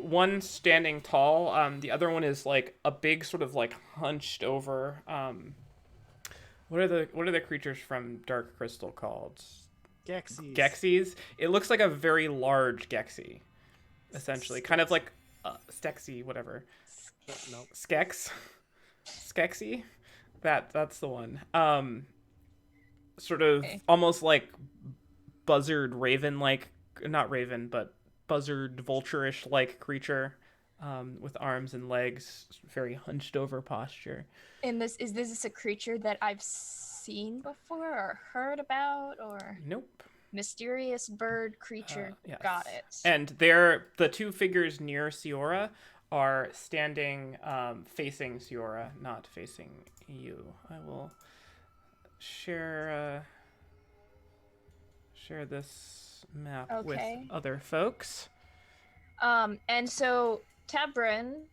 one standing tall. The other one is like a big sort of like hunched over. What are the creatures from Dark Crystal called? Gexies. Gexies. It looks like a very large Gexy, essentially, kind of like Stexy, whatever. No. Skex. Skexy. That's the one. Sort of almost like buzzard raven, like not raven, but buzzard vulture-ish like creature, with arms and legs, very hunched over posture. And is this a creature that I've seen before or heard about, or Nope. mysterious bird creature? Yes. Got it. And the two figures near Ciora are standing facing Ciora, not facing you. I will share share this map Okay. with other folks. And so Tabrin,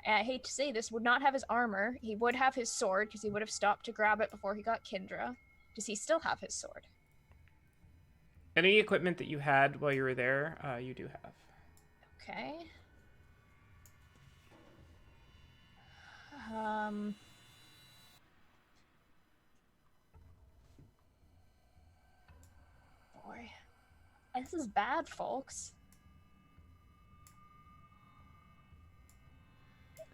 I hate to say this, would not have his armor. He would have his sword because he would have stopped to grab it before he got Kindra. Does he still have his sword? Any equipment that you had while you were there, you do have. Okay. Boy. This is bad, folks.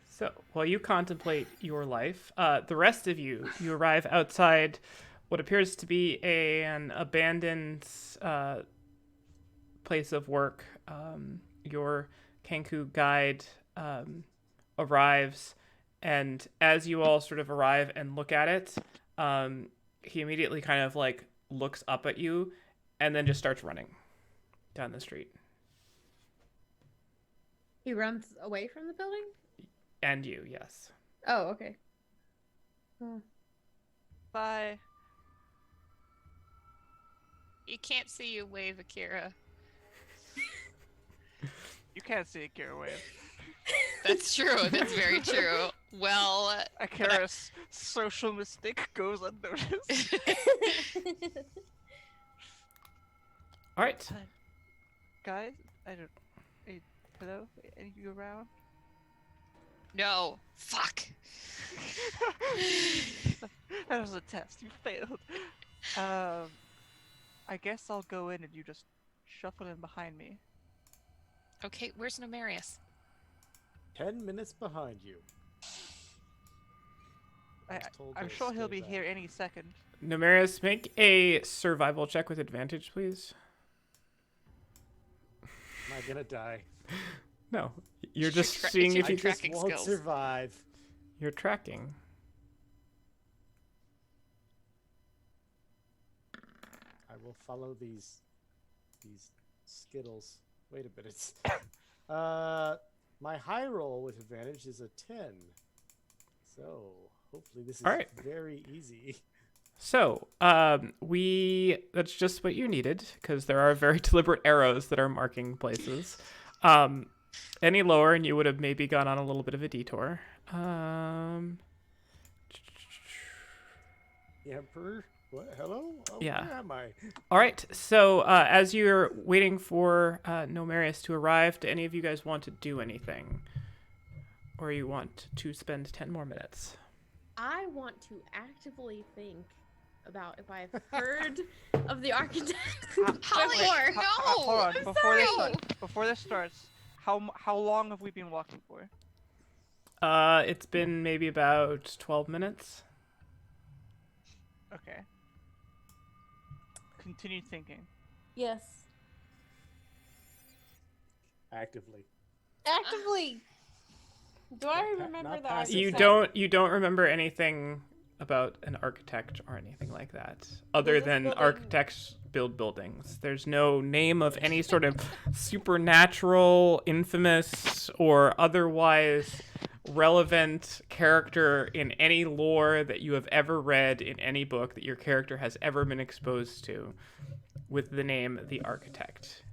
So, while you contemplate your life, the rest of you arrive outside what appears to be an abandoned place of work. Your Kenku guide arrives, and as you all sort of arrive and look at it, he immediately kind of like looks up at you and then just starts running down the street. He runs away from the building? And you, yes. Oh, okay. Oh. Bye. You can't see you wave, Akira. You can't see Akira wave. That's true. That's very true. Well, Akira's social mistake goes unnoticed. All right. Guys, I don't. Hey, hello? Any of you around? no. Fuck. That was a test. You failed. I guess I'll go in and you just shuffle in behind me. Okay, where's Nomarius? 10 minutes behind you. I'm sure he'll be here any second. Nomarius, make a survival check with advantage, please. Am I gonna die? No, you're just Tra- seeing it's if your you tra- Just Tracking won't skills. survive. you're tracking. I will follow these skittles. Wait a minute. My high roll with advantage is a 10. So hopefully this is All right. very easy. So, that's just what you needed, because there are very deliberate arrows that are marking places. Any lower, and you would have maybe gone on a little bit of a detour. The Emperor? What? Hello? Oh, Yeah. Where am I? All right. So, as you're waiting for Nomarius to arrive, do any of you guys want to do anything, or you want to spend 10 more minutes? I want to actively think about if I've heard of the architect Holly, before. no! Hold on. I'm Before before this starts, how long have we been walking for? It's been maybe about 12 minutes. Okay. Continue thinking. Yes. Actively. Actively. Do I Not remember not the passive. architect? You don't remember anything about an architect or anything like that, other this than building- architects build buildings. There's no name of any sort of supernatural, infamous, or otherwise relevant character in any lore that you have ever read in any book that your character has ever been exposed to with the name The Architect.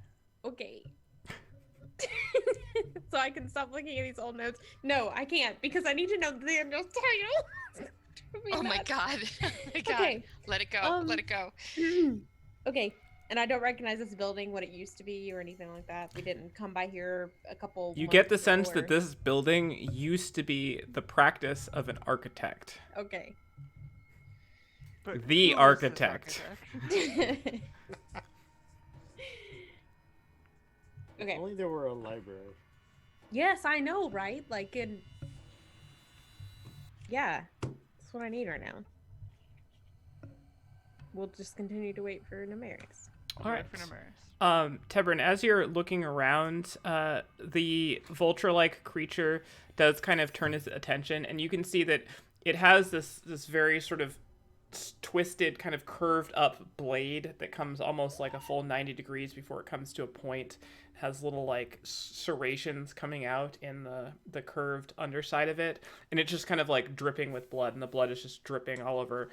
Okay. So I can stop looking at these old notes. No, I can't because I need to know the end of title. Oh my god. Oh my god. Okay. Let it go. Let it go. Okay. And I don't recognize this building, what it used to be, or anything like that. We didn't come by here a couple. You get the months sense ago, that or- this building used to be the practice of an architect. Okay. But The who is this architect. Okay. Only there were a library. Yes, I know, right? Like in. Yeah, that's what I need right now. We'll just continue to wait for Nomarius. All right. For Nomarius. Tebrin, as you're looking around, the vulture-like creature does kind of turn its attention, and you can see that it has this very sort of twisted, kind of curved up blade that comes almost like a full 90 degrees before it comes to a point. It has little like serrations coming out in the curved underside of it, and it's just kind of like dripping with blood, and the blood is just dripping all over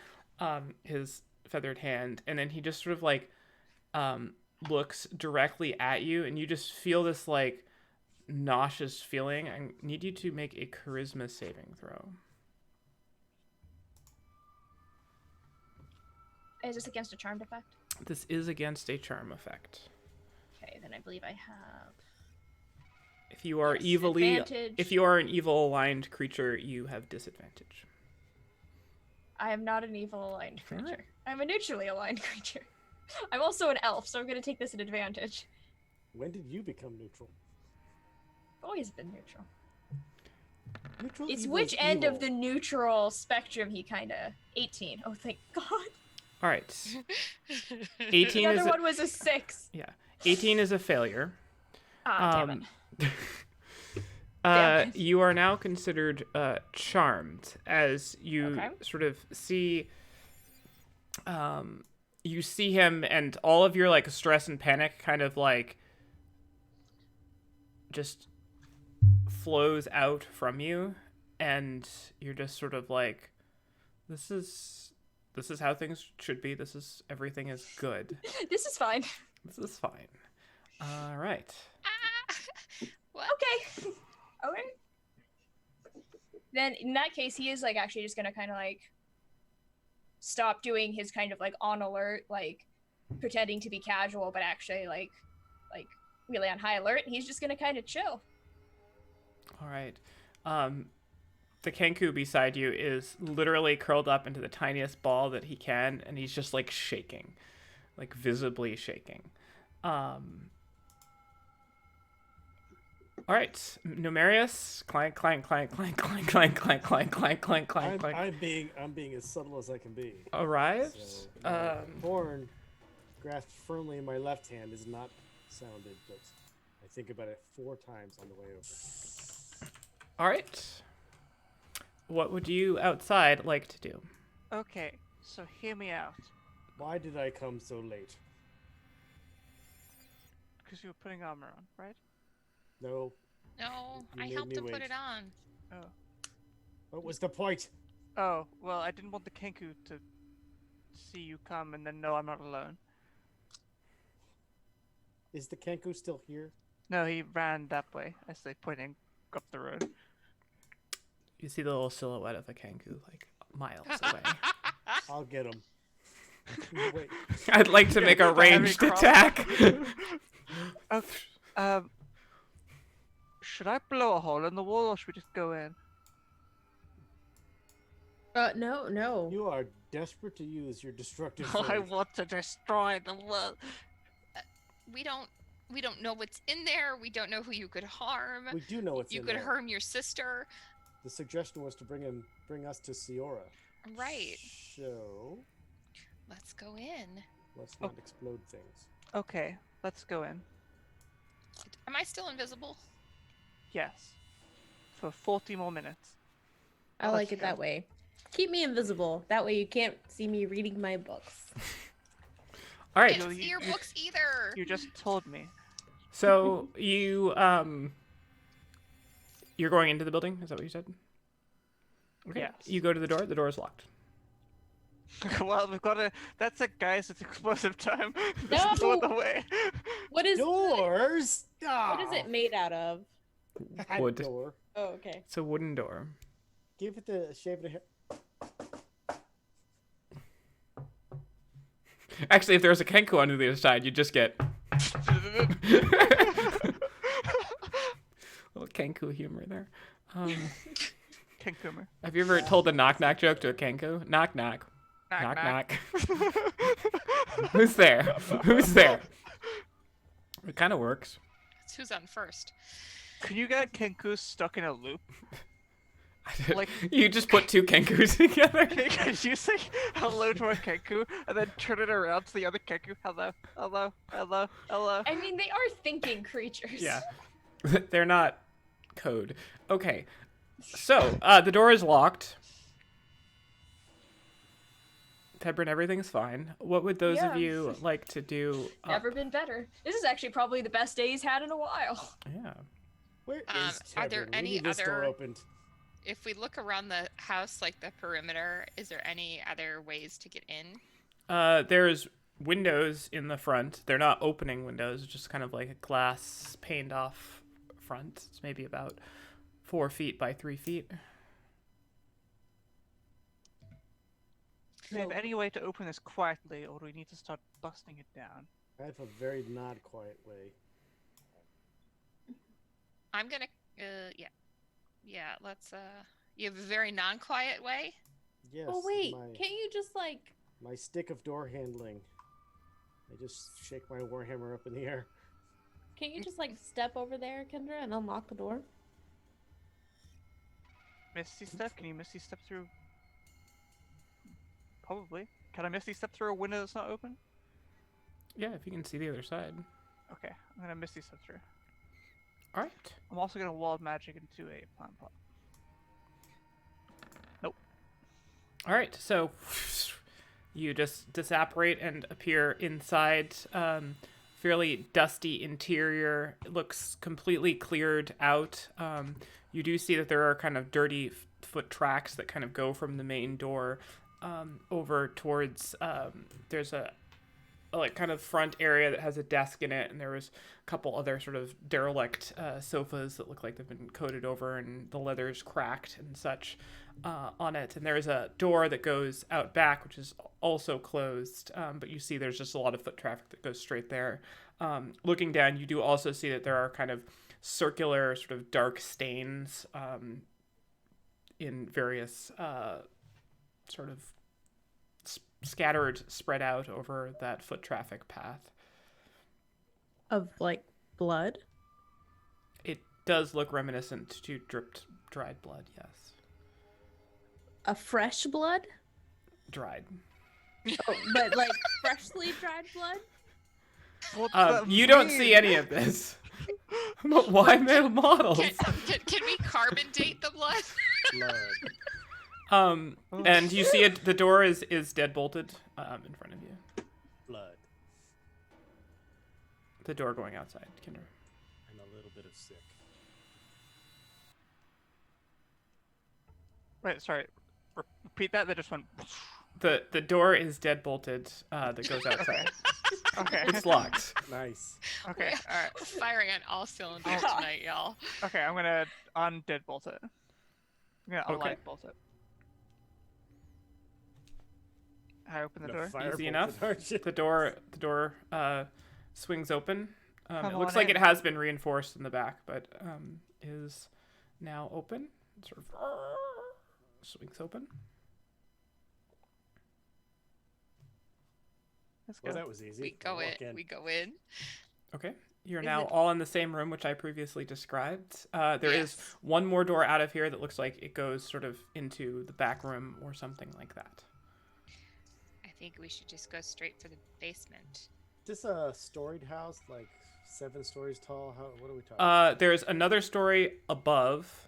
his feathered hand, and then he just sort of like looks directly at you, and you just feel this like nauseous feeling. I need you to make a charisma saving throw. Is this against a charmed effect? This is against a charm effect. Okay, then I believe I have. If you are Advantage. if you are an evil aligned creature, you have disadvantage. I am not an evil aligned creature. Alright. I'm a neutrally aligned creature. I'm also an elf, so I'm gonna take this at advantage. When did you become neutral? Always been neutral. Neutral It's evil which is end of evil. the neutral spectrum he kinda 18. Oh thank God. All right. 18 The is other a, one was a 6. 18 is a failure. Damn it. Damn it. You are now considered charmed as you Okay. sort of see you see him, and all of your like stress and panic kind of like just flows out from you, and you're just sort of like, this is how things should be. Everything is good. This is fine. This is fine. All right. What? Okay. Okay. Then in that case, he is like actually just gonna kind of like stop doing his kind of like on alert, like pretending to be casual, but actually like really on high alert. And he's just gonna kind of chill. All right. The Kenku beside you is literally curled up into the tiniest ball that he can, and he's just like shaking, like visibly shaking. All right, Numerius, clank, clank, clank, clank, clank, clank, clank, clank, clank, clank, clank, clank. I'm being as subtle as I can be. Arrives. So, my horn, grasped firmly in my left hand, is not sounded, but I think about it 4 times on the way over. All right. What would you outside like to do? Okay, so hear me out. Why did I come so late? Because you were putting armor on, right? No. No, You I made helped me him put wait. it on. Oh. What was the point? Oh, well, I didn't want the Kenku to see you come and then know I'm not alone. Is the Kenku still here? No, he ran that way as they pointing up the road. You see the little silhouette of a Kenku like miles away. I'll get him. Wait. I'd like to make a ranged attack. Okay. Should I blow a hole in the wall or should we just go in? No. You are desperate to use your destructive I force. want to destroy the world. We don't know what's in there. We don't know who you could harm. We do know what's You in could there. harm your sister. The suggestion was to bring us to Siora. Right. So Let's go in. let's not explode things. Okay, let's go in. Am I still invisible? Yes. For 40 more minutes. I like Let's it that go. way. Keep me invisible. That way you can't see me reading my books. All right. Can't see your books either. You just told me. So you're going into the building. Is that what you said? Okay. Yes. You go to the door. The door is locked. Well, we've got to. That's it, guys. It's explosive time. No! Just throw it away. What is Doors. what is it made out of? That Wood. door. Oh, okay. It's a wooden door. Give it the shave of hair. Actually, if there was a Kenku on the other side, you'd just get little Kenku humor there. Kenkumer. Have you ever told a knock knock joke to a Kenku? Knock knock. Knock knock. Who's there? Who's there? It kind of works. It's who's on first. Can you get Kenku stuck in a loop? Like- You just put 2 Kenkus together. Can you say hello to a Kenku and then turn it around to the other Kenku? Hello, hello, hello, hello. I mean, they are thinking creatures. Yeah. They're not code. Okay. So, the door is locked. Tebrin, everything's fine. What would those of Yeah. you like to do? Never been better. This is actually probably the best day he's had in a while. Yeah. Where is Are there Tevin? We any need this door other- opened. If we look around the house, like the perimeter, is there any other ways to get in? There's windows in the front. They're not opening windows, it's just kind of like a glass paned off front. It's maybe about 4 feet by 3 feet. Do we have any way to open this quietly, or do we need to start busting it down? I have a very not quiet way. I'm gonna, let's, you have a very non-quiet way? Yes. Oh wait, my, can't you just like? my stick of door handling. I just shake my warhammer up in the air. Can't you just like step over there, Kendra, and unlock the door? Misty step? Can you misty step through? Probably. Can I misty step through a window that's not open? Yeah, if you can see the other side. Okay, I'm gonna misty step through. All right. I'm also gonna wild magic into a plant pot. Nope. All right. So you just disapparate and appear inside. Fairly dusty interior. It looks completely cleared out. You do see that there are kind of dirty foot tracks that kind of go from the main door over towards. There's a like kind of front area that has a desk in it, and there was a couple other sort of derelict sofas that look like they've been coated over and the leather's cracked and such on it. And there's a door that goes out back, which is also closed, but you see there's just a lot of foot traffic that goes straight there. Looking down, you do also see that there are kind of circular sort of dark stains in various sort of scattered, spread out over that foot traffic path. Of like blood? It does look reminiscent to dripped, dried blood, yes. A fresh blood? Dried. Oh, but like freshly dried blood? What's that You don't mean? see any of this. But why male models? Can we carbon date the blood? Blood. And you see it. The door is dead bolted in front of you. Blood. The door going outside, Kinder. And a little bit of sick. Wait, sorry. Repeat that. That just went. The door is dead bolted. That goes outside. Okay. It's locked. Nice. Okay. All right. We're firing on all cylinders tonight, y'all. Okay. I'm gonna undead bolt it. I'm gonna Okay. unlight bolt it. I open the No door. fire Easy bolted, enough. aren't you? The door swings open. It Come looks on like in. it has been reinforced in the back, but is now open. Sort of swings open. Let's go. Well, that was easy. We go Walk in. We go in. Okay. You're Is now it- all in the same room, which I previously described. There is Yes. one more door out of here that looks like it goes sort of into the back room or something like that. I think we should just go straight for the basement. Is this a storied house, like 7 stories tall? What are we talking? There's another story above,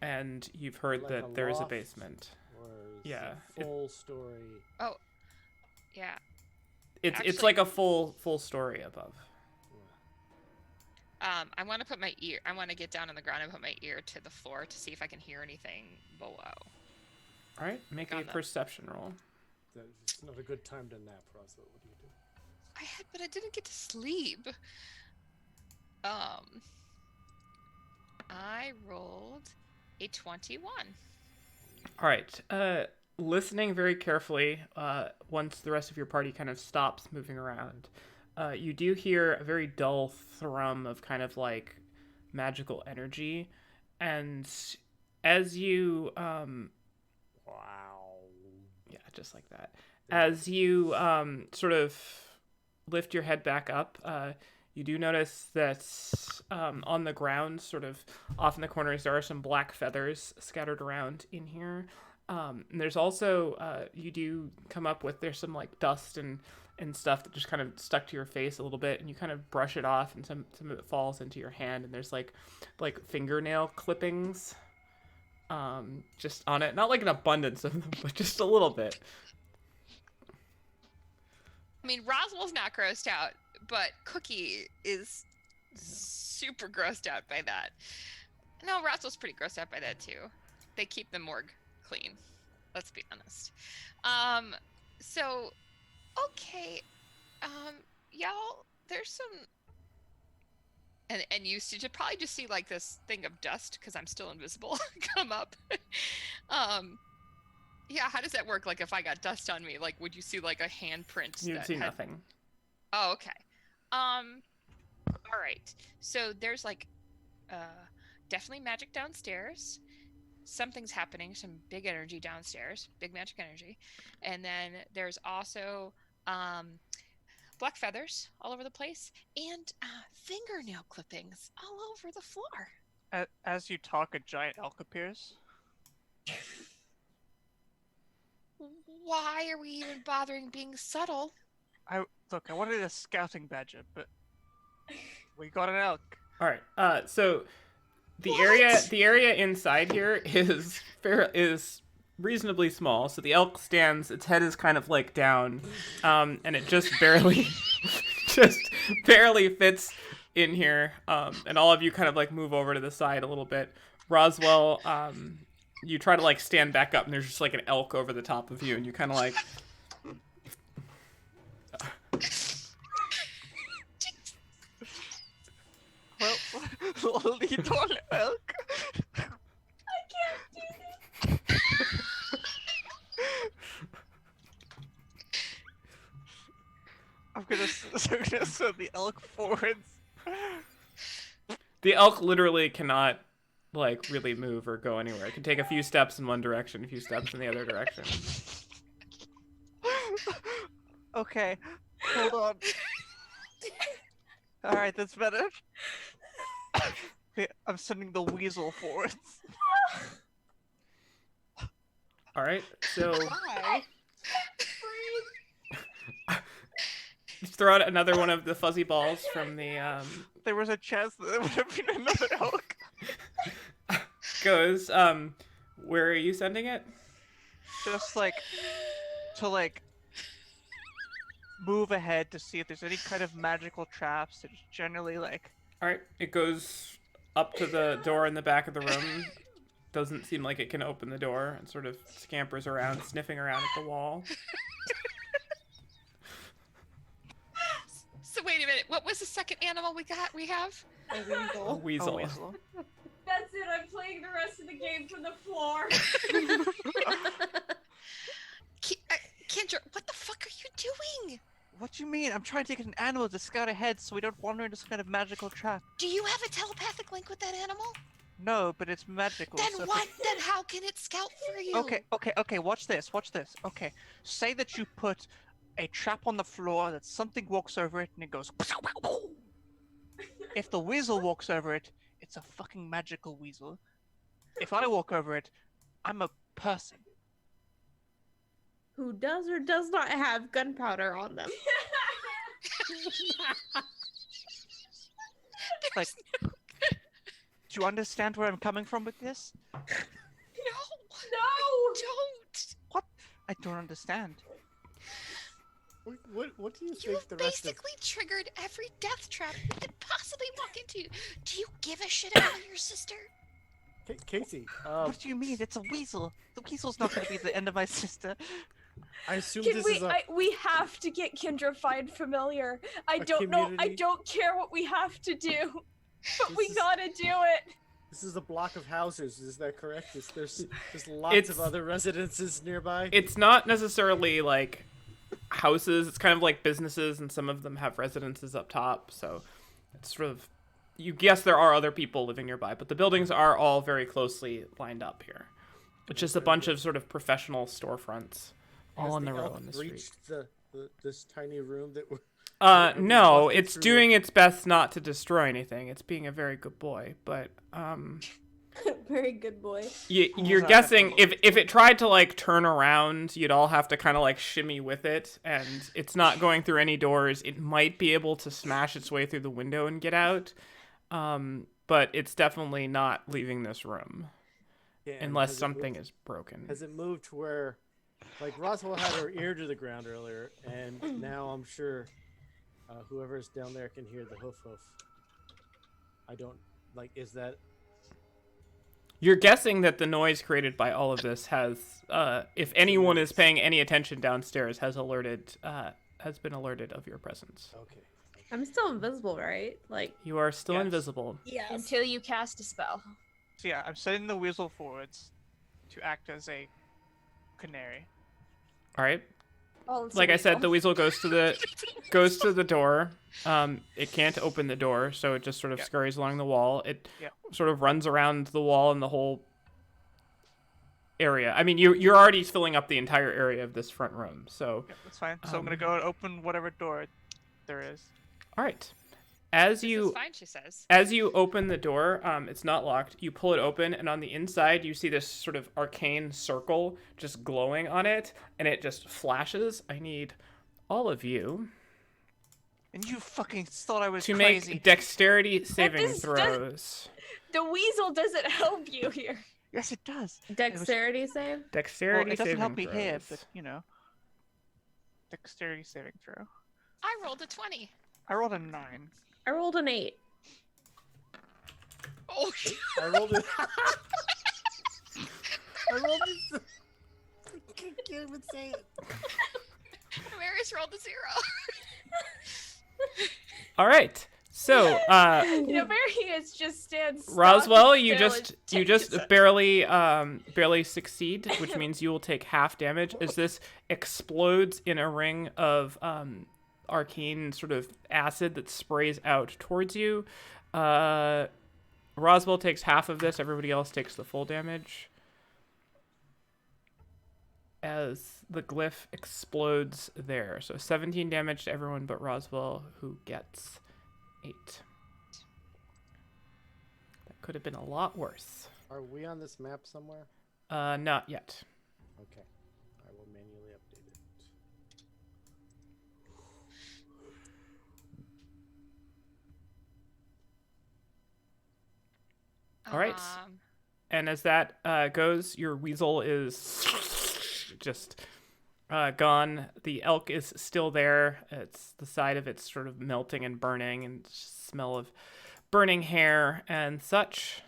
and you've heard Like that a there is a loft? basement. Or is yeah, it full story? Yeah. It's Actually- like a full story above. I want to put my ear. I want to get down on the ground and put my ear to the floor to see if I can hear anything below. All right, make a On the- perception roll. It's not a good time to nap, Russell. What do you do? But I didn't get to sleep. I rolled a 21. All right. Listening very carefully, once the rest of your party kind of stops moving around, you do hear a very dull thrum of kind of like magical energy, and as you Wow. yeah, just like that. As you sort of lift your head back up, you do notice that on the ground, sort of off in the corners, there are some black feathers scattered around in here. And there's also, you do come up with, there's some like dust and stuff that just kind of stuck to your face a little bit, and you kind of brush it off, and some of it falls into your hand, and there's like fingernail clippings just on it. Not like an abundance of them, but just a little bit. I mean, Roswell's not grossed out, but Cookie is super grossed out by that. No, Roswell's pretty grossed out by that too. They keep the morgue clean. Let's be honest. So Okay, y'all, there's some, and you should probably just see like this thing of dust because I'm still invisible come up. Yeah, how does that work? Like if I got dust on me, like would you see like a handprint? You'd that see had... nothing. Oh, okay. All right. So there's like, definitely magic downstairs. Something's happening. Some big energy downstairs. Big magic energy, and then there's also black feathers all over the place, and fingernail clippings all over the floor. As you talk, a giant elk appears. Why are we even bothering being subtle? I wanted a scouting badger, but we got an elk. All right. So the What? area inside here is reasonably small. So the elk stands. Its head is kind of like down, and it just barely fits in here. And all of you kind of like move over to the side a little bit. Roswell, you try to like stand back up, and there's just like an elk over the top of you, and you kind of like. Well, you don't elk. I can't do this. I'm gonna send the elk forwards. The elk literally cannot, like, really move or go anywhere. It can take a few steps in one direction, a few steps in the other direction. Okay, hold on. Alright, that's better. Okay, I'm sending the weasel forwards. All right, so Why? just throw out another one of the fuzzy balls from the There was a chance that there would have been another elk. goes. Where are you sending it? Just like to like move ahead to see if there's any kind of magical traps. It's generally like. All right, it goes up to the door in the back of the room. Doesn't seem like it can open the door, and sort of scampers around, sniffing around at the wall. So wait a minute. What was the second animal we have? A weasel. A weasel. A weasel. That's it. I'm playing the rest of the game from the floor. Kendra, what the fuck are you doing? What do you mean? I'm trying to get an animal to scout ahead so we don't wander into some kind of magical trap. Do you have a telepathic link with that animal? No, but it's magical. Then so if what? Then how can it scout for you? Okay, watch this. Okay, say that you put a trap on the floor, that something walks over it and it goes. If the weasel walks over it, it's a fucking magical weasel. If I walk over it, I'm a person. Who does or does not have gunpowder on them. Like, do you understand where I'm coming from with this? No. No! Don't. What? I don't understand. What do you think You've the rest of... basically triggered every death trap you could possibly walk into. Do you give a shit about your sister? Casey, What do you mean? It's a weasel. The weasel's not going to be the end of my sister. I assume Can this we? is a... We have to get Kendra find familiar. I don't know. I community? don't care what we have to do, but This we is- gotta do it. This is a block of houses, is that correct? There's lots of It's- other residences nearby. It's not necessarily like houses. It's kind of like businesses, and some of them have residences up top. So it's sort of, you guess there are other people living nearby, but the buildings are all very closely lined up here. It's just a bunch of sort of professional storefronts all on the row on the street. Reached this tiny room that we're... No, walking it's through- doing its best not to destroy anything. It's being a very good boy, but Very good boy. you're that guessing if it tried to like turn around, you'd all have to kind of like shimmy with it, and it's not going through any doors. It might be able to smash its way through the window and get out, but it's definitely not leaving this room Yeah, and unless has it something moved- is broken. Has it moved to where... Like, Roswell had her ear to the ground earlier, and now I'm sure whoever's down there can hear the hoof. I don't... Like, is that... You're guessing that the noise created by all of this has, if anyone is paying any attention downstairs, has alerted has been alerted of your presence. Okay. I'm still invisible, right? Like, You are still Yes. invisible. Yes. Until you cast a spell. So yeah, I'm setting the weasel forwards to act as a canary. All right. Oh, it's a Like I said, the weasel. weasel goes to the door. It can't open the door, so it just sort of Yep. scurries along the wall. It Yep. sort of runs around the wall and the whole area. I mean, you're already filling up the entire area of this front room. So, Yeah, that's fine. So I'm gonna go and open whatever door there is. all right. As This you is fine, she says. As you open the door, it's not locked. You pull it open, and on the inside, you see this sort of arcane circle just glowing on it, and it just flashes. I need all of you And you fucking thought I was to crazy. make dexterity saving does- throws. The weasel doesn't help you here. Yes, it does. dexterity save? Well, Dexterity it doesn't saving help me throws. here, but you know. Dexterity saving throw. I rolled a 20. I rolled a 9. I rolled an 8. Oh, I rolled it. I rolled it. I can't even say it. Marius rolled a 0. All right. So, Marius just stands. stock Roswell, still you and just takes it. barely succeed, which means you will take half damage as this explodes in a ring of arcane sort of acid that sprays out towards you. Roswell takes half of this. Everybody else takes the full damage as the glyph explodes there. So 17 damage to everyone but Roswell, who gets 8. That could have been a lot worse. Are we on this map somewhere? Not yet. Okay. I will manually update it. All right. And as that goes, your weasel is just gone. The elk is still there. It's the side of it's sort of melting and burning, and smell of burning hair and such.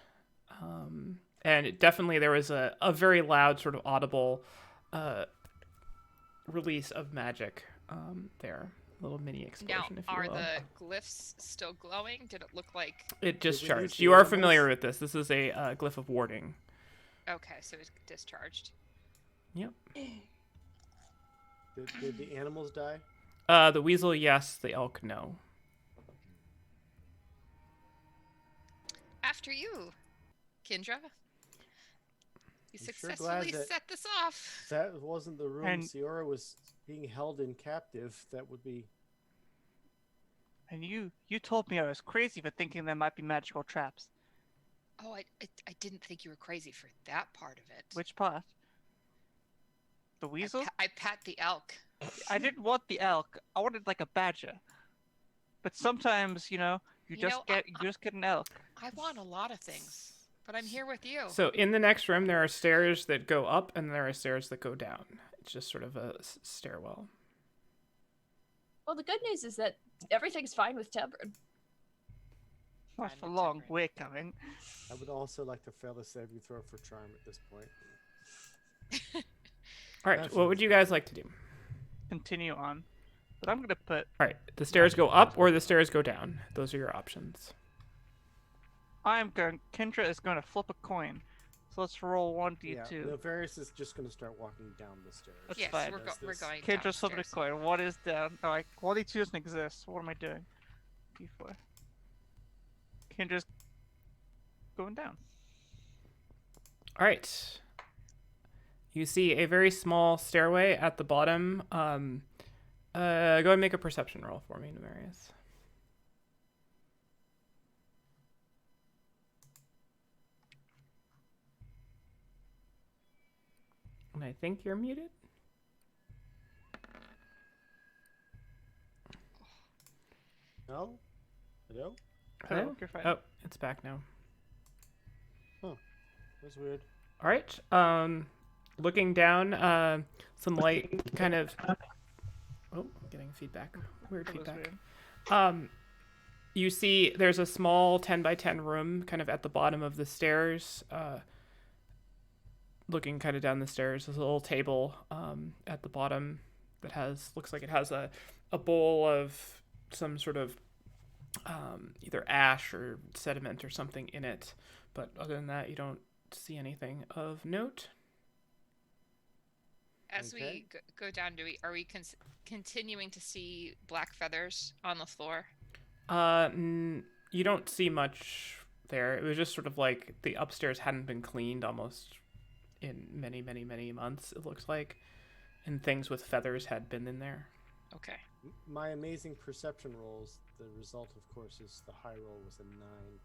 And there was a very loud, sort of audible release of magic there. A little mini Now, explosion, if you are will. the glyphs still glowing? Did it look like... It lose discharged. the You are animals? familiar with this. This is a glyph of warding. Okay, so it's discharged. Yep. Did the animals die? The weasel, yes. The elk, no. After you, Kendra. You I'm sure glad successfully that- set this off. If that wasn't the room And- Ciora was being held in captive, that would be... And you told me I was crazy for thinking there might be magical traps. Oh, I didn't think you were crazy for that part of it. Which part? The weasel? I pat the elk. I didn't want the elk. I wanted like a badger. But sometimes, you just get an elk. I want a lot of things, but I'm here with you. So in the next room, there are stairs that go up and there are stairs that go down. It's just sort of a stairwell. Well, the good news is that everything's fine with Tebrin. That's Fine a with long Tebrin. way coming. I would also like to fail a saving throw for charm at this point. All right, That what would feels you guys like to do? Continue on. But I'm gonna put. All right, the stairs go up or the stairs go down. Those are your options. Kendra is going to flip a coin. So let's roll 1d2. Yeah, Nefarious is just going to start walking down the stairs. That's Yes, fine. we're Does going Kendra's flipping a downstairs. coin. What is down? Oh, 1d2 doesn't exist. What am I doing? D4. Kendra's going down. All right. You see a very small stairway at the bottom. Go ahead and make a perception roll for me, Nemarius. And I think you're muted. No? Hello? Hello? You're fine. Oh, it's back now. That's weird. All right. Looking down, some light kind of. Oh, getting feedback. Weird That was feedback. weird. You see, there's a small 10 by 10 room, kind of at the bottom of the stairs. Looking kind of down the stairs, there's a little table at the bottom that looks like it has a a bowl of some sort of either ash or sediment or something in it. But other than that, you don't see anything of note. As Okay. we go down, are we continuing to see black feathers on the floor? You don't see much there. It was just sort of like the upstairs hadn't been cleaned almost in many, many, many months, it looks like. And things with feathers had been in there. Okay. My amazing perception rolls, the result, of course, is the high roll was a 9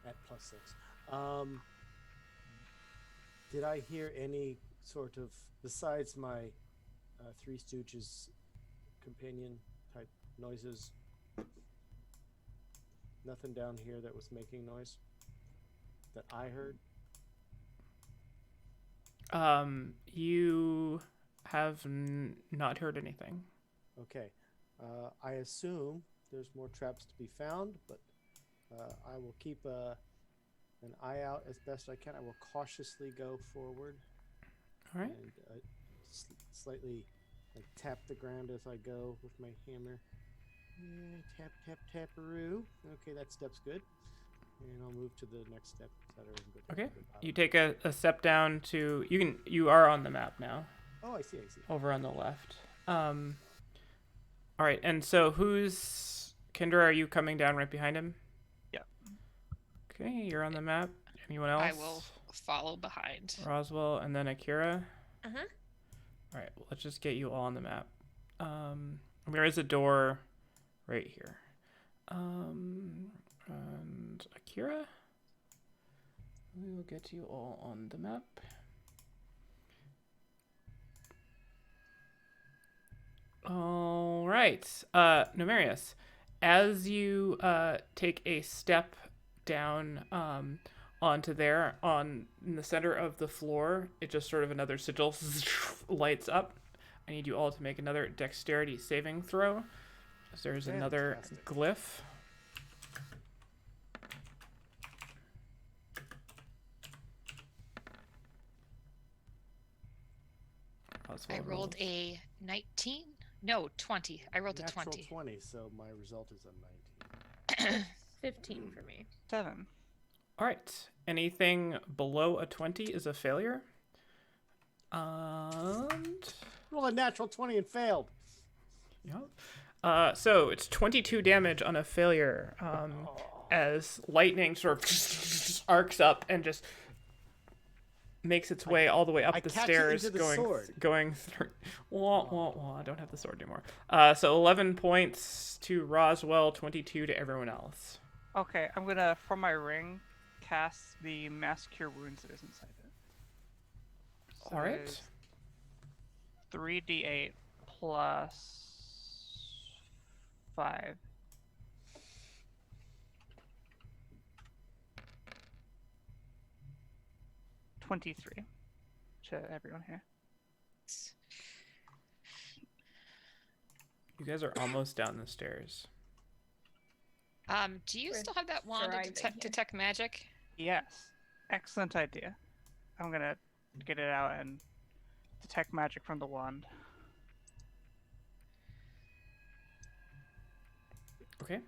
at +6. Did I hear any sort of, besides my Three Stooges companion type noises, nothing down here that was making noise that I heard? You have not heard anything. Okay. I assume there's more traps to be found, but I will keep an eye out as best I can. I will cautiously go forward. All right. And slightly tap the ground as I go with my hammer. Tap, tap, taparoo. Okay, that step's good. And I'll move to the next step. Okay. You take a step down to you are on the map now. Oh, I see. Over on the left. All right, and so Kendra, are you coming down right behind him? Yeah. Okay, you're on the map. Anyone else? I will follow behind. Roswell and then Akira. Uh-huh. All right, well, let's just get you all on the map. There is a door right here. And Akira, we will get you all on the map. All right, Numerius, as you take a step down onto there, in the center of the floor, it just sort of another sigil lights up. I need you all to make another dexterity saving throw. There's another glyph. I rolled a 19. No, 20. I rolled a Natural 20. 20, so my result is a 19. 15 for me. 7. All right. Anything below a 20 is a failure. And Roll a natural 20 and failed. yeah. So it's 22 damage on a failure. As lightning sort of arcs up and just makes its way all the way up the catch it stairs, into the sword. going through. Wah, wah, wah. I don't have the sword anymore. So 11 points to Roswell, 22 to everyone else. Okay, I'm gonna, from my ring, cast the Mass Cure Wounds that is inside it. So All right. it is 3d8 plus 5. $23 to everyone here. You guys are almost down the stairs. Do you We're still have that wand to thriving here. detect magic? Yes, excellent idea. I'm gonna get it out and detect magic from the wand. Okay.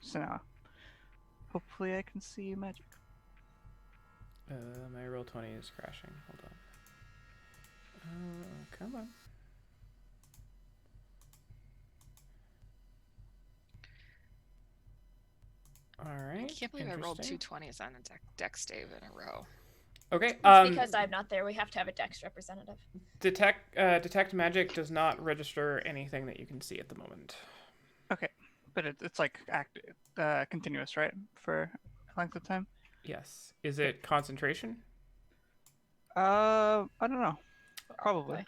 So now, hopefully I can see magic. My roll 20 is crashing. Hold on. Come on. All right. I can't believe I rolled interesting. 2 20s on a dex save in a row. Okay. It's because I'm not there. We have to have a dex representative. Detect magic does not register anything that you can see at the moment. Okay, but it's like continuous, right? For a length of time. Yes. Is it concentration? I don't know. Probably.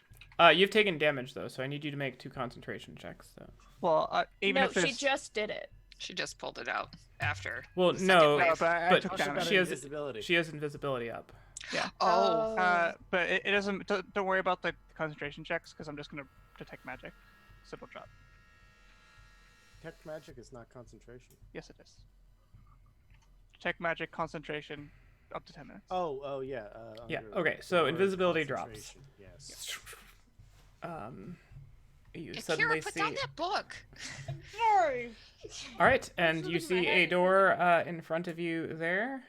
You've taken damage though, so I need you to make 2 concentration checks. So. Well, even No, if it's... she just did it. She just pulled it out after. Well, the second no, wave. but I but took Also damage. got she has invisibility. she has invisibility up. Yeah. Oh. But it doesn't. Don't worry about the concentration checks because I'm just gonna detect magic. So it'll drop. Detect magic is not concentration. Yes, it is. Detect magic, concentration, up to 10 minutes. Oh, yeah. Yeah, under okay, so the word invisibility drops. concentration, Yes. you Akira, suddenly put see. down that book. Sorry. All right, and you looking see at my a head. door in front of you there.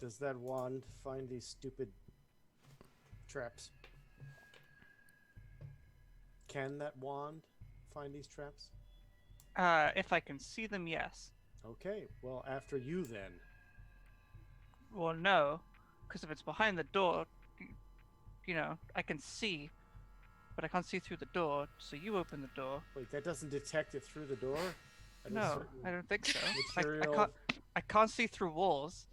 Does that wand find these stupid traps? Can that wand find these traps? If I can see them, yes. Okay, well, after you then. Well, no, because if it's behind the door, you know, I can see, but I can't see through the door. So you open the door. Wait, that doesn't detect it through the door? At a No, certain I don't think so. Material, I can't see through walls.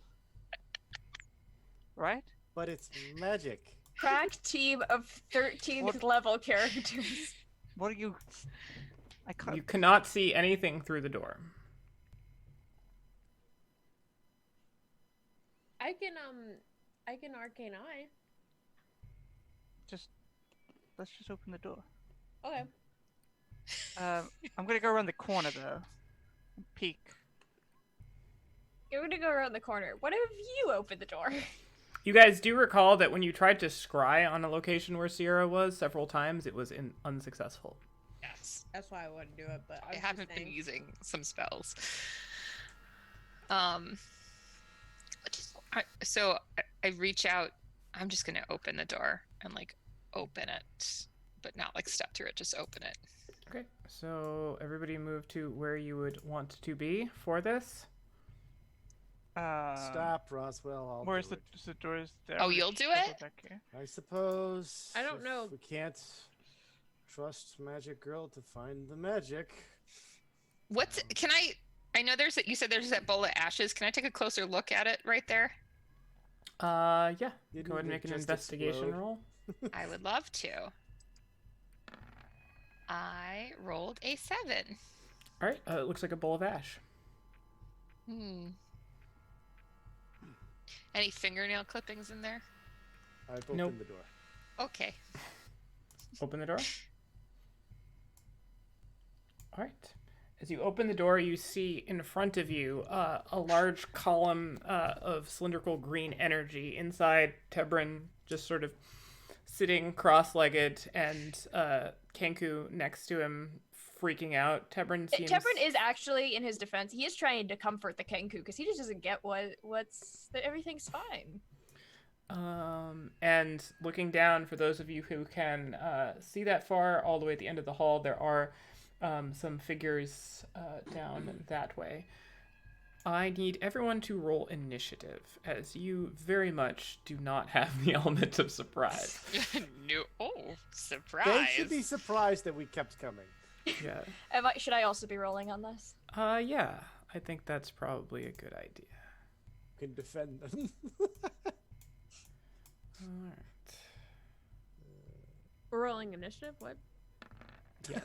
Right? but it's magic. Crack team of 13th level characters. What are you? I can't. You cannot see anything through the door. I can arcane eye. Let's just open the door. Okay. I'm gonna go around the corner though. And peek. You're gonna go around the corner. What if you open the door? You guys do recall that when you tried to scry on a location where Sierra was several times, it was unsuccessful. Yes. That's why I wouldn't do it, but I haven't been using some spells. I reach out. I'm just gonna open the door and like open it, but not like step through it. Just open it. Okay, so everybody move to where you would want to be for this. Stop, Roswell. I'll Where's do the doors there? Oh, you'll do it? Back here. I suppose. I don't if know. We can't trust Magic Girl to find the magic. What's? Can I know you said there's that bowl of ashes. Can I take a closer look at it right there? Yeah. Didn't Go ahead and it make an just investigation explode? roll. I would love to. I rolled a 7. All right, it looks like a bowl of ash. Any fingernail clippings in there? I've opened Nope. the door. Okay. Open the door. All right. As you open the door, you see in front of you a large column of cylindrical green energy. Inside, Tebrin just sort of sitting cross-legged, and Kenku next to him, freaking out. Tebrin seems... Tebrin is actually, in his defense, he is trying to comfort the Kenku because he just doesn't get that everything's fine. And looking down, for those of you who can see that far, all the way at the end of the hall, there are some figures down that way. I need everyone to roll initiative, as you very much do not have the element of surprise. No. Oh, surprise. They should be surprised that we kept coming. Yeah. Should I also be rolling on this? Yeah. I think that's probably a good idea. Can defend them. Alright. We're rolling initiative. What? Yes.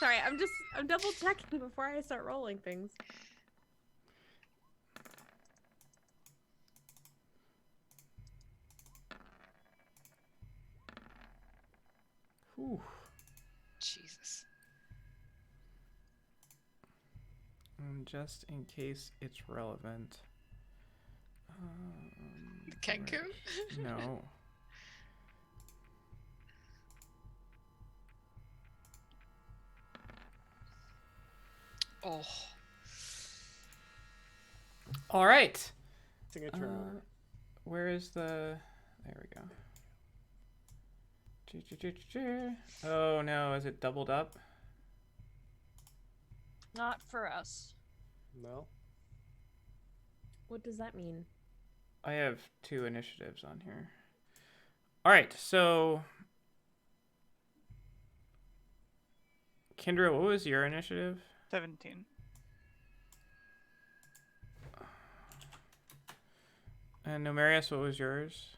Sorry, I'm double checking before I start rolling things. Whew. Jesus. And just in case it's relevant. Kenku? No. Oh. All right. Take a turn over. Where is the... There we go. Oh no, is it doubled up? Not for us. No. What does that mean? I have 2 initiatives on here. All right, so... Kendra, what was your initiative? 17. And Nomarius, what was yours?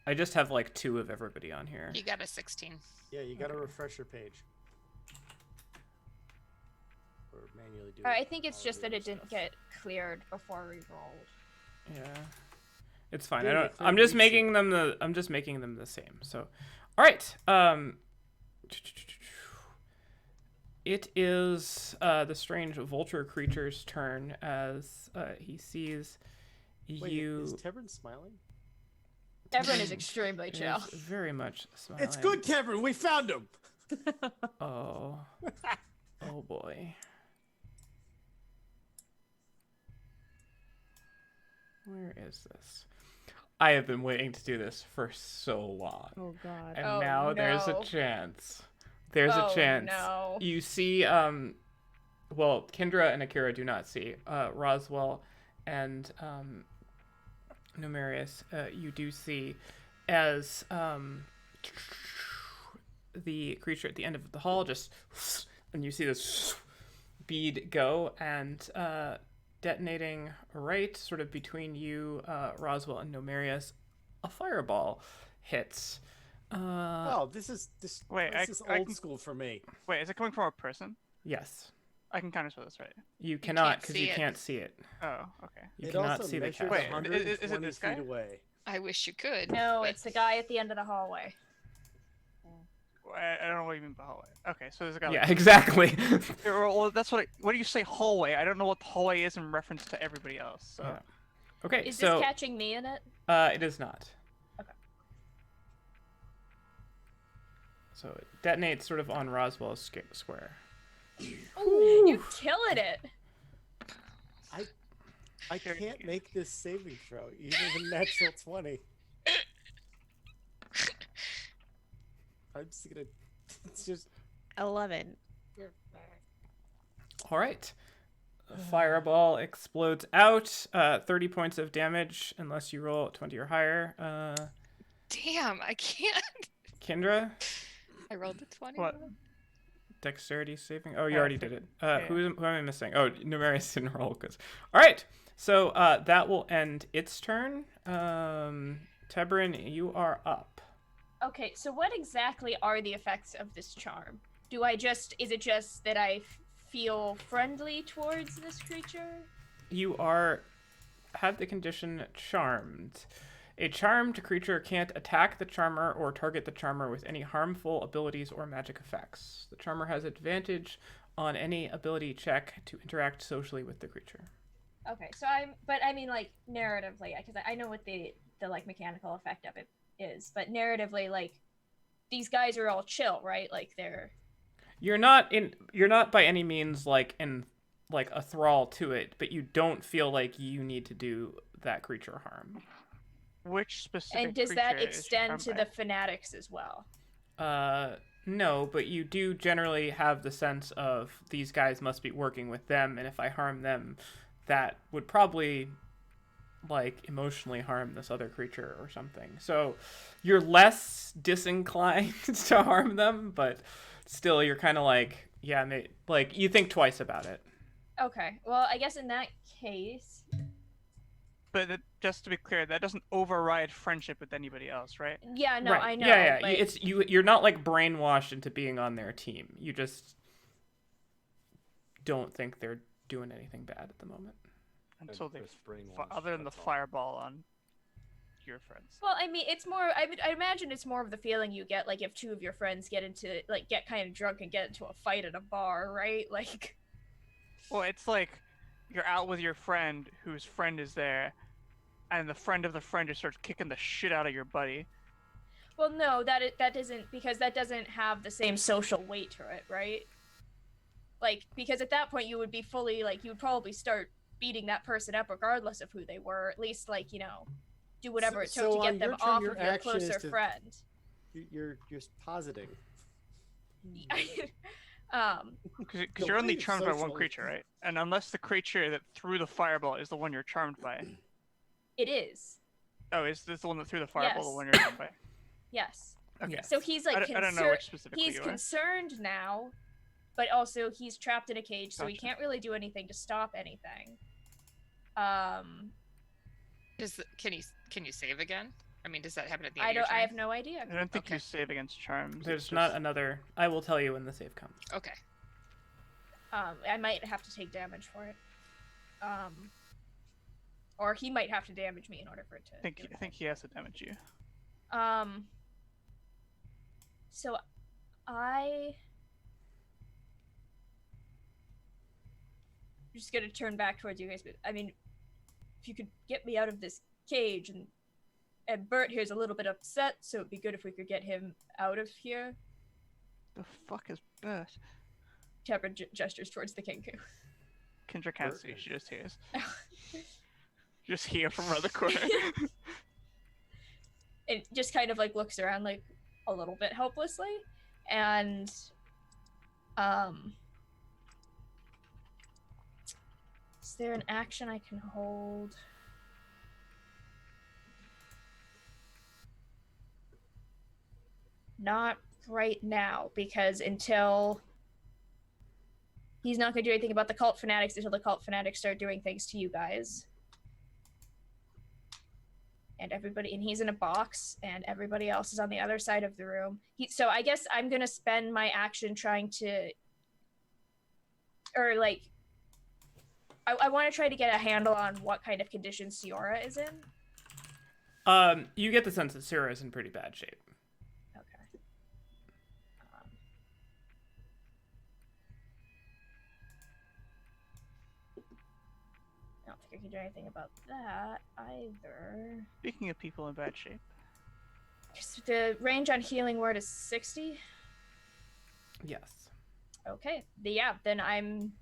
I just have like 2 of everybody on here. You got a 16. Yeah, you got to refresh your page. Or manually do it. I think it's all just the that other it didn't stuff. get cleared before we rolled. Yeah, it's fine. Dude, I I don't. think I'm just we making should- them the. I'm just making them the same. So, all right. It is the strange vulture creature's turn as he sees Wait, you is Tebrin smiling? Tebrin is extremely is chill. very much smiling. It's good, Tebrin. We found him. Oh. Oh boy. Where is this? I have been waiting to do this for so long. Oh god. And Oh, now there's a no. chance. There's a Oh, chance. no. You see, well, Kendra and Akira do not see. Roswell and Numerius, you do see as the creature at the end of the hall just, and you see this bead go and detonating right sort of between you, Roswell and Numerius, a fireball hits. Oh, this is Wait, this is I old can- school for me. Wait, is it coming from a person? Yes. I can kind of spell this right. You cannot can't because see you it. can't see it. Oh, okay. You It cannot also see the measured cat. Wait, 120 is it this guy? feet away. I wish you could. No, but- it's the guy at the end of the hallway. I don't know what you mean by hallway. Okay, so there's a guy. Yeah, exactly. Well, that's what. What do you say hallway? I don't know what the hallway is in reference to everybody else. So. Yeah. Okay, Is so this catching me in it? it is not. Okay. So it detonates sort of on Roswell's square. Ooh, you're killing it. I can't make this saving throw, even a natural 20. I'm just gonna. It's just. 11. All right. The fireball explodes out. 30 points of damage unless you roll 20 or higher. Damn, I can't. Kendra, I rolled a 20. What? dexterity saving. Oh, you Yeah, already I did think- it. yeah. Who am I missing? Oh, Numerius didn't roll. All right. So that will end its turn. Tebrin, you are up. Okay, so what exactly are the effects of this charm? Is it just that I feel friendly towards this creature? You have the condition charmed. A charmed creature can't attack the charmer or target the charmer with any harmful abilities or magic effects. The charmer has advantage on any ability check to interact socially with the creature. Okay, so like narratively, because I know what the like mechanical effect of it is, but narratively, like these guys are all chill, right? Like You're not by any means like a thrall to it, but you don't feel like you need to do that creature harm. Which specific and does that creature is extend charmed to by? the fanatics as well? No, but you do generally have the sense of these guys must be working with them, and if I harm them, that would probably like emotionally harm this other creature or something. So you're less disinclined to harm them, but still you're kind of like, yeah, like you think twice about it. Okay, well, I guess in that case, But just to be clear, that doesn't override friendship with anybody else, right? yeah, no, Right. I know. Yeah. Like, It's you're not like brainwashed into being on their team. You just don't think they're doing anything bad at the moment. Until they, Chris brainwashed, other than the that's all. fireball on your friends. Well, I mean, it's more. I imagine it's more of the feeling you get, like if two of your friends get kind of drunk and get into a fight at a bar, right? Like, Well, it's like you're out with your friend whose friend is there, and the friend of the friend just starts kicking the shit out of your buddy. well, no, that isn't because that doesn't have the same social weight to it, right? Like, because at that point you would be fully like you would probably start beating that person up regardless of who they were. At least, like, you know, do whatever it took So to on get them your turn, off your of your action is closer to- friend. You're positing. Because The you're only way charmed by one social- creature, right? And unless the creature that threw the fireball is the one you're charmed by. It is. Oh, is this the one that threw the fireball Yes. the one you're charmed by? Yes. Okay. Yes. So he's like I don't know which specifically he's you are. concerned now, but also he's trapped in a cage, so he Gotcha. can't really do anything to stop anything. Can you save again? I mean, does that happen at the end I of your don't. I turn? have no idea. I don't think Okay. you save against charms. There's it's not just- another. I will tell you when the save comes. Okay. I might have to take damage for it. Or he might have to damage me in order for it to. I think do he has to damage you. it. So I'm just gonna turn back towards you guys. But I mean, if you could get me out of this cage, and Bert here's a little bit upset, so it'd be good if we could get him out of here. The fuck is Bert? Tebrin gestures towards the Kenku. Kendra can't Bert see, is- she just hears. Just hear from around the corner. It just kind of like looks around like a little bit helplessly, and is there an action I can hold? Not right now, because until he's not going to do anything about the cult fanatics until the cult fanatics start doing things to you guys. And everybody, and he's in a box, and everybody else is on the other side of the room. So I guess I'm gonna spend my action trying to, or like, I want to try to get a handle on what kind of condition Siora is in. You get the sense that Sierra is in pretty bad shape. Okay. I don't think I can do anything about that either. Speaking of people in bad shape, The range on healing word is 60. Yes. Okay. Yeah, then I'm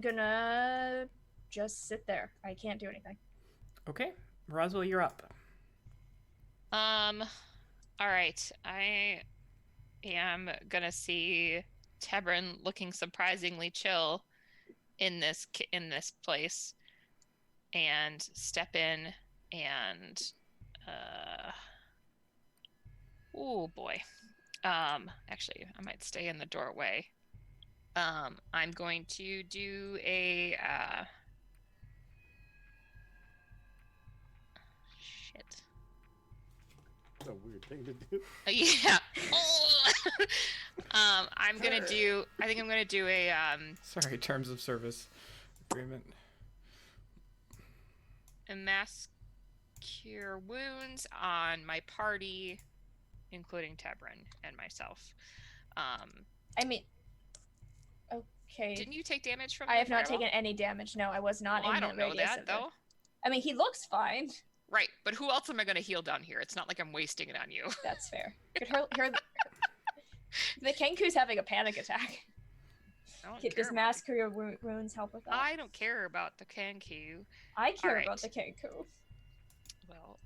gonna just sit there. I can't do anything. Okay. Roswell, you're up. All right. I am gonna see Tebrin looking surprisingly chill in this place, and step in and oh boy. Actually, I might stay in the doorway. I'm going to do a shit. That's a weird thing to do. Yeah. I'm gonna do. I think I'm gonna do a Sorry, terms of service agreement. mass cure wounds on my party, including Tebrin and myself. I mean, okay. Didn't you take damage from? I the have not fireball? taken any damage. No, I was not Well, in I the don't know radius that of the- though. I mean, he looks fine. Right, but who else am I gonna heal down here? It's not like I'm wasting it on you. That's fair. Could the Kenku's having a panic attack. I don't Does care about mass career wounds help with that? I don't care about the Kenku. I care Alright. about the Kenku. Well,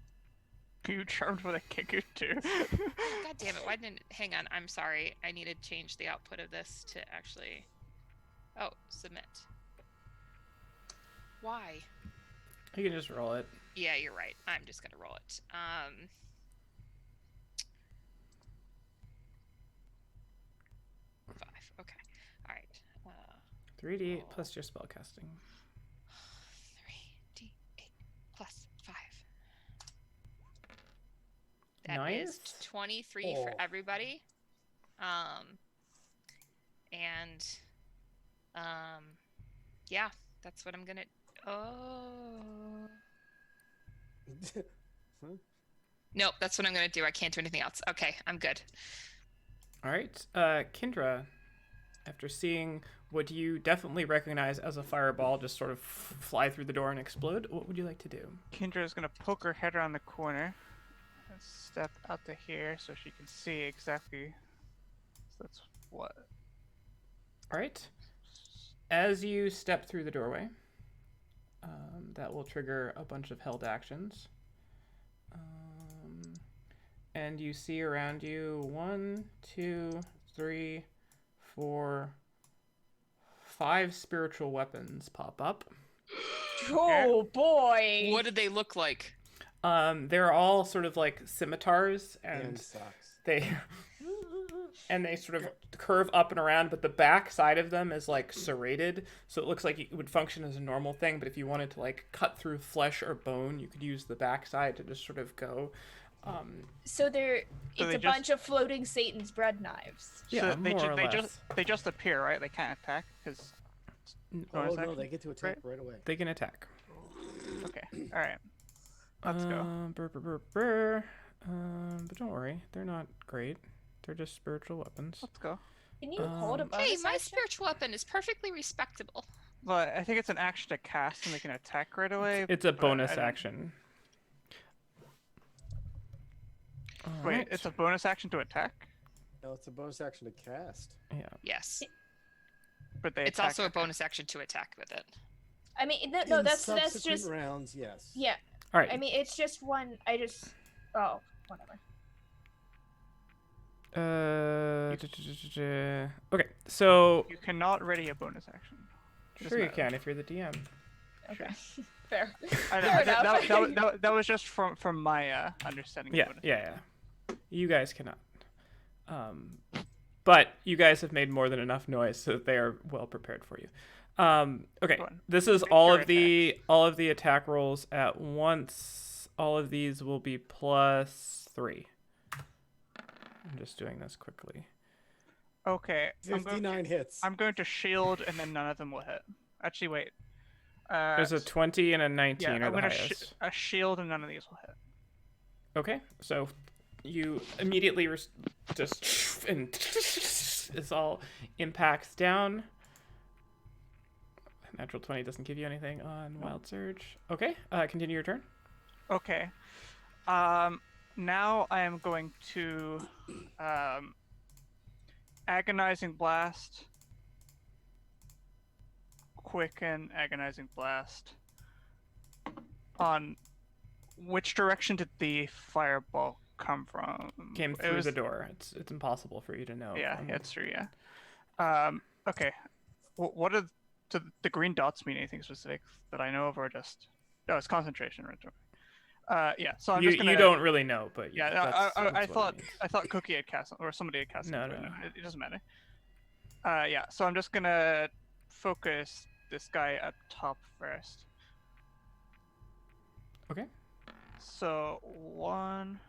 you charmed with a kicker too. god damn it! Why didn't? Hang on. I'm sorry. I need to change the output of this to actually. Oh, submit. Why? You can just roll it. Yeah, you're right. I'm just gonna roll it. 5. Okay. All right. 3d8 plus your spellcasting. 3d8 plus 5. That is Nice. 23 for Oh. everybody. Yeah, that's what I'm gonna. Oh. Huh? Nope, that's what I'm gonna do. I can't do anything else. Okay, I'm good. All right. Kendra, after seeing what you definitely recognize as a fireball just sort of fly through the door and explode, what would you like to do? Kendra is gonna poke her head around the corner and step out to here so she can see exactly. So that's what. All right. As you step through the doorway, that will trigger a bunch of held actions. And you see around you 1, 2, 3, 4, 5 spiritual weapons pop up. Oh boy! What did they look like? They're all sort of like scimitars, And and socks. they sort of curve up and around, but the back side of them is like serrated, so it looks like it would function as a normal thing, but if you wanted to like cut through flesh or bone, you could use the back side to just sort of go. So they it's a just- bunch of floating Satan's bread knives. Yeah, so they, more or they less. just appear, right? They can't attack because. Oh no, they get to attack right away. They can attack. Okay. All right. Let's go. But don't worry, they're not great. They're just spiritual weapons. Let's go. Can you hold a bonus Hey, my action? spiritual weapon is perfectly respectable. Well, I think it's an action to cast and they can attack right away. It's a but bonus I don't- action. Wait, Alright. it's a bonus action to attack, No, it's a bonus action to cast. Yeah. Yes. but they It's attack. also a bonus action to attack with it. I mean, no, In that's subsequent just rounds. Yes. yeah. All right. I mean, it's just one. Oh, whatever. Okay, so You cannot ready a bonus action. Doesn't sure you matter. can if you're the DM. Okay, fair. I Fair know, enough. that was just from my understanding. Yeah, of bonus. yeah. You guys cannot. But you guys have made more than enough noise so that they are well prepared for you. Okay, Fun. this is Make all your of the attack rolls at once. All of these will be +3. I'm just doing this quickly. Okay. 59 hits. I'm going to shield, and then none of them will hit. Actually, wait. There's a 20 and a 19 yeah, are I'm the gonna highest. a shield, and none of these will hit. Okay, so you immediately just and this all impacts down. Natural 20 doesn't give you anything on Wild Surge. Okay, continue your turn. Okay. Now I am going to agonizing blast, quicken agonizing blast. On which direction did the fireball come from? Came It through was- the door. It's impossible for you to know. Yeah, from- that's true. Yeah. Okay. What are the green dots mean? Anything specific that I know of, or just? Oh, it's concentration, right? Yeah. So I'm you, just gonna. you don't really know, but Yeah, that's I what it thought means. Cookie had cast or somebody had cast. No, something, no. but it doesn't matter. Yeah. So I'm just gonna focus this guy up top first. Okay. So 1,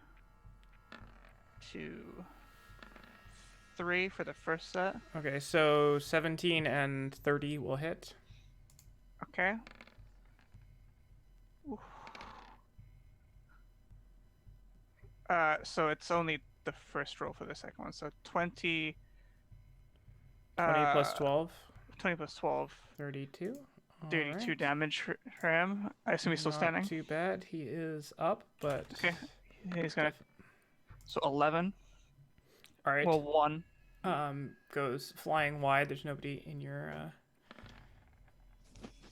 2, 3 for the first set. Okay, so 17 and 30 will hit. Okay. Oof. So it's only the first roll for the second one. So 20. 20 plus 12, 20 plus 12. 32. 32 Alright. damage for him. I assume he's still Not standing. too bad. He is up, but Okay. He's gonna. So 11. all right. Well, 1. Goes flying wide. There's nobody in your.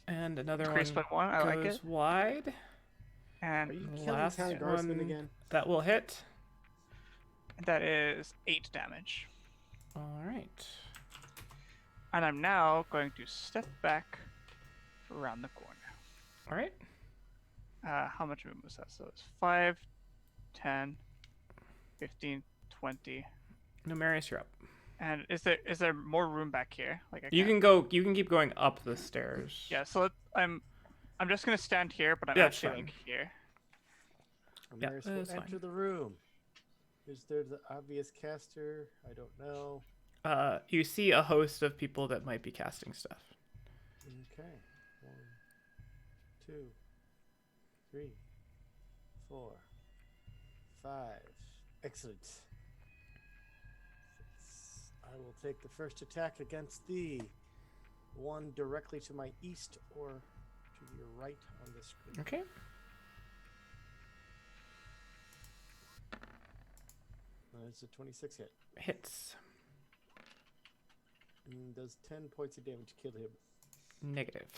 And another Increased by one 1. I like goes it. wide. And Are you The killing last Town Guardsman one- again? That will hit. that is 8 damage. All right. And I'm now going to step back around the corner. All right. How much movement was that? So it's 5, 10, 15, 20. Numerius, you're up. And is there more room back here? Like I You can't- can go. You can keep going up the stairs. Yeah. So I'm just gonna stand here, but I'm Yeah, that's actually fine. like here. Yeah, Amaris that's will fine. enter the room. Is there the obvious caster? I don't know. You see a host of people that might be casting stuff. Okay. 1, 2, 3, 4, 5. Excellent. I will take the first attack against the one directly to my east or to your right on the screen. Okay. It's a 26 hit. Hits. And does 10 points of damage kill him? Negative.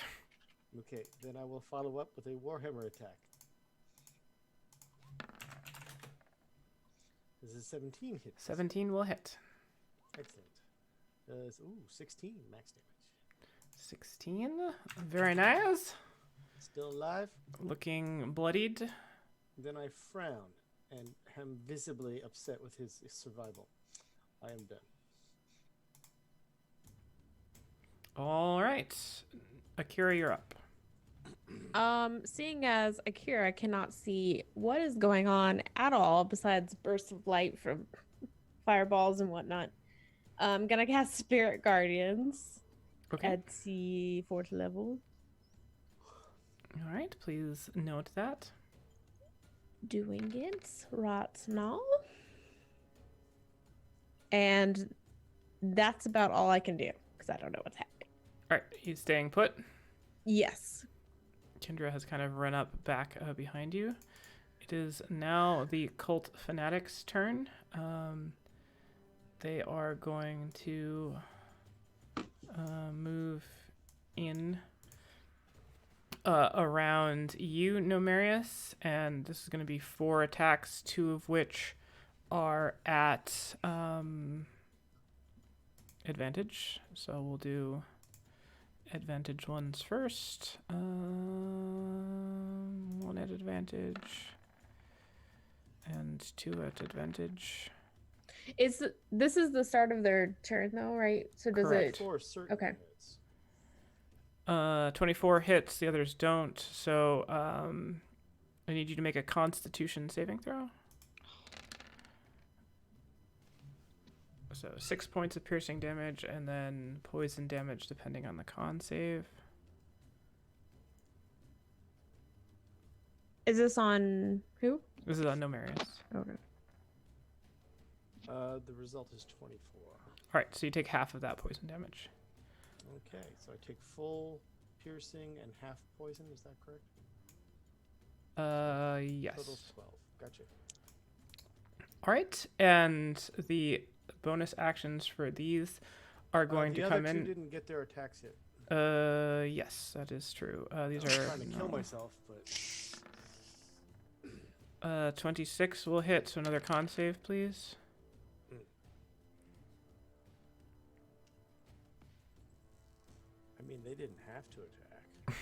Okay, then I will follow up with a Warhammer attack. This is 17 hit. 17 will hit. Excellent. Does 16 max damage. 16. Very nice. Still alive. Looking bloodied. Then I frown and am visibly upset with his survival. I am done. All right. Akira, you're up. Seeing as Akira cannot see what is going on at all besides bursts of light from fireballs and whatnot, I'm gonna cast Spirit Guardians Okay. at the 4th level. All right. Please note that. Doing it right now. And that's about all I can do because I don't know what's happening. All right, he's staying put. Yes. Kendra has kind of run up back behind you. It is now the cult fanatics' turn. They are going to move in around you, Nomarius, and this is going to be 4 attacks, 2 of which are at advantage. So we'll do advantage ones first. 1 at advantage and 2 at advantage. This is the start of their turn though, right? So does Correct. it? For certain Okay. hits. 24 hits, the others don't. So I need you to make a Constitution saving throw. So 6 points of piercing damage and then poison damage depending on the con save. Is this on who? This is on Nomarius. Okay. The result is 24. All right, so you take half of that poison damage. Okay, so I take full piercing and half poison. Is that correct? Yes. Total's 12. Gotcha. All right, and the bonus actions for these are going to come The other in. two didn't get their attacks yet. Yes, that is true. These I was are trying to kill myself, but 26 will hit, so another con save, please. I mean, they didn't have to attack.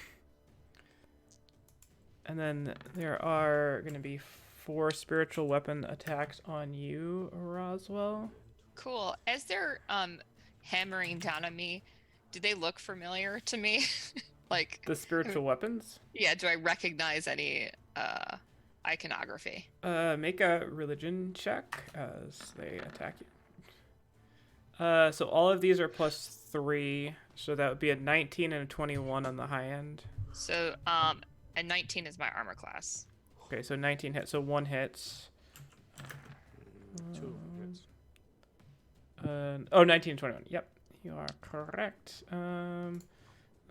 And then there are going to be 4 spiritual weapon attacks on you, Roswell. Cool. As they're hammering down on me, do they look familiar to me? Like, The spiritual weapons? yeah, do I recognize any iconography? Make a religion check as they attack you. So all of these are +3, so that would be a 19 and a 21 on the high end. So, and 19 is my armor class. Okay, so 19 hits, so 1 hits. 2 hits. 19 and 21. Yep, you are correct. Let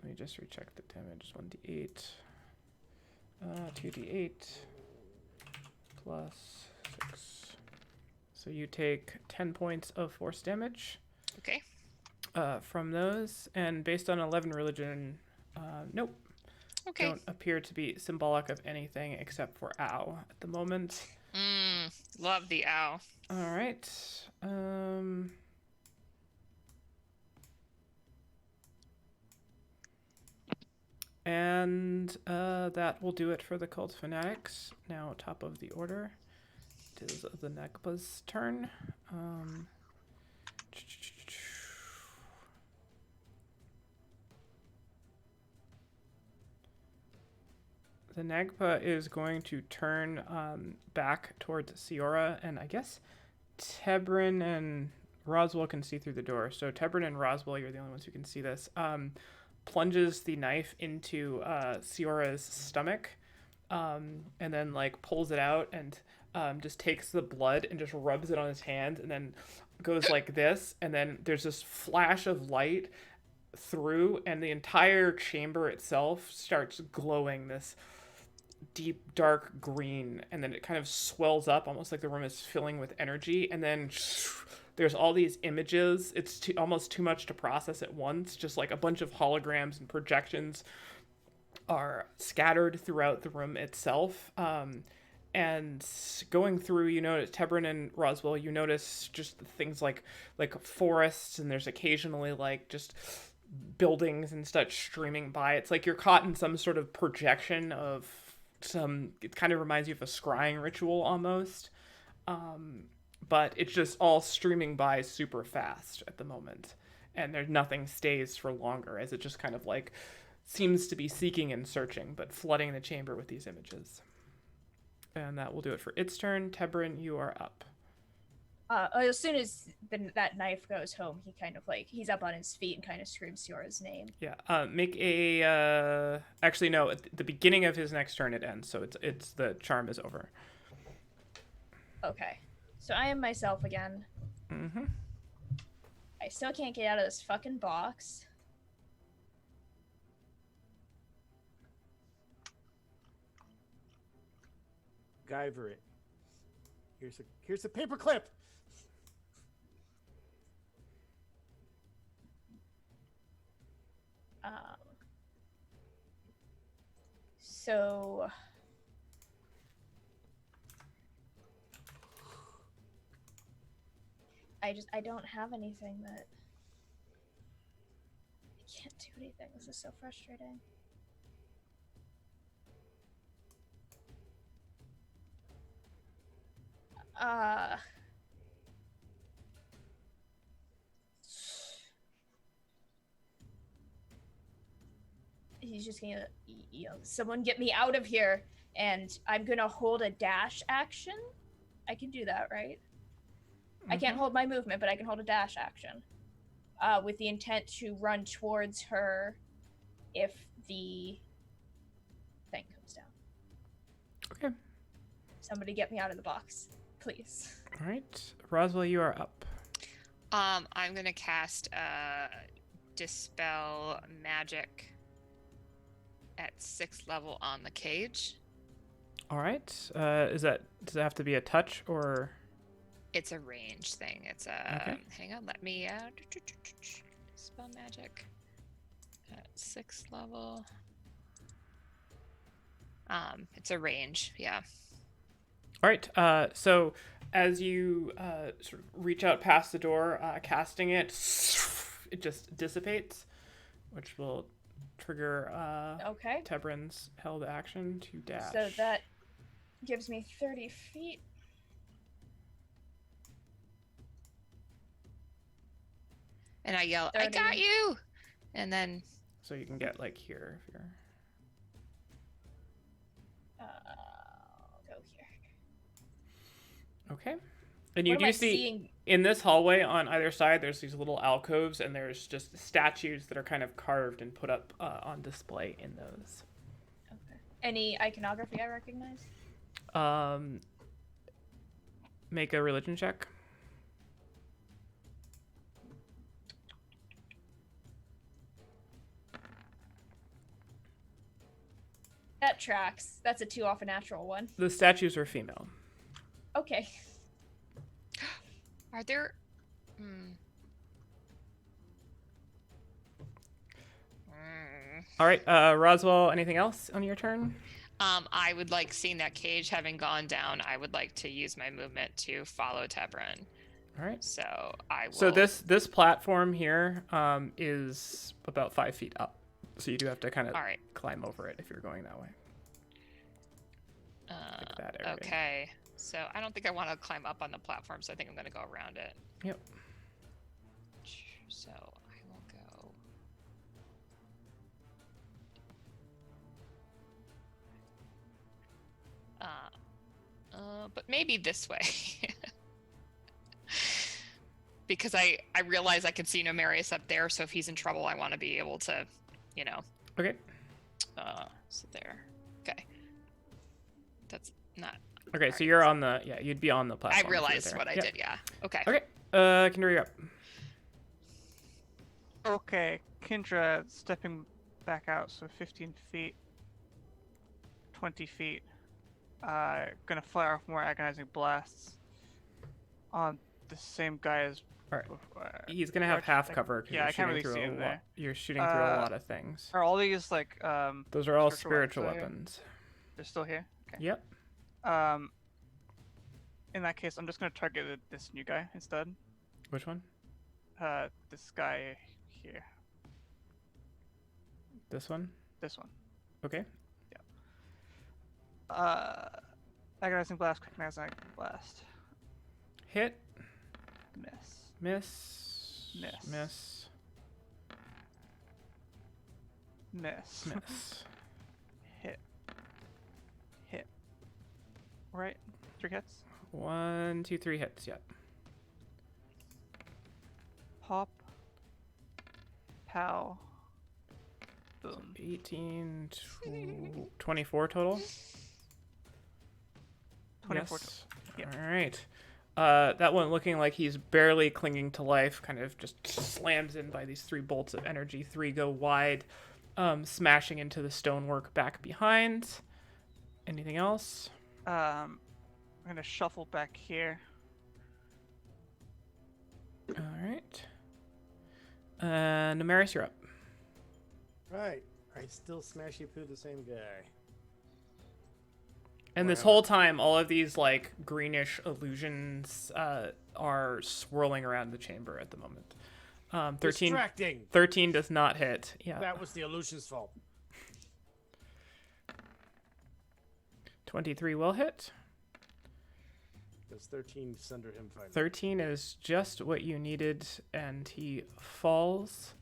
me just recheck the damage. 1d8. 2d8 plus 6. So you take 10 points of force damage. Okay. From those, and based on 11 religion, nope. Okay. Don't appear to be symbolic of anything except for ow at the moment. Love the owl. All right. And that will do it for the cult fanatics. Now, top of the order, it is the Negba's turn. The Nagpa is going to turn back towards Siora, and I guess Tebrin and Roswell can see through the door. So Tebrin and Roswell, you're the only ones who can see this. Plunges the knife into Siora's stomach, and then like pulls it out and just takes the blood and just rubs it on his hand, and then goes like this, and then there's this flash of light through, and the entire chamber itself starts glowing this deep dark green, and then it kind of swells up almost like the room is filling with energy, and then there's all these images. It's almost too much to process at once. Just like a bunch of holograms and projections are scattered throughout the room itself. And going through, you notice Tebrin and Roswell, you notice just things like forests, and there's occasionally like just buildings and such streaming by. It's like you're caught in some sort of projection of it kind of reminds you of a scrying ritual almost. But it's just all streaming by super fast at the moment. And there's nothing stays for longer, as it just kind of like seems to be seeking and searching, but flooding the chamber with these images. And that will do it for its turn. Tebrin, you are up. As soon as that knife goes home, he kind of like, he's up on his feet and kind of screams Siora's name. Yeah, make a, actually no, at the beginning of his next turn it ends, so it's the charm is over. Okay. So I am myself again. Mm-hmm. I still can't get out of this fucking box. MacGyver it. Here's a paper clip. So I don't have anything that I can't do anything. This is so frustrating. He's just gonna, someone get me out of here, and I'm gonna hold a dash action. I can do that, right? I can't hold my movement, but I can hold a dash action. With the intent to run towards her if the thing comes down. Okay. Somebody get me out of the box, please. All right. Roswell, you are up. I'm gonna cast Dispel Magic at 6th level on the cage. All right. Does it have to be a touch or? It's a range thing. It's a Okay. hang on, let me Dispel Magic at 6th level. It's a range, yeah. All right. So as you sort of reach out past the door, casting it, it just dissipates, which will trigger Okay. Tebrin's held action to dash. So that gives me 30 feet. And I yell, I 30. got you! And then So you can get like here if you're. I'll go here. Okay. And you What am do I see seeing? in this hallway on either side, there's these little alcoves, and there's just statues that are kind of carved and put up on display in those. Okay. Any iconography I recognize? Make a religion check. That tracks. That's a 2 off a natural one. The statues are female. Okay. are there All right, Roswell, anything else on your turn? I would like, seeing that cage having gone down, I would like to use my movement to follow Tebrin. All right. So I will. So this platform here is about 5 feet up. So you do have to kind of All right. climb over it if you're going that way. Like that area. Okay. So I don't think I want to climb up on the platform, so I think I'm going to go around it. Yep. So I will go. But maybe this way. Because I realize I can see Nomarius up there, so if he's in trouble, I want to be able to, Okay. So there. Okay. That's not. Okay, All so right, you're on the you'd be on the platform. I if you were realized there. what I Yep. did, yeah. Okay. Okay. Kendra, you're up. Okay, Kendra stepping back out, so 15 feet, 20 feet. Gonna fire off more agonizing blasts on the same guy as. All right. before. He's gonna have half cover. 'cause Yeah, you're I can't shooting really through see a him lot. there. You're shooting through a lot of things. Are all these like Those are all spiritual spiritual weapons weapons. they're still here? Okay. Yep. In that case, I'm just gonna target this new guy instead. Which one? This guy here. This one? This one. Okay. Agonizing blast, quick agonizing blast. Hit. Miss. Miss. Miss. Miss. Miss. Miss. Hit. Hit. Right? 3 hits. 1, 2, 3 hits. Yep. Pop. Pow. Boom. 18, 24 total. 24 Yes. Yep. All right. That one looking like he's barely clinging to life, kind of just slams in by these 3 bolts of energy. 3 go wide, smashing into the stonework back behind. Anything else? I'm gonna shuffle back here. All right. Namaris, you're up. Right. I still smashy poo the same guy. And this whole time, all of these like greenish illusions are swirling around the chamber at the moment. 13. Distracting. 13 does not hit. Yeah. That was the illusion's fault. 23 will hit. Does 13 sunder him finally? 13 is just what you needed, and he falls.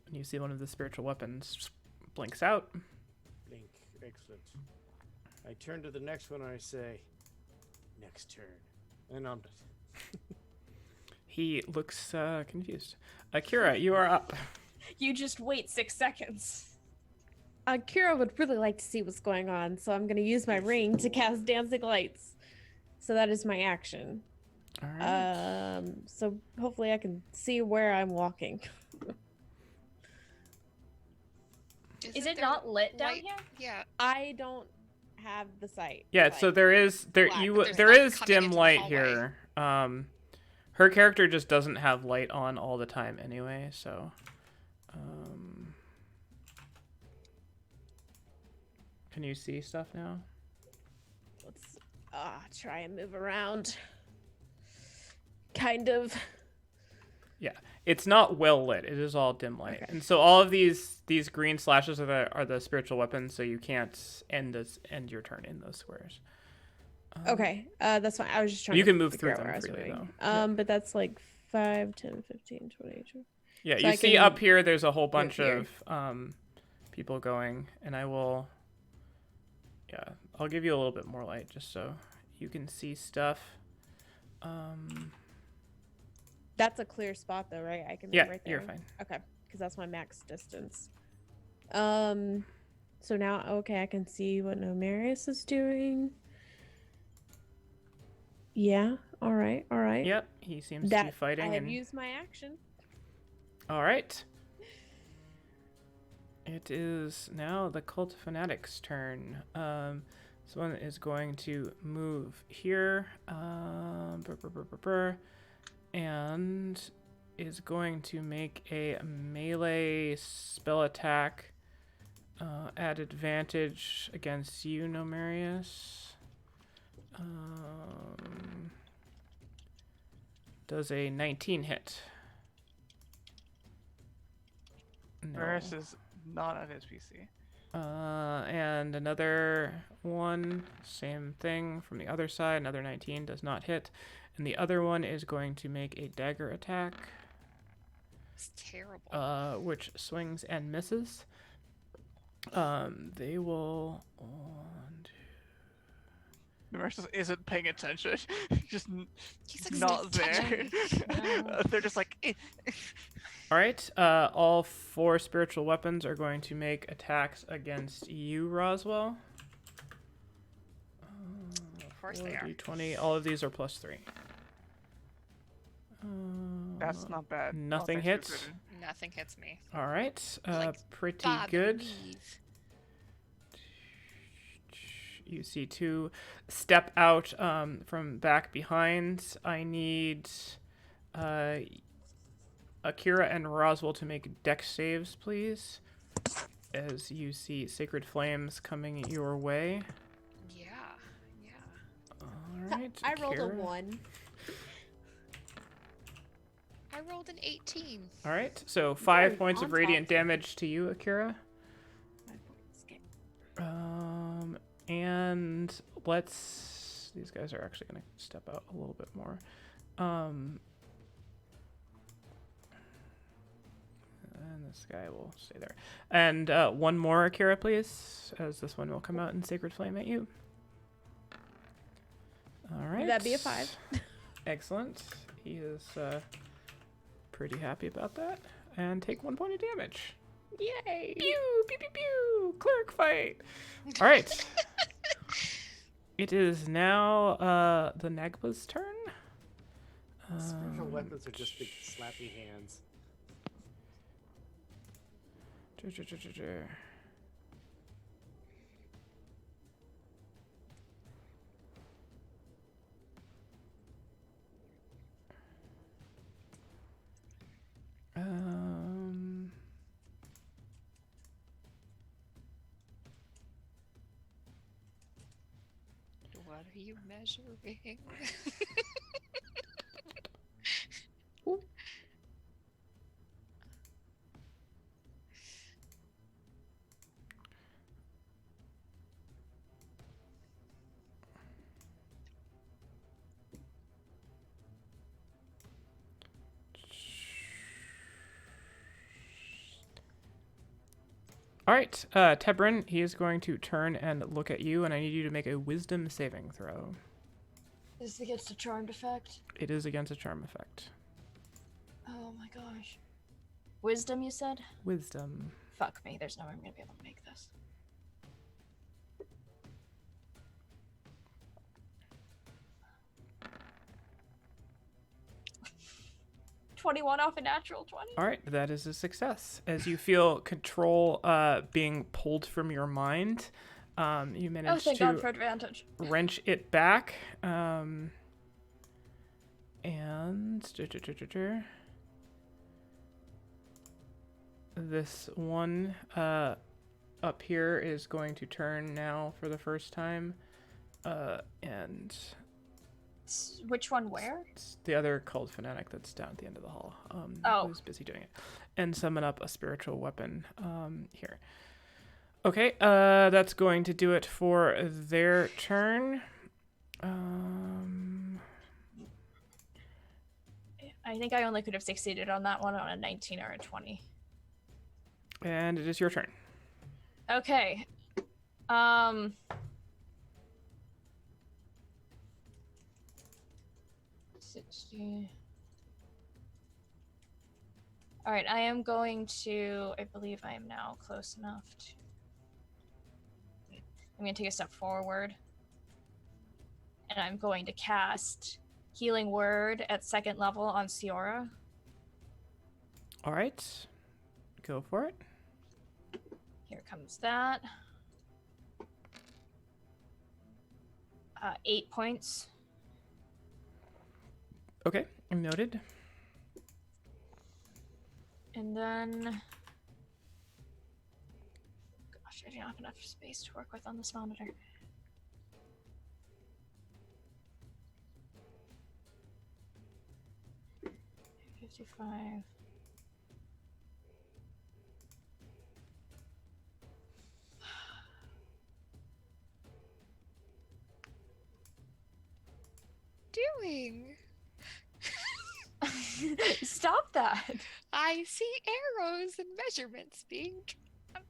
And you see one of the spiritual weapons blinks out. Blink. Excellent. I turn to the next one and I say, next turn. And I'm He looks confused. Akira, you are up. You just wait 6 seconds. Kira would really like to see what's going on, so I'm going to use my ring to cast Dancing Lights. So that is my action. All right. So hopefully I can see where I'm walking. Is it there not lit down light? here? Yeah. I don't have the sight. Yeah, so there is black, but there there's light is coming dim into the light hallway. here. Her character just doesn't have light on all the time anyway, so can you see stuff now? Let's try and move around. Kind of. Yeah, it's not well lit. It is all dim light, and so all of these green slashes are the spiritual weapons. So you can't end your turn in those squares. Okay, that's fine. I was just trying You to can move figure through out where them I was freely, moving. though. But that's like 5, 10, 15, 20. Yeah, So you I see can up here. There's a whole bunch here. of people going, and I will. Yeah, I'll give you a little bit more light just so you can see stuff. That's a clear spot though, right? I can move Yeah, right there. you're fine. Okay, because that's my max distance. So now, okay, I can see what Nomarius is doing. Yeah, all right. Yep, he seems to be fighting. I have and used my action. all right. It is now the Cult Fanatic's turn. This one is going to move here, and is going to make a melee spell attack at advantage against you, Nomarius. Does a 19 hit? No. Maris is not on his PC. And another one, same thing from the other side. Another 19 does not hit. And the other one is going to make a dagger attack, It's terrible. which swings and misses. They will. Maris just isn't paying attention. Just He's like, not "Stop there. touching me." They're just like, eh. All right. All 4 spiritual weapons are going to make attacks against you, Roswell. Of course they are. D20. All of these are +3. That's not bad. Nothing thanks for hits. gritting. Nothing hits me. All right. Like, Pretty Bob, good. leave. You see 2 step out from back behind. I need Akira and Roswell to make dex saves, please. As you see sacred flames coming your way. Yeah. All right. I rolled a Akira. 1. I rolled an 18. All right. So 5 Very points of on radiant top. damage to you, Akira. 5 points. Okay. And let's. These guys are actually going to step out a little bit more. And this guy will stay there. And one more, Akira, please, as this one will come out in Sacred Flame at you. All right. That'd be a 5. Excellent. He is pretty happy about that. And take 1 point of damage. Yay! Pew, pew, pew, pew. Cleric fight. All right. It is now the Nagpa's turn. Spiritual weapons are just big slappy hands. What are you measuring? All right, Tebrin, he is going to turn and look at you, and I need you to make a wisdom saving throw. Is this against a charmed effect? It is against a charm effect. Oh my gosh. Wisdom, you said? Wisdom. Fuck me, there's no way I'm gonna be able to make this. 21 off a natural 20. All right, that is a success. As you feel control being pulled from your mind, you manage Thank God to for advantage. wrench it back. This one up here is going to turn now for the first time. And Which one where? it's the other cult fanatic that's down at the end of the hall. Oh. Who's busy doing it. And summon up a spiritual weapon here. Okay, that's going to do it for their turn. I think I only could have succeeded on that one on a 19 or a 20. And it is your turn. Okay. 60. All right, I am going to. I believe I am now close enough to. I'm going to take a step forward, and I'm going to cast Healing Word at 2nd level on Siora. All right, go for it. Here comes that. 8 points. Okay, noted. And then, gosh, I don't have enough space to work with on this monitor. $55. Doing? Stop that. I see arrows and measurements being drawn.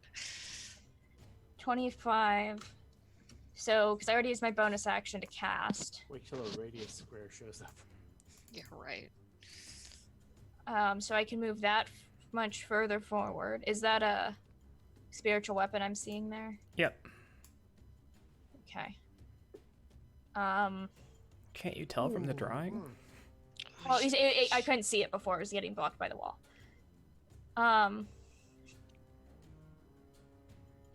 25. So, because I already used my bonus action to cast. Wait till a radius square shows up. Yeah, right. So I can move that much further forward. Is that a spiritual weapon I'm seeing there? Yep. Okay. Can't you tell from the drawing? Well, I couldn't see it before. It was getting blocked by the wall.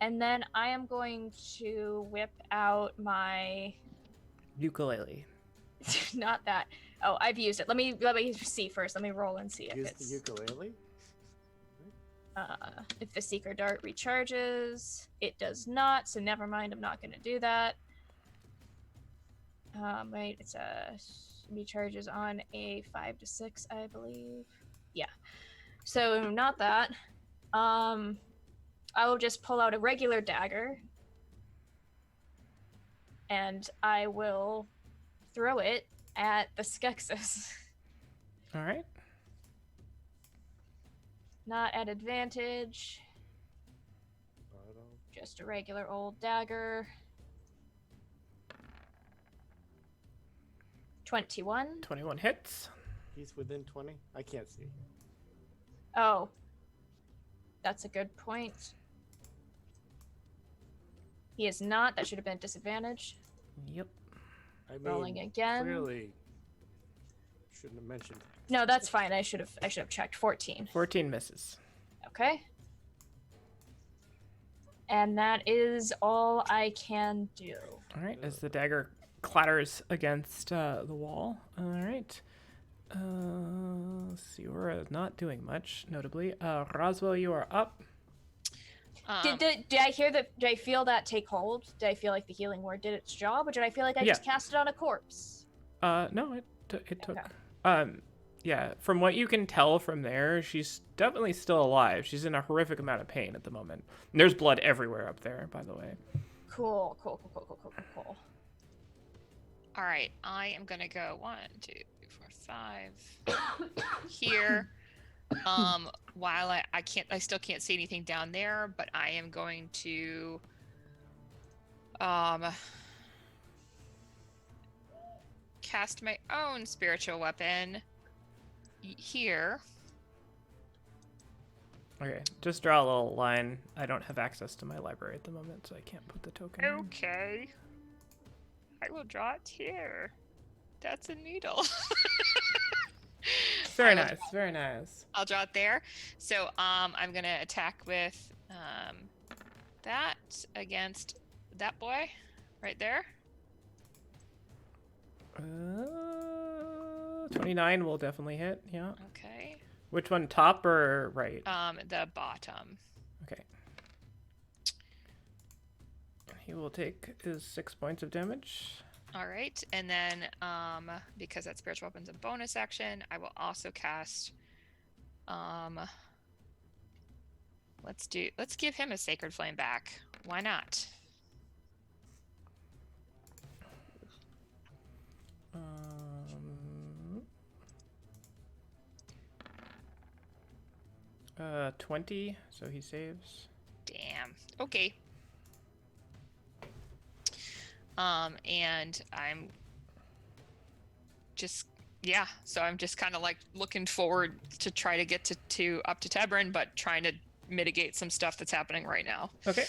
And then I am going to whip out my... Ukulele. Not that. Oh, I've used it. Let me see first. Let me roll and see if Use it's... the ukulele? If the Seeker Dart recharges. It does not, so never mind. I'm not going to do that. Wait, it's recharges on a 5 to 6, I believe. Yeah. So not that. I will just pull out a regular dagger, and I will throw it at the Skeksis. All right. Not at advantage. Just a regular old dagger. 21. 21 hits. He's within 20? I can't see. Oh. That's a good point. He is not. That should have been a disadvantage. Yep. I mean, Rolling again. Clearly, shouldn't have mentioned. No, that's fine. I should have checked. 14. 14 misses. Okay. And that is all I can do. All right, as the dagger clatters against the wall. All right. Siora is not doing much, notably. Roswell, you are up. Did I hear that? Did I feel that take hold? Did I feel like the healing word did its job, or did I feel like I just cast it on a corpse? No, it took. Okay. Yeah. From what you can tell from there, she's definitely still alive. She's in a horrific amount of pain at the moment. And there's blood everywhere up there, by the way. Cool. All right, I am gonna go 1, 2, 3, 4, 5 here. While I still can't see anything down there, but I am going to cast my own spiritual weapon here. Okay, just draw a little line. I don't have access to my library at the moment, so I can't put the token in. Okay. I will draw it here. That's a needle. Very nice, very nice. I'll draw it there. So I'm gonna attack with that against that boy right there. 29 will definitely hit. Yeah. Okay. Which one, top or right? The bottom. Okay. He will take his 6 points of damage. All right, and then because that spiritual weapon's a bonus action, I will also cast. Let's give him a sacred flame back. Why not? 20, so he saves. Damn. Okay. And I'm just so I'm just kind of like looking forward to try to get to up to Tebrin, but trying to mitigate some stuff that's happening right now. Okay.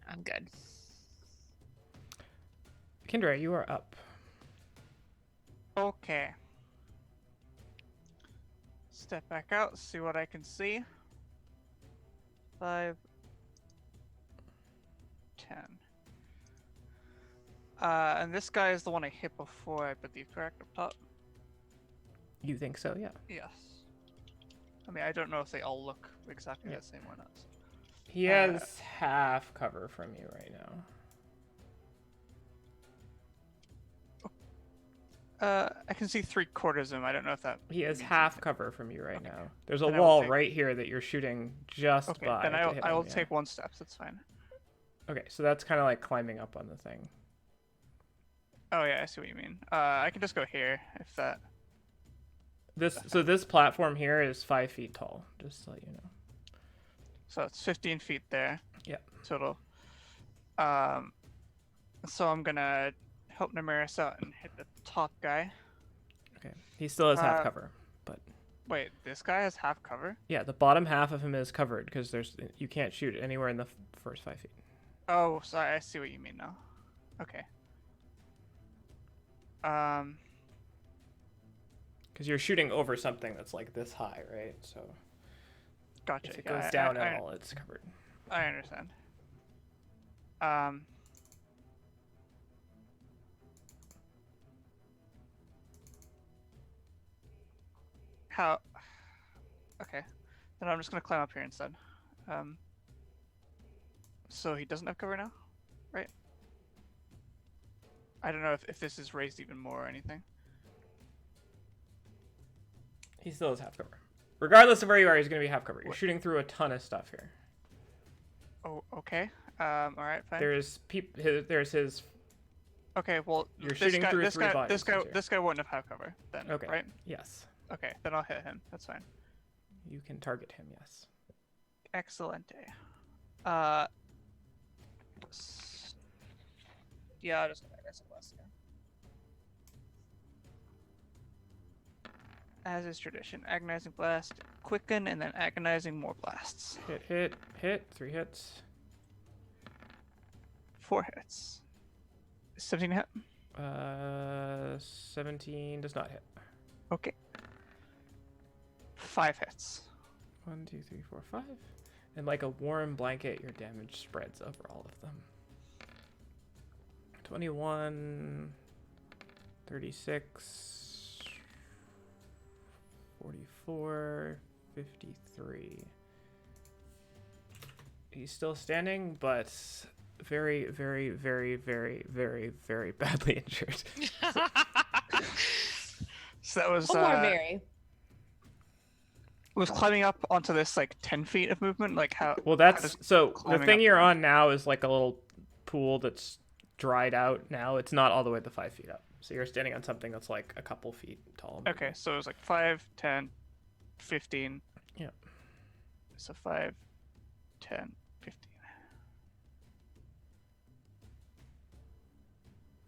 I'm good. Kendra, you are up. Okay. Step back out, see what I can see. 5, 10. And this guy is the one I hit before, I believe, correct? Up top? You think so, yeah. Yes. I mean, I don't know if they all look exactly the same or not. He has half cover from you right now. I can see 3/4 of him. I don't know if that. He has means half anything. cover from you right now. There's a Then I will wall take- right here that you're shooting just Okay, by. then to hit I will him, yeah. take 1 step. That's fine. Okay, so that's kind of like climbing up on the thing. Oh yeah, I see what you mean. I can just go here if that. So this platform here is 5 feet tall, just to let you know. So it's 15 feet there. Yeah. Total. So I'm gonna help Namiris out and hit the top guy. Okay. He still has half cover, but Wait, this guy has half cover? yeah, the bottom half of him is covered because you can't shoot anywhere in the first 5 feet. Oh, sorry, I see what you mean now. Okay. Because you're shooting over something that's like this high, right? So Gotcha. if it yeah, goes down I, at all, it's covered. I understand. How? Okay. Then I'm just gonna climb up here instead. So he doesn't have cover now, right? I don't know if this is raised even more or anything. He still has half cover. Regardless of where you are, he's going to be half cover. You're shooting through a ton of stuff here. Oh, okay. All right, fine. There's his. Okay, well, You're shooting through this three guy, bodies here. this guy wouldn't have cover then, Okay. right? Yes. Okay, then I'll hit him. That's fine. You can target him. Yes. Excellente. Yeah, I'll just gonna aggressive blast again. As is tradition, agonizing blast, quicken, and then agonizing more blasts. Hit. 3 hits. 4 hits. 17 hit. 17 does not hit. Okay. 5 hits. 1, 2, 3, 4, 5. And like a warm blanket, your damage spreads over all of them. 21, 36, 44, 53. He's still standing, but very, very, very, very, very, very badly injured. So that was One more Mary. was climbing up onto this like 10 feet of movement. Like how? Well, how that's does so the climbing thing up you're count? on now is like a little pool that's dried out now. It's not all the way to 5 feet up. So you're standing on something that's like a couple feet tall. maybe. Okay, so it was like 5, 10, 15. Yeah. So 5, 10, 15.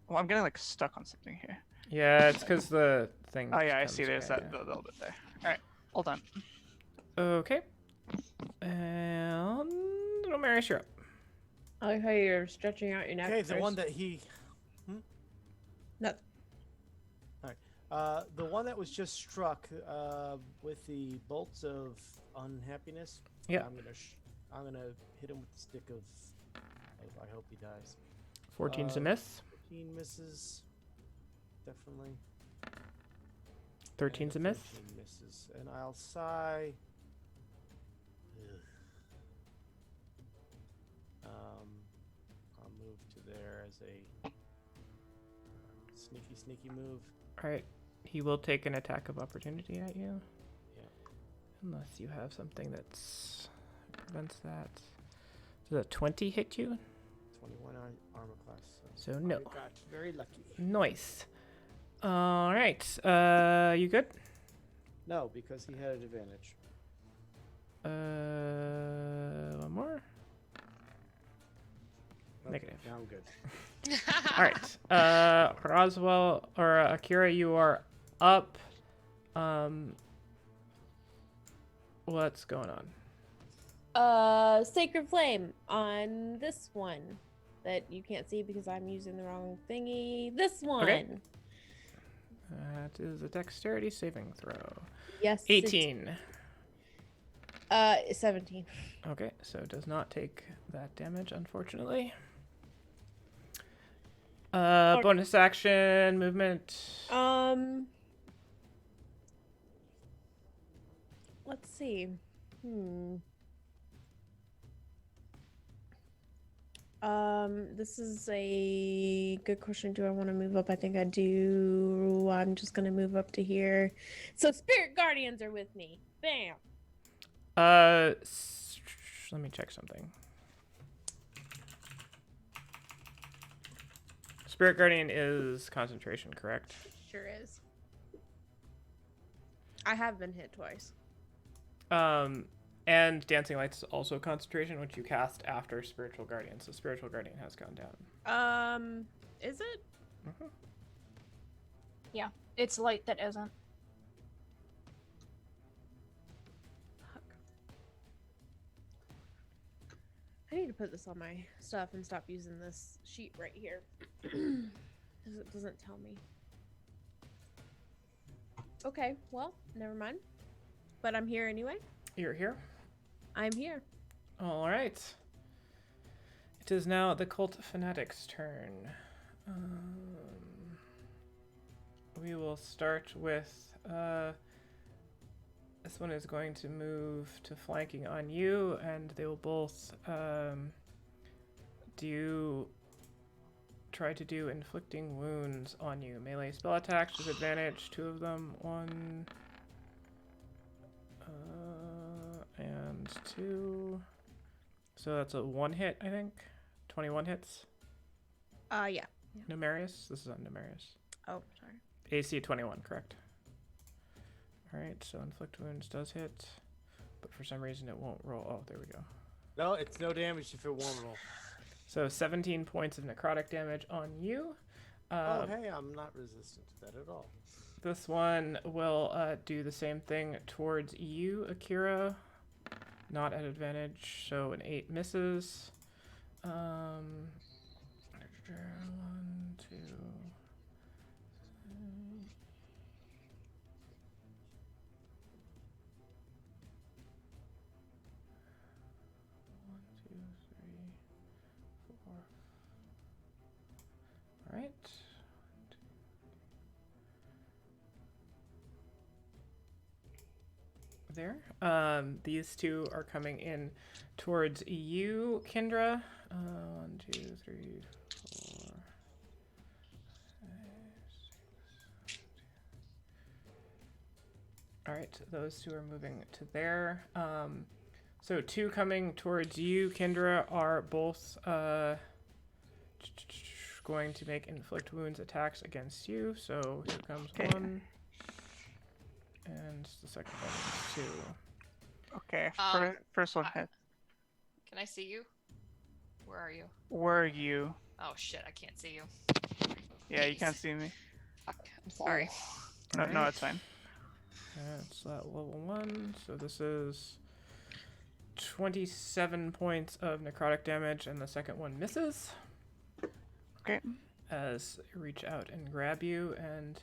Well, I'm getting like stuck on something here. Yeah, it's because the thing. Oh yeah, I comes- see. There's yeah, that little bit there. All right, hold on. yeah. Okay. And little Marius, you're up. I like how you're stretching out your neck. Okay, the first. one that he. No. The one that was just struck with the bolts of unhappiness. Yeah. I'm gonna hit him with the stick of I hope he dies. 14's a miss. 15 misses. Definitely. 13's a And miss. 13 misses, and I'll sigh. Ugh. I'll move to there as a sneaky move. All right. He will take an attack of opportunity at you. Yeah. Unless you have something that's prevents that. Does a 20 hit you? 21 armor class. So no. I got very lucky. Nice. All right. You good? No, because he had an advantage. One more. Okay, Negative. now I'm good. All right. Roswell or Akira, you are up. What's going on? Sacred Flame on this one that you can't see because I'm using the wrong thingy. This one. Okay. That is a dexterity saving throw. Yes. 18. 17. Okay, so it does not take that damage, unfortunately. Bonus action, movement. Let's see. This is a good question. Do I want to move up? I think I do. I'm just gonna move up to here. So Spirit Guardians are with me. Bam. Let me check something. Spirit Guardian is concentration, correct? Sure is. I have been hit twice. And Dancing Light's also concentration, which you cast after Spiritual Guardian. So Spiritual Guardian has gone down. Is it? Mhm. Yeah, it's light that isn't. Fuck. I need to put this on my stuff and stop using this sheet right here. Because it doesn't tell me. Okay, well, never mind. But I'm here anyway. You're here. I'm here. All right. It is now the Cult Fanatic's turn. We will start with this one is going to move to flanking on you, and they will both try to do inflicting wounds on you. Melee spell attacks, disadvantage, 2 of them, 1 and 2. So that's a 1 hit, I think. 21 hits. Yeah. Numerius. This is on Numerius. Oh, sorry. AC 21, correct. Alright, so inflict wounds does hit, but for some reason it won't roll. Oh, there we go. No, it's no damage if it won't roll. So 17 points of necrotic damage on you. Oh, hey, I'm not resistant to that at all. This one will do the same thing towards you, Akira. Not at advantage, so an 8 misses. 1, 2, 4. All right. there. These two are coming in towards you, Kendra. 1, 2, 3, 4. 5, 6. All right, those two are moving to there. So 2 coming towards you, Kendra, are both going to make inflict wounds attacks against you. So here comes Okay. 1. And the second one is 2. Okay, first one hit. Can I see you? Where are you? Where are you? Oh shit, I can't see you. Yeah, you Jeez. can't see me. Fuck, I'm sorry. No, Alright. no, it's fine. That's that level 1. So this is 27 points of necrotic damage, and the second one misses. Okay. As I reach out and grab you, and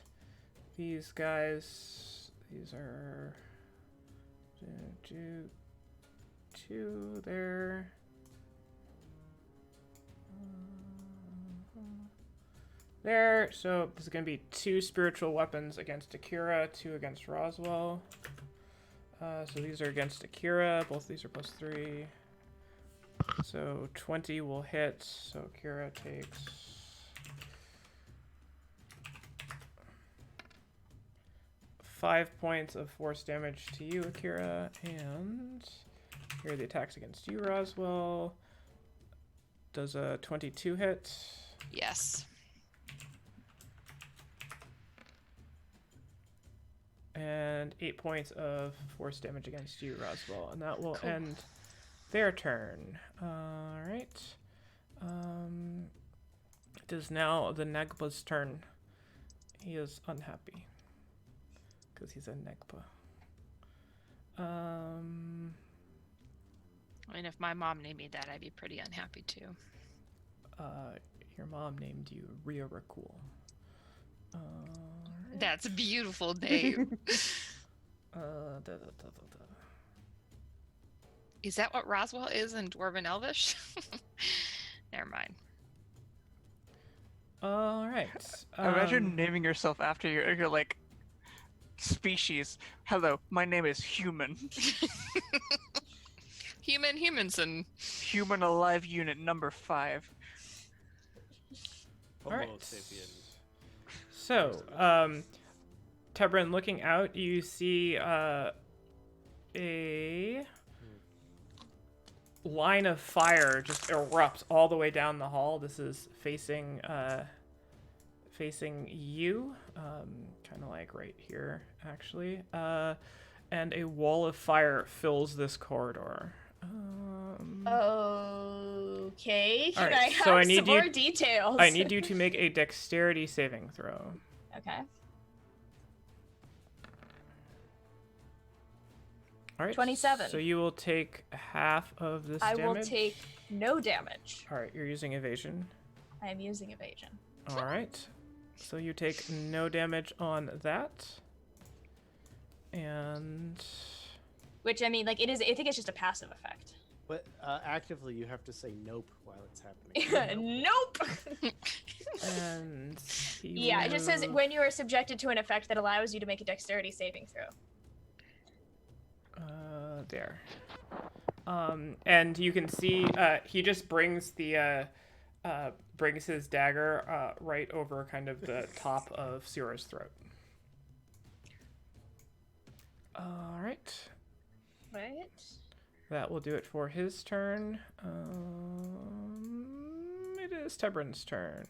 these guys, these are 2 there. There, so this is going to be 2 spiritual weapons against Akira, 2 against Roswell. So these are against Akira, both these are +3. So 20 will hit, so Akira takes 5 points of force damage to you, Akira, and here are the attacks against you, Roswell. Does a 22 hit? Yes. And 8 points of force damage against you, Roswell. And that will Cool. end their turn. Alright. It is now the Negpa's turn. He is unhappy. Because he's a Negpa. I mean, if my mom named me that, I'd be pretty unhappy too. Your mom named you Ria Rakul. That's a beautiful name. Is that what Roswell is in Dwarven Elvish? Never mind. All right. Imagine naming yourself after your like species. Hello, my name is Human. Humanson. Human alive unit number 5. All right. Homo sapien. So, Tebrin, looking out, you see a line of fire just erupts all the way down the hall. This is facing you, kind of like right here, actually. And a wall of fire fills this corridor. Okay. Can Alright, I have so I need some more details? I need you to make a dexterity saving throw. Okay. All right. 27. So you will take half of this I damage. will take no damage. All right, you're using evasion. I am using evasion. All right. So you take no damage on that. And Which, I mean, like, it is. I think it's just a passive effect. But actively, you have to say nope while it's happening. Nope. and he Yeah, it just says will- when you are subjected to an effect that allows you to make a dexterity saving throw. there. And you can see he just brings the brings his dagger right over kind of the top of Sierra's throat. All right. Right. That will do it for his turn. It is Tebrin's turn.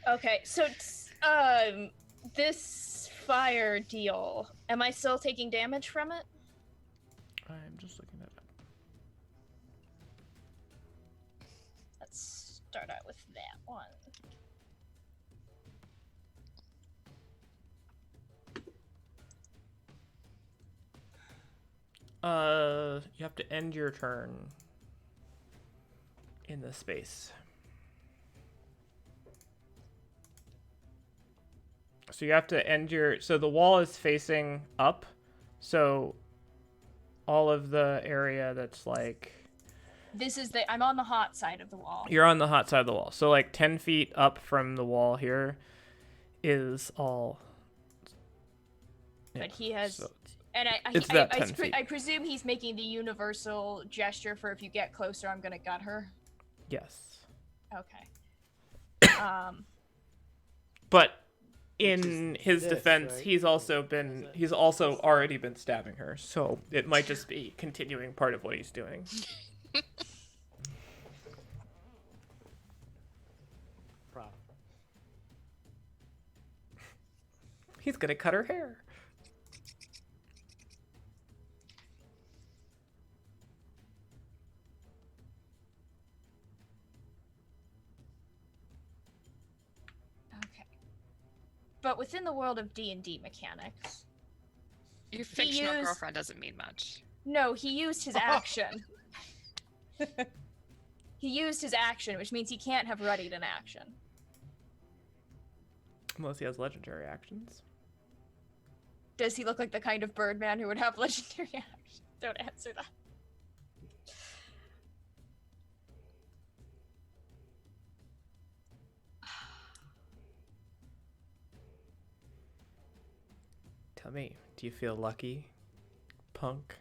Okay, so this fire deal, am I still taking damage from it? I'm just looking at it. Let's start out with that one. You have to end your turn in the space. So you have to end your... So the wall is facing up. So all of the area that's like... This is I'm on the hot side of the wall. You're on the hot side of the wall. So like 10 feet up from the wall here is all... But he has... so And it's about 10 feet. I presume he's making the universal gesture for if you get closer, I'm gonna gut her. Yes. Okay. But in his this, defense, right? he's also already been stabbing her, so it might just be continuing part of what he's doing. Prop. He's gonna cut her hair. Okay. But within the world of D&D mechanics, Your fictional used- girlfriend doesn't mean much. no, he used his action. He used his action, which means he can't have readied an action. Unless he has legendary actions. Does he look like the kind of Birdman who would have legendary action? Don't answer that. Tell me, do you feel lucky, punk?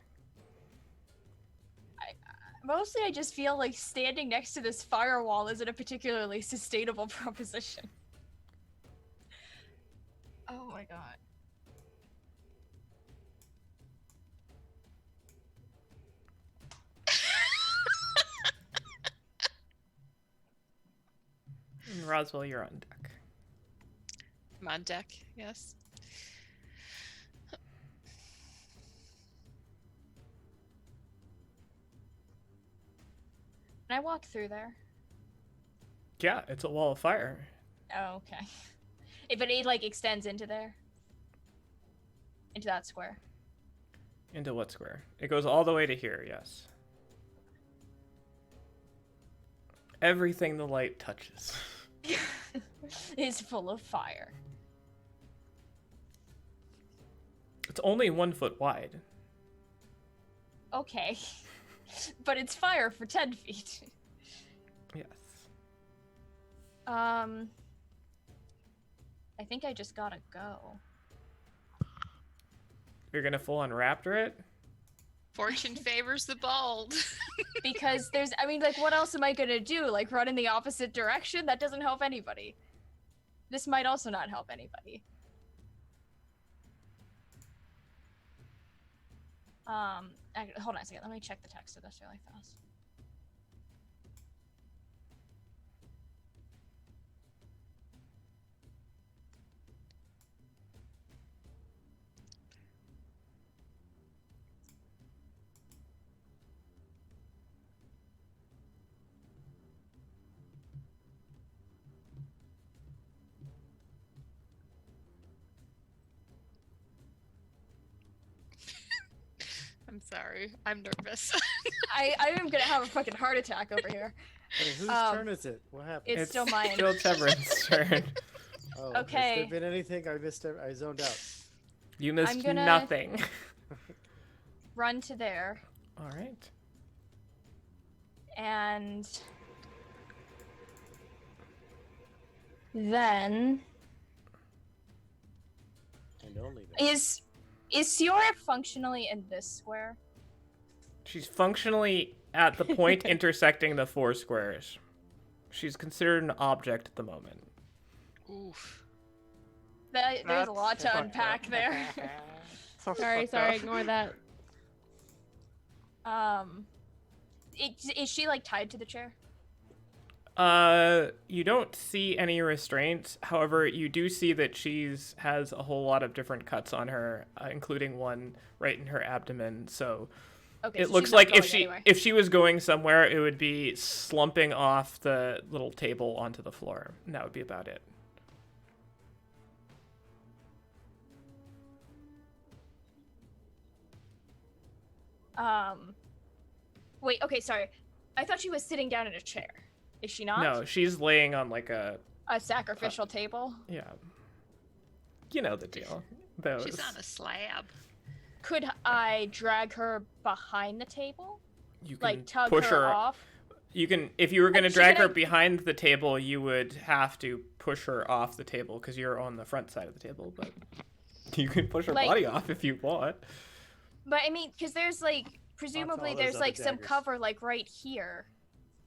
Mostly I just feel like standing next to this firewall isn't a particularly sustainable proposition. Oh my god. And Roswell, you're on deck. I'm on deck, yes. Can I walk through there? Yeah, it's a wall of fire. Oh, okay. But it like extends into there? Into that square? Into what square? It goes all the way to here, yes. Everything the light touches. Is full of fire. It's only 1 foot wide. Okay. But it's fire for 10 feet. Yes. I think I just gotta go. You're gonna full on raptor it? Fortune favors the bold. Because like, what else am I gonna do? Like, run in the opposite direction? That doesn't help anybody. This might also not help anybody. Hold on a second. Let me check the text of this really fast. I'm sorry. I'm nervous. I am gonna have a fucking heart attack over here. Hey, whose turn is it? What happened? It's still mine. Still Tevrin's turn. Oh, okay. Has there been anything I missed? I zoned out. You missed I'm gonna- nothing. Run to there. All right. And then And only then. is Siora functionally in this square? She's functionally at the point intersecting the 4 squares. She's considered an object at the moment. Oof. There's a That's lot to fucked unpack up. there. So Sorry, fucked up. ignore that. Is she like tied to the chair? You don't see any restraints. However, you do see that she's has a whole lot of different cuts on her, including one right in her abdomen. So Okay. it so looks she's not like going anywhere. if she was going somewhere, it would be slumping off the little table onto the floor. And that would be about it. Wait. Okay. Sorry. I thought she was sitting down in a chair. Is she not? No, she's laying on like a A sacrificial table. yeah. You know the deal. Those. She's on a slab. Could I drag her behind the table? You can Like tug push her off? You can, if you were going to She drag her could- behind the table, you would have to push her off the table because you're on the front side of the table. But you can push her Like- body off if you want. But I mean, because there's like presumably all those there's other like some daggers. cover like right here,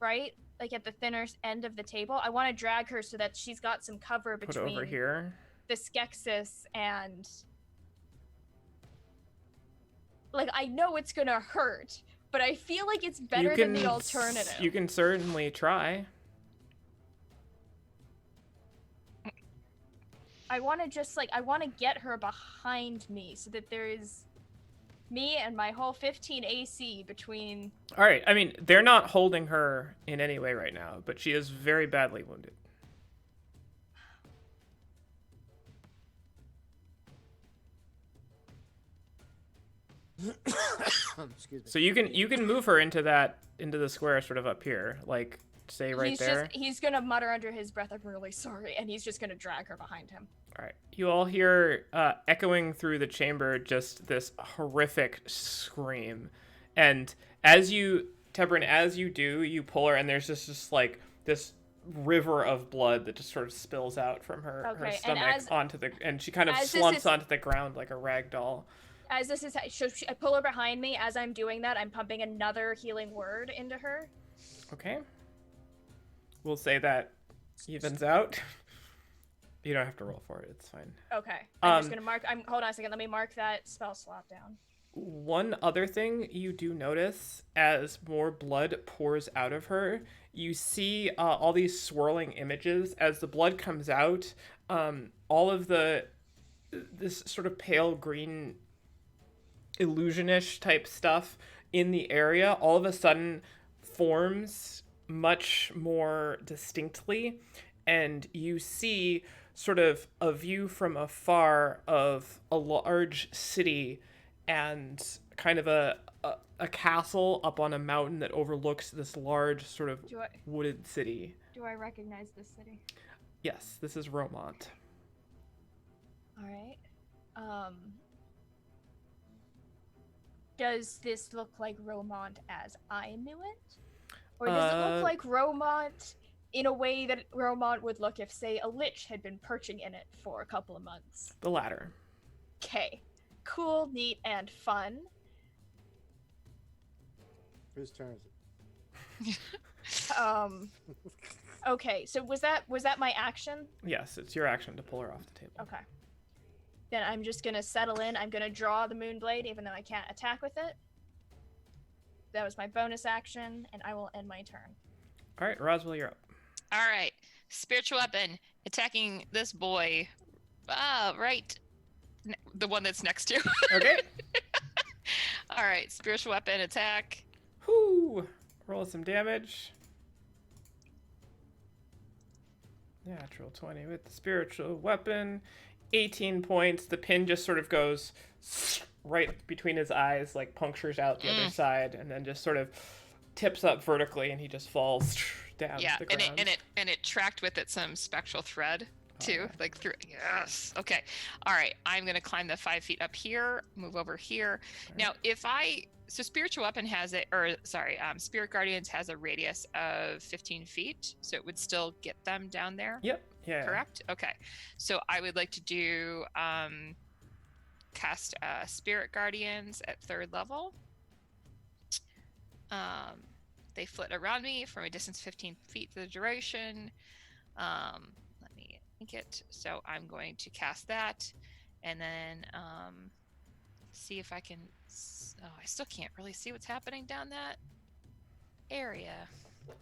right? Like at the thinner end of the table. I want to drag her so that she's got some cover Put between over here. the Skeksis and. Like I know it's gonna hurt, but I feel like it's better than the alternative. You can certainly try. I want to just like I want to get her behind me so that there is me and my whole 15 AC between. All right. I mean, they're not holding her in any way right now, but she is very badly wounded. Excuse me. So you can move her into the square sort of up here, like say right there. He's gonna mutter under his breath, "I'm really sorry," and he's just gonna drag her behind him. All right. You all hear echoing through the chamber just this horrific scream. And as you, Tebrin, as you do, you pull her and there's just like this river of blood that just sort of spills out from her stomach and she kind of slumps onto the ground like a rag doll. As this is, I pull her behind me. As I'm doing that, I'm pumping another healing word into her. Okay. We'll say that evens out. You don't have to roll for it. It's fine. Okay. I'm just gonna mark. Hold on a second. Let me mark that spell slot down. One other thing you do notice as more blood pours out of her, you see all these swirling images as the blood comes out. All of this sort of pale green illusionish type stuff in the area all of a sudden forms much more distinctly, and you see sort of a view from afar of a large city and kind of a castle up on a mountain that overlooks this large sort of wooded city. Do I recognize this city? Yes, this is Romont. All right. Does this look like Romont as I knew it? Or does it look like Romont in a way that Romont would look if, say, a lich had been perching in it for a couple of months? The latter. Okay. Cool, neat, and fun. Whose turn is it? Okay, so was that my action? Yes, it's your action to pull her off the table. Okay. Then I'm just gonna settle in. I'm gonna draw the Moonblade, even though I can't attack with it. That was my bonus action, and I will end my turn. All right, Roswell, you're up. All right. Spiritual weapon attacking this boy. Right. The one that's next to you. Okay. All right. Spiritual weapon attack. Whoo! Roll some damage. Natural 20 with the spiritual weapon. 18 points. The pin just sort of goes right between his eyes, like punctures out the other side, and then just sort of tips up vertically, and he just falls down to the ground. and it tracked with it some spectral thread too, like through. Yes. Okay. All right. I'm gonna climb the 5 feet up here. Move over here. Now, so spiritual weapon has Spirit Guardians has a radius of 15 feet, so it would still get them down there. Yep. Yeah. Correct. Okay. So I would like to do cast Spirit Guardians at 3rd level. They flit around me from a distance 15 feet for the duration. Let me get. So I'm going to cast that, and then see if I can. I still can't really see what's happening down that area.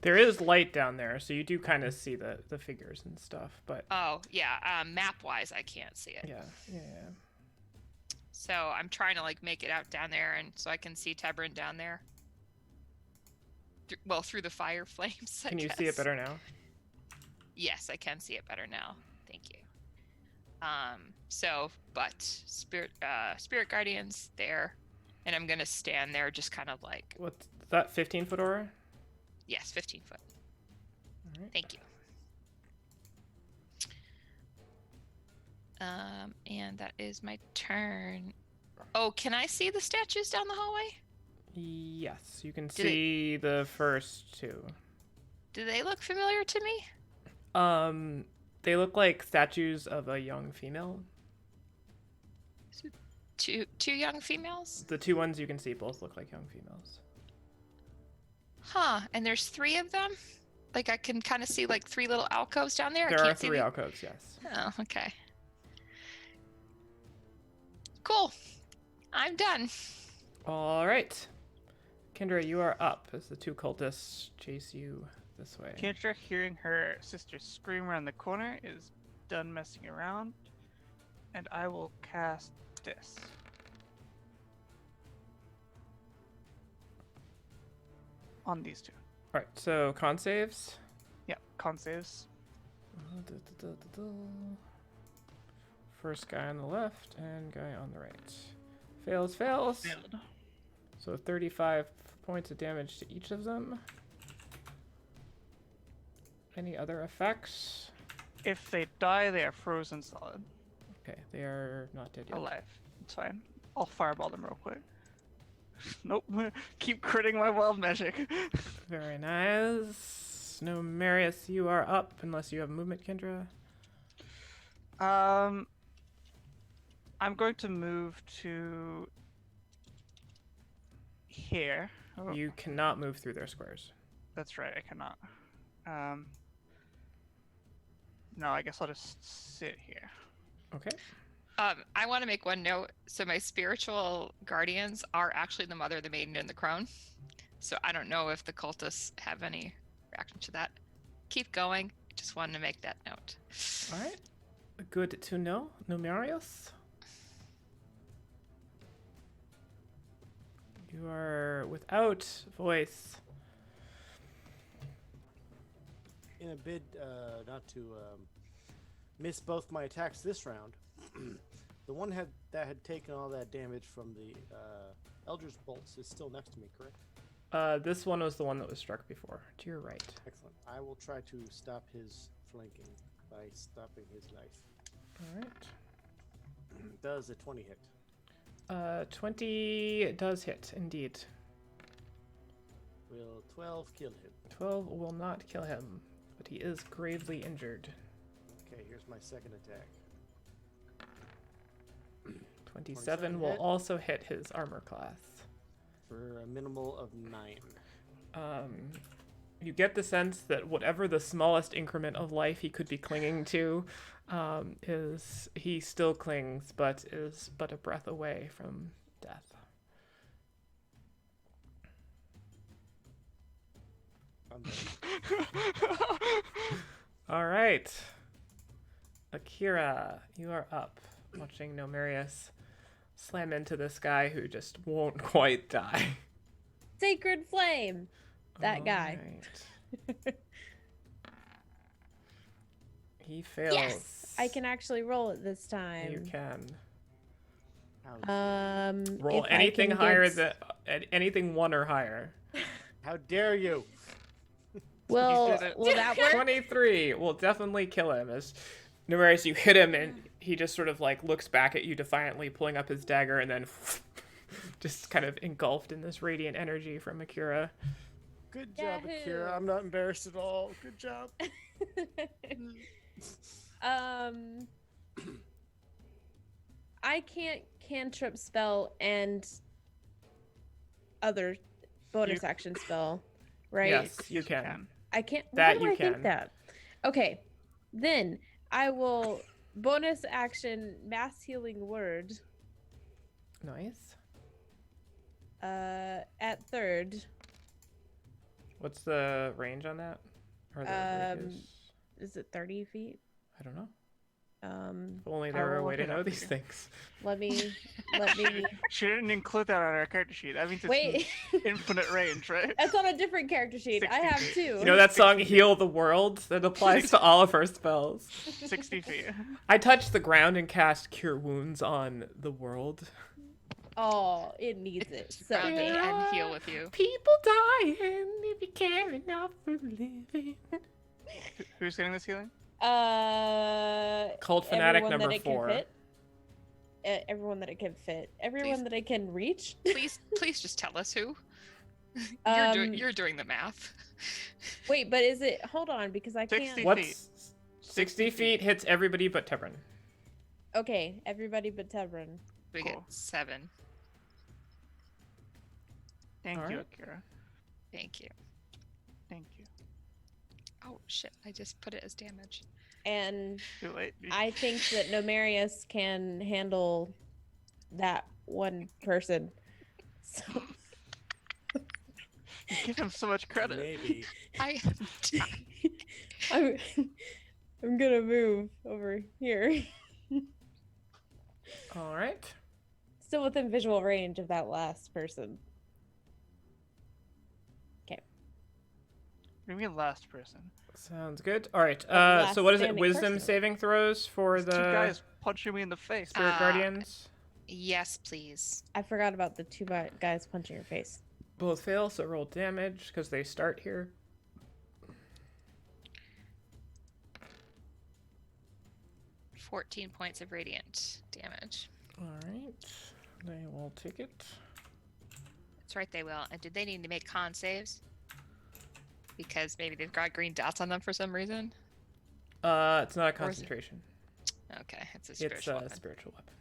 There is light down there, so you do kind of see the figures and stuff, but... Oh, yeah. Map-wise, I can't see it. Yeah. So I'm trying to, like, make it out down there, and so I can see Tebrin down there. Through the fire flames, I Can you guess. see it better now? Yes, I can see it better now. Thank you. Spirit Guardians there, and I'm gonna stand there just kind of like... What's that, 15-foot aura? Yes, 15 foot. All right. Thank you. And that is my turn. Oh, can I see the statues down the hallway? Yes, you can Do they- see the first two. Do they look familiar to me? They look like statues of a young female. Two young females? The two ones you can see both look like young females. Huh. And there's 3 of them? Like I can kind of see like 3 little alcoves down there. I There are can't see 3 the- alcoves, yes. Oh, okay. Cool. I'm done. All right. Kendra, you are up as the 2 cultists chase you this way. Kendra, hearing her sister scream around the corner, is done messing around, and I will cast this. On these 2. All right, so con saves. Yeah, con saves. First guy on the left and guy on the right. Fails. Failed. So 35 points of damage to each of them. Any other effects? If they die, they are frozen solid. Okay, they are not dead yet. Alive. It's fine. I'll fireball them real quick. Nope. Keep critting my wild magic. Very nice. No, Marius, you are up unless you have movement, Kendra. I'm going to move to here. Oh, You cannot move through their squares. that's right, I cannot. No, I guess I'll just sit here. Okay. I want to make one note. So my spiritual guardians are actually the mother, the maiden, and the crone. So I don't know if the cultists have any reaction to that. Keep going. Just wanted to make that note. All right. Good to know. Numerius. You are without voice. In a bid not to miss both my attacks this round, the one that had taken all that damage from the Eldritch bolts is still next to me, correct? This one was the one that was struck before. To your right. Excellent. I will try to stop his flanking by stopping his knife. All right. Does a 20 hit? 20 does hit, indeed. Will 12 kill him? 12 will not kill him, but he is gravely injured. Okay, here's my second attack. 27 will hit. also hit his armor class. For a minimal of 9. You get the sense that whatever the smallest increment of life he could be clinging to, is he still clings, but is but a breath away from death. I'm dead. All right, Akira, you are up, watching Nomarius slam into this guy who just won't quite die. Sacred flame. That guy. Alright. He fails. Yes, I can actually roll it this time. You can if roll I anything can higher get- than anything 1 or higher. How dare you! Will did it. will that work? 23 will definitely kill him. As Numerius, you hit him and he just sort of like looks back at you defiantly, pulling up his dagger, and then just kind of engulfed in this radiant energy from Akira. Good job, Yahoo! Akira. I'm not embarrassed at all. Good job. I can't cantrip spell and other bonus action spell, right? Yes, you can. I can't. That why do you I think can. that? Okay, then I will bonus action mass healing word. Nice. At third. What's the range on that? Or the radius? Is it 30 feet? I don't know. Um, If only I there were a will way to look it know up for these you. things. let me She didn't include that on our character sheet. That means it's wait. infinite range, right? That's on a different character sheet. I 60 have feet. two. You know that song "Heal the World"? That applies to all of her spells. 60 feet. I touch the ground and cast Cure Wounds on the world. Oh, it needs it. So Ground me bad. and heal with you. People dying if you care enough for living. Who's getting this healing? Cult Fanatic everyone number that it can 4. fit. everyone that it can fit. Everyone Please. that it can reach. Please just tell us who. You're doing the math. Wait, but is it? Hold on, because I 60 can't. feet. What's 60 feet hits everybody but Tebrin. Okay, everybody but Tebrin. We Cool. get 7. Thank you, Alright. Akira. Thank you. Thank you. Oh shit! I just put it as damage. And Too late. I think that Nomarius can handle that one person. So You give him so much credit. Maybe. I I'm, I'm gonna move over here. All right. Still within visual range of that last person. What do you mean last person? Sounds good. All right. last So what is it? standing Wisdom person. saving throws for There's two the guys punching me in the face. Spirit Guardians. yes, please. I forgot about the two guys punching your face. Both fail, so roll damage because they start here. $14 points of radiant damage. All right. They will take it. That's right, they will. And did they need to make con saves? Because maybe they've got green dots on them for some reason. It's not a Or is it- concentration. Okay, it's a It's spiritual a weapon. spiritual weapon.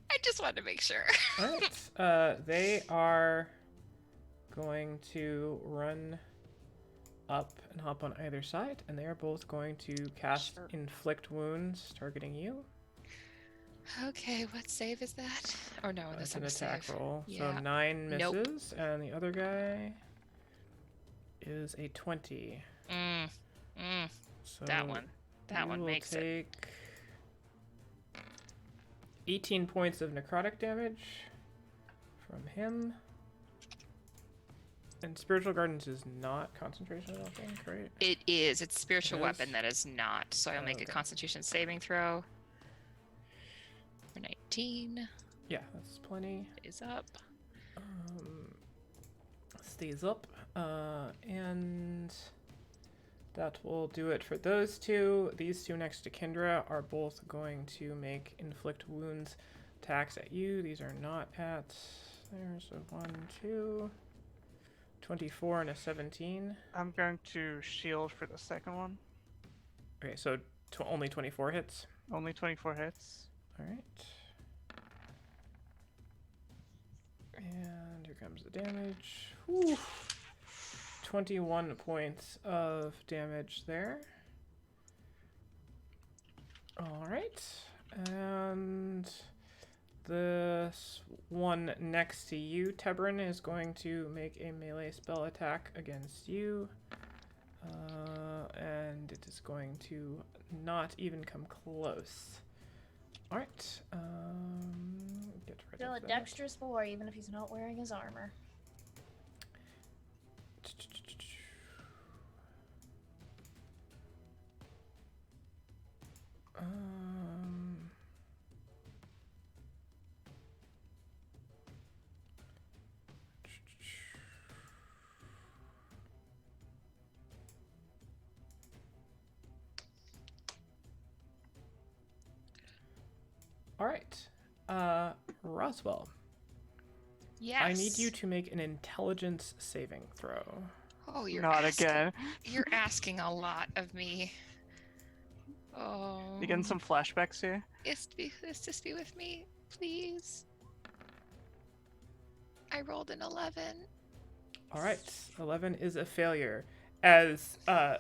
I just wanted to make sure. All right. They are going to run up and hop on either side, and they are both going to cast Sure. inflict wounds, targeting you. Okay, what save is that? Oh no, That's that's an not a attack save. roll. Yeah. So 9 Nope. misses, and the other guy is a 20. So That one. That you one will makes it. take 18 points of necrotic damage from him. And Spiritual Gardens is not concentration, I don't think, right? It is. It's spiritual It weapon is? that is not. So I'll make a Okay. Constitution saving throw. For 19 Yeah, that's plenty. is up. Stays up. And that will do it for those two. These two next to Kendra are both going to make inflict wounds attacks at you. These are not at. There's a 1, 2. 24 and a 17. I'm going to shield for the second one. Okay, so only 24 hits. Only 24 hits. All right. And here comes the damage. Whew. 21 points of damage there. All right. And this one next to you, Tebrin, is going to make a melee spell attack against you. And it is going to not even come close. All right. Get rid Still a of that. dexterous boy, even if he's not wearing his armor. All right. Roswell, Yes. I need you to make an intelligence saving throw. Oh, you're Not asking, again. You're asking a lot of me. Oh. You getting some flashbacks here? Just be with me, please. I rolled an 11. All right. 11 is a failure. As the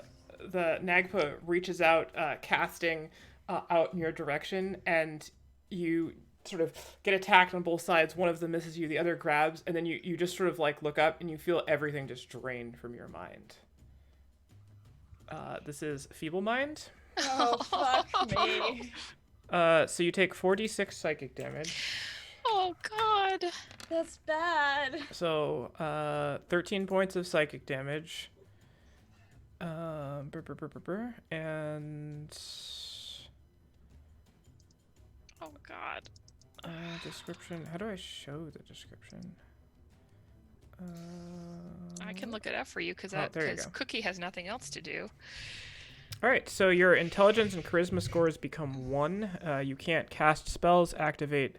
Nagpa reaches out, casting out in your direction, and you sort of get attacked on both sides. One of them misses you, the other grabs, and then you just sort of like look up and you feel everything just drained from your mind. This is Feeble Mind. Oh, fuck me. So you take 46 psychic damage. Oh God. That's bad. So 13 points of psychic damage. And Oh God. description. How do I show the description? I can look it up for you because Oh, there you go. Cookie has nothing else to do. All right, so your intelligence and charisma scores become 1. You can't cast spells, activate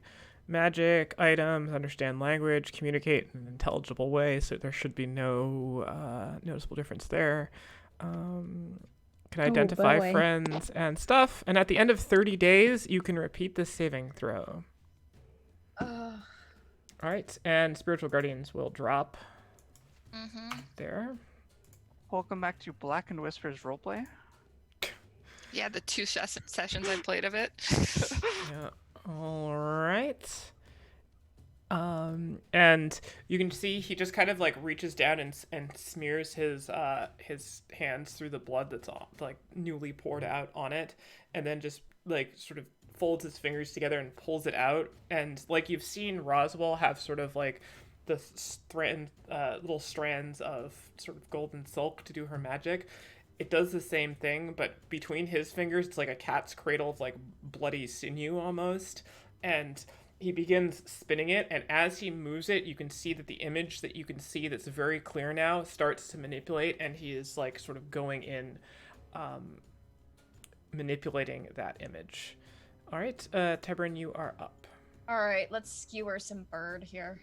magic, items, understand language, communicate in an intelligible way, so there should be no noticeable difference there. Can identify boy. friends and stuff, and at the end of 30 days, you can repeat the saving throw. All right, and spiritual guardians will drop there. Welcome back to Black and Whispers roleplay. Yeah, the 2 sessions I played of it. Yeah. All right. And you can see he just kind of like reaches down and smears his hands through the blood that's like newly poured out on it, and then just like sort of folds his fingers together and pulls it out. And like you've seen Roswell have sort of like the little strands of sort of golden silk to do her magic. It does the same thing, but between his fingers, it's like a cat's cradle of like bloody sinew almost. And he begins spinning it, and as he moves it, you can see that the image that you can see that's very clear now starts to manipulate, and he is like sort of going in, manipulating that image. All right, Tebrin, you are up. All right, let's skewer some bird here.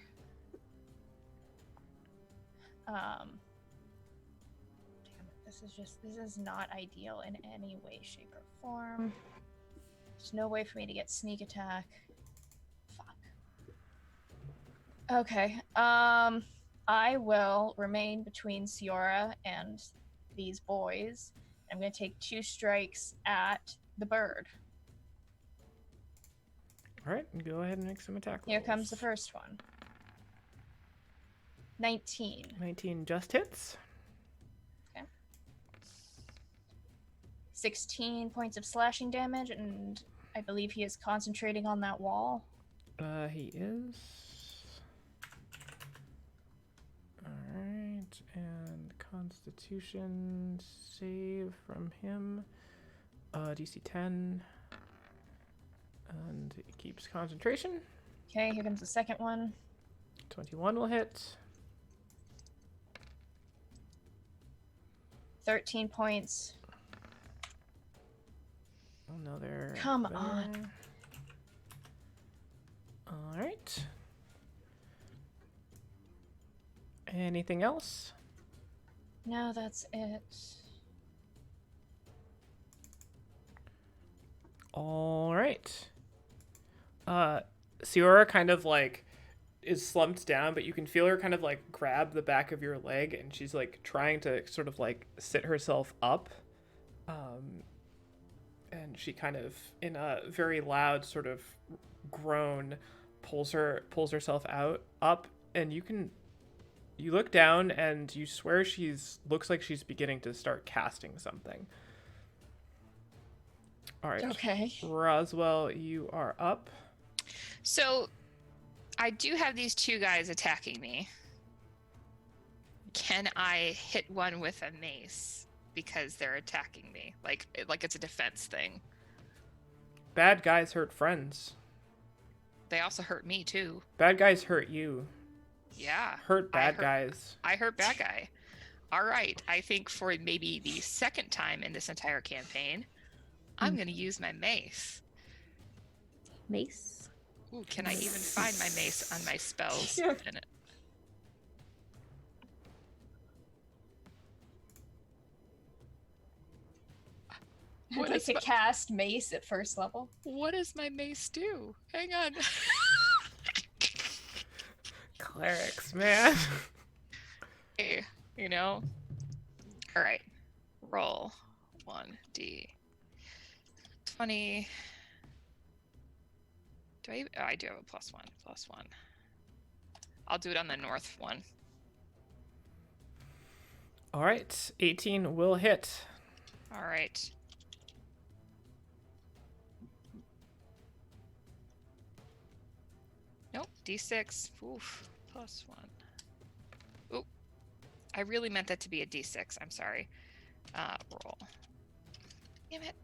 Damn it, this is not ideal in any way, shape, or form. There's no way for me to get sneak attack. Fuck. Okay, I will remain between Siora and these boys. I'm gonna take 2 strikes at the bird. All right, go ahead and make some attack rolls. Here comes the first one. 19. 19 just hits. 16 points of slashing damage, and I believe he is concentrating on that wall. He is. All right, and Constitution save from him. DC 10. And it keeps concentration. Okay, here comes the second one. 21 will hit. 13 points. Oh no, they're Come there. on. All right. Anything else? No, that's it. All right. Siora kind of like is slumped down, but you can feel her kind of like grab the back of your leg, and she's like trying to sort of like sit herself up. And she kind of, in a very loud sort of groan, pulls herself up, and you look down and you swear looks like she's beginning to start casting something. All right. Okay. Roswell, you are up. So, I do have these 2 guys attacking me. Can I hit one with a mace because they're attacking me? Like it's a defense thing. Bad guys hurt friends. They also hurt me too. Bad guys hurt you. Yeah. Hurt bad guys. I hurt bad guy. All right. I think for maybe the second time in this entire campaign, I'm going to use my mace. Mace. Ooh, can I even find my mace on my spells? Yeah. I'd like to cast mace at first level. What does my mace do? Hang on. Clerics, man. Hey, you know? All right. Roll 1d. 20. I do have a +1. +1. I'll do it on the north one. All right. 18 will hit. All right. Nope. D6. Oof. +1. Oop. I really meant that to be a D6. I'm sorry. Roll. Damn it.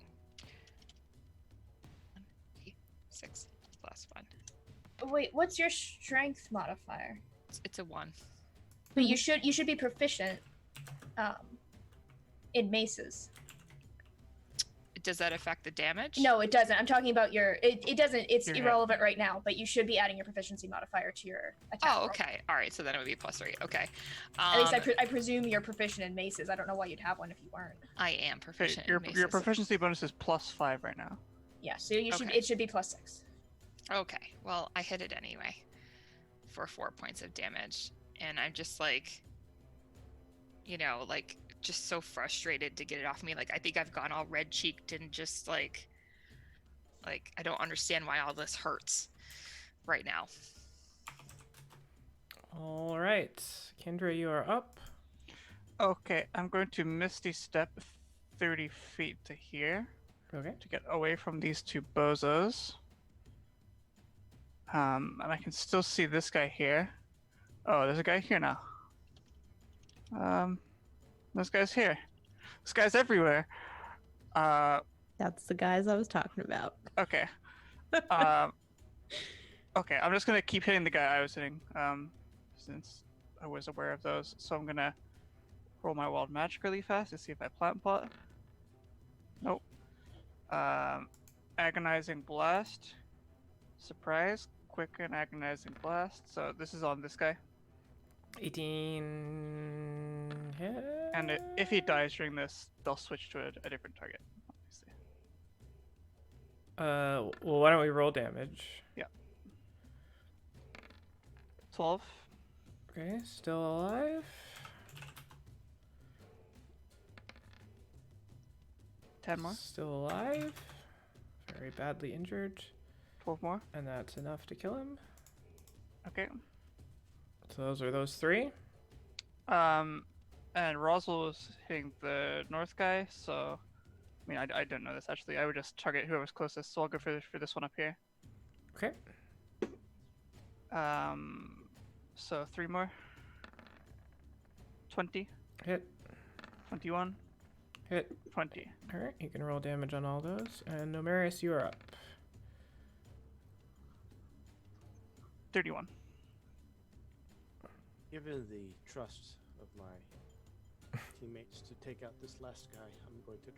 6 +1. Wait, what's your strength modifier? It's a 1. But you should be proficient in maces. does that affect the damage? No, it doesn't. I'm talking about your. It doesn't. It's Your hit. irrelevant right now, but you should be adding your proficiency modifier to your attack. Oh, roll. okay. All right. So then it would be +3. Okay. At least I presume you're proficient in maces. I don't know why you'd have one if you weren't. I am Okay, proficient. your in maces. your proficiency bonus is +5 right now. Yeah, so you should. Okay. It should be +6. Okay. Well, I hit it anyway for 4 points of damage, and I'm just like, like just so frustrated to get it off me. Like I think I've gone all red cheeked and just like I don't understand why all this hurts right now. All right, Kendra, you are up. Okay, I'm going to Misty Step 30 feet to here Okay. to get away from these two bozos. And I can still see this guy here. Oh, there's a guy here now. This guy's here. This guy's everywhere. That's the guys I was talking about. Okay. Okay, I'm just gonna keep hitting the guy I was hitting, since I was aware of those. So I'm gonna roll my wild magic really fast to see if I plant pot. Nope. Agonizing blast. Surprise. Quicken agonizing blast. So this is on this guy. 18 hit. And if he dies during this, they'll switch to a different target. Obviously. Well, why don't we roll damage? 12. Okay, still alive. 10 more. Still alive. Very badly injured. 12 more. And that's enough to kill him. Okay. So those are those 3. And Roswell was hitting the north guy, so I mean I don't know this actually. I would just target whoever's closest, so I'll go for this one up here. Okay. So 3 more. 20, Hit. 21, Hit. 20. Alright, you can roll damage on all those. And Nomarius, you are up. 31. Given the trust of my teammates to take out this last guy, I'm going to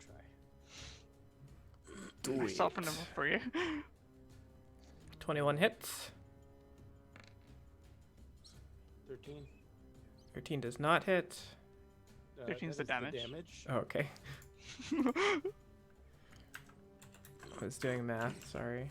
try. I softened him up for you. 21 hits. 13. 13 does not hit. 13 is the that damage. Oh, okay. I was doing math, sorry.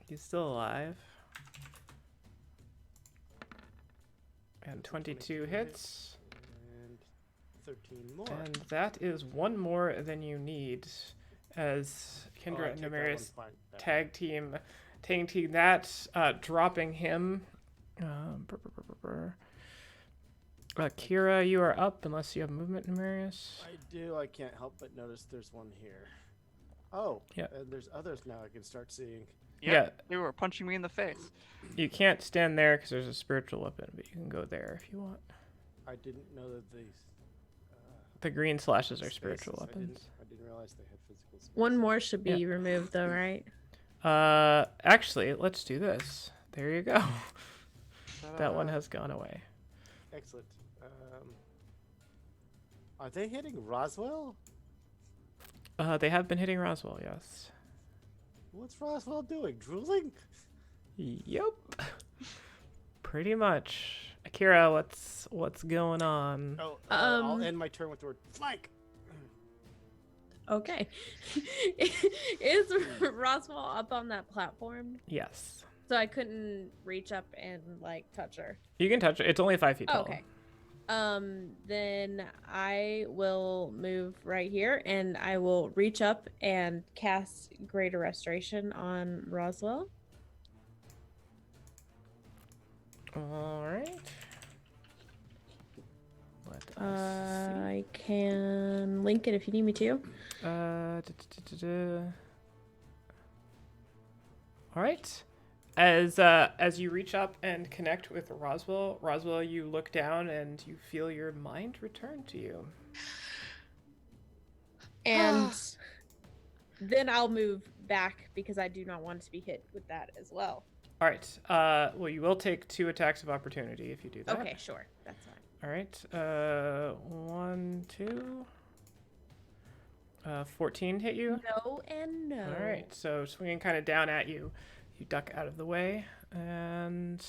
He's still alive. And 22 hits. And 13 more. And that is one more than you need, as Kendra and Namarius tag team that, dropping him. Kira, you are up unless you have movement, Namarius. I do. I can't help but notice there's one here. Oh, Yeah. And there's others now I can start seeing. Yeah. They were punching me in the face. You can't stand there because there's a spiritual weapon, but you can go there if you want. I didn't know that these. The green slashes are spaces, spiritual weapons. I didn't realize they had physical space. One more should be removed, though, right? Actually, let's do this. There you go. That one has gone away. Excellent. Are they hitting Roswell? They have been hitting Roswell, yes. What's Roswell doing? Drooling? Yep. Pretty much. Akira, what's going on? Oh, I'll end my turn with the word flank. Okay. Is Roswell up on that platform? Yes. So I couldn't reach up and like touch her. You can touch it. It's only 5 feet tall. Okay. Then I will move right here and I will reach up and cast Greater Restoration on Roswell. All right. Let us I can link it if you need me to. All right. As you reach up and connect with Roswell, you look down and you feel your mind return to you. And then I'll move back because I do not want to be hit with that as well. All right. Well, you will take 2 attacks of opportunity if you do that. Okay, sure. That's fine. All right. 1, 2. 14 hit you? No and no. All right. So swinging kind of down at you. You duck out of the way. And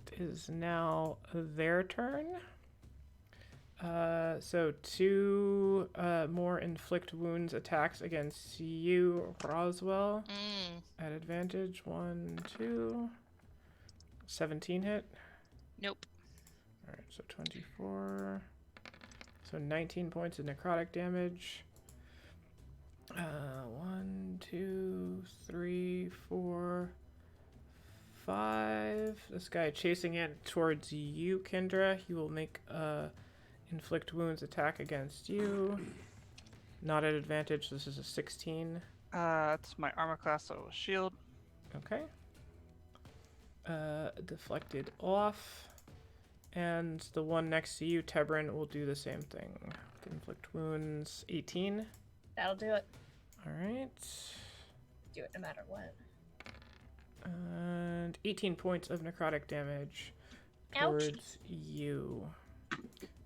it is now their turn. So 2 more inflict wounds attacks against you, Roswell. At advantage. 1, 2. 17 hit. Nope. All right, so 24. So 19 points of necrotic damage. 1, 2, 3, 4, 5. This guy chasing it towards you, Kendra. He will make inflict wounds attack against you. Not at advantage. This is a 16. It's my armor class, so shield. Okay. Deflected off. And the one next to you, Tebrin, will do the same thing. Inflict wounds, 18. That'll do it. All right. Do it no matter what. And 18 points of necrotic damage Ouch. towards you.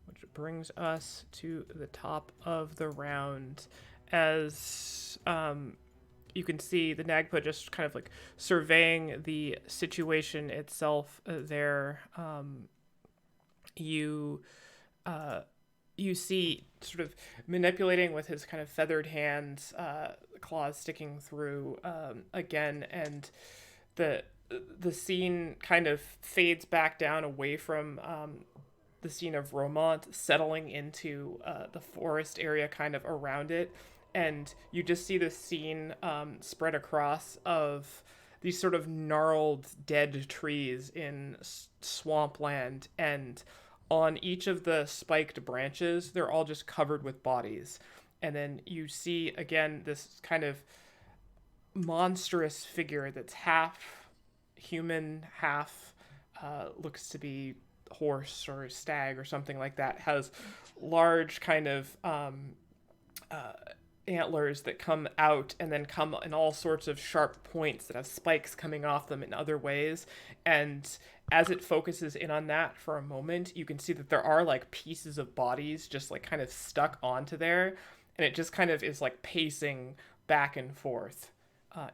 Which brings us to the top of the round. As you can see, the Nagpa just kind of like surveying the situation itself there. You see sort of manipulating with his kind of feathered hands, claws sticking through again, and the scene kind of fades back down away from the scene of Romont, settling into the forest area kind of around it, and you just see the scene spread across of these sort of gnarled dead trees in swampland, and on each of the spiked branches, they're all just covered with bodies. And then you see, again, this kind of monstrous figure that's half human, half looks to be horse or stag or something like that, has large kind of antlers that come out and then come in all sorts of sharp points that have spikes coming off them in other ways. And as it focuses in on that for a moment, you can see that there are like pieces of bodies just like kind of stuck onto there, and it just kind of is like pacing back and forth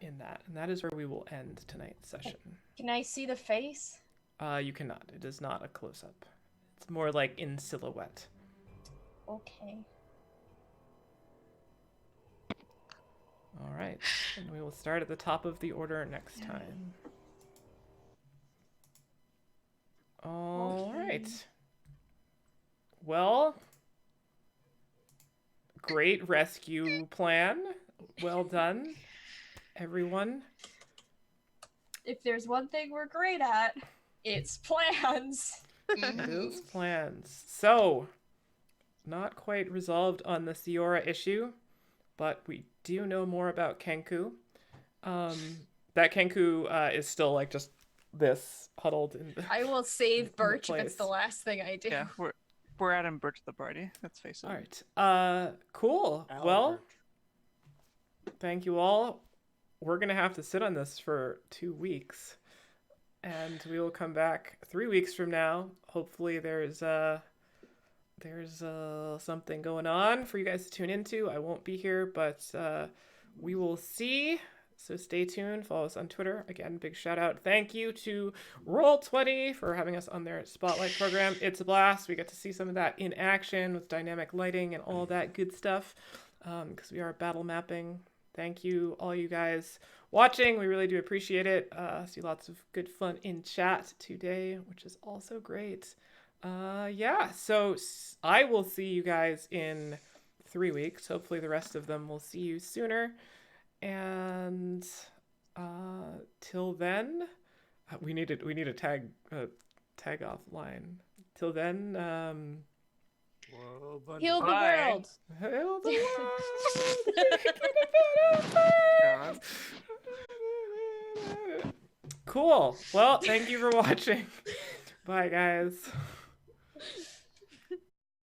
in that. And that is where we will end tonight's session. Can I see the face? You cannot. It is not a close-up. It's more like in silhouette. Okay. All right, and we will start at the top of the order next time. All right. Well, great rescue plan. Well done, everyone. If there's one thing we're great at, it's plans. It is plans. So, not quite resolved on the Siora issue, but we do know more about Kenku. That Kenku is still like just this huddled in the I will save Birch if place. it's the last thing I do. Yeah, we're adding Birch to the party. Let's face it. All right. Cool. Well, thank you all. We're gonna have to sit on this for 2 weeks, and we will come back 3 weeks from now. Hopefully, there's something going on for you guys to tune into. I won't be here, but we will see. So stay tuned. Follow us on Twitter. Again, big shout out. Thank you to Roll20 for having us on their Spotlight program. It's a blast. We get to see some of that in action with dynamic lighting and all that good stuff, because we are battle mapping. Thank you, all you guys watching. We really do appreciate it. See lots of good fun in chat today, which is also great. Yeah, so I will see you guys in 3 weeks. Hopefully the rest of them will see you sooner. And till then, we need a tag off line. Till then, Whoa, bunch Heal the Bye. world. hail the world. Cool. Well, thank you for watching. Bye, guys.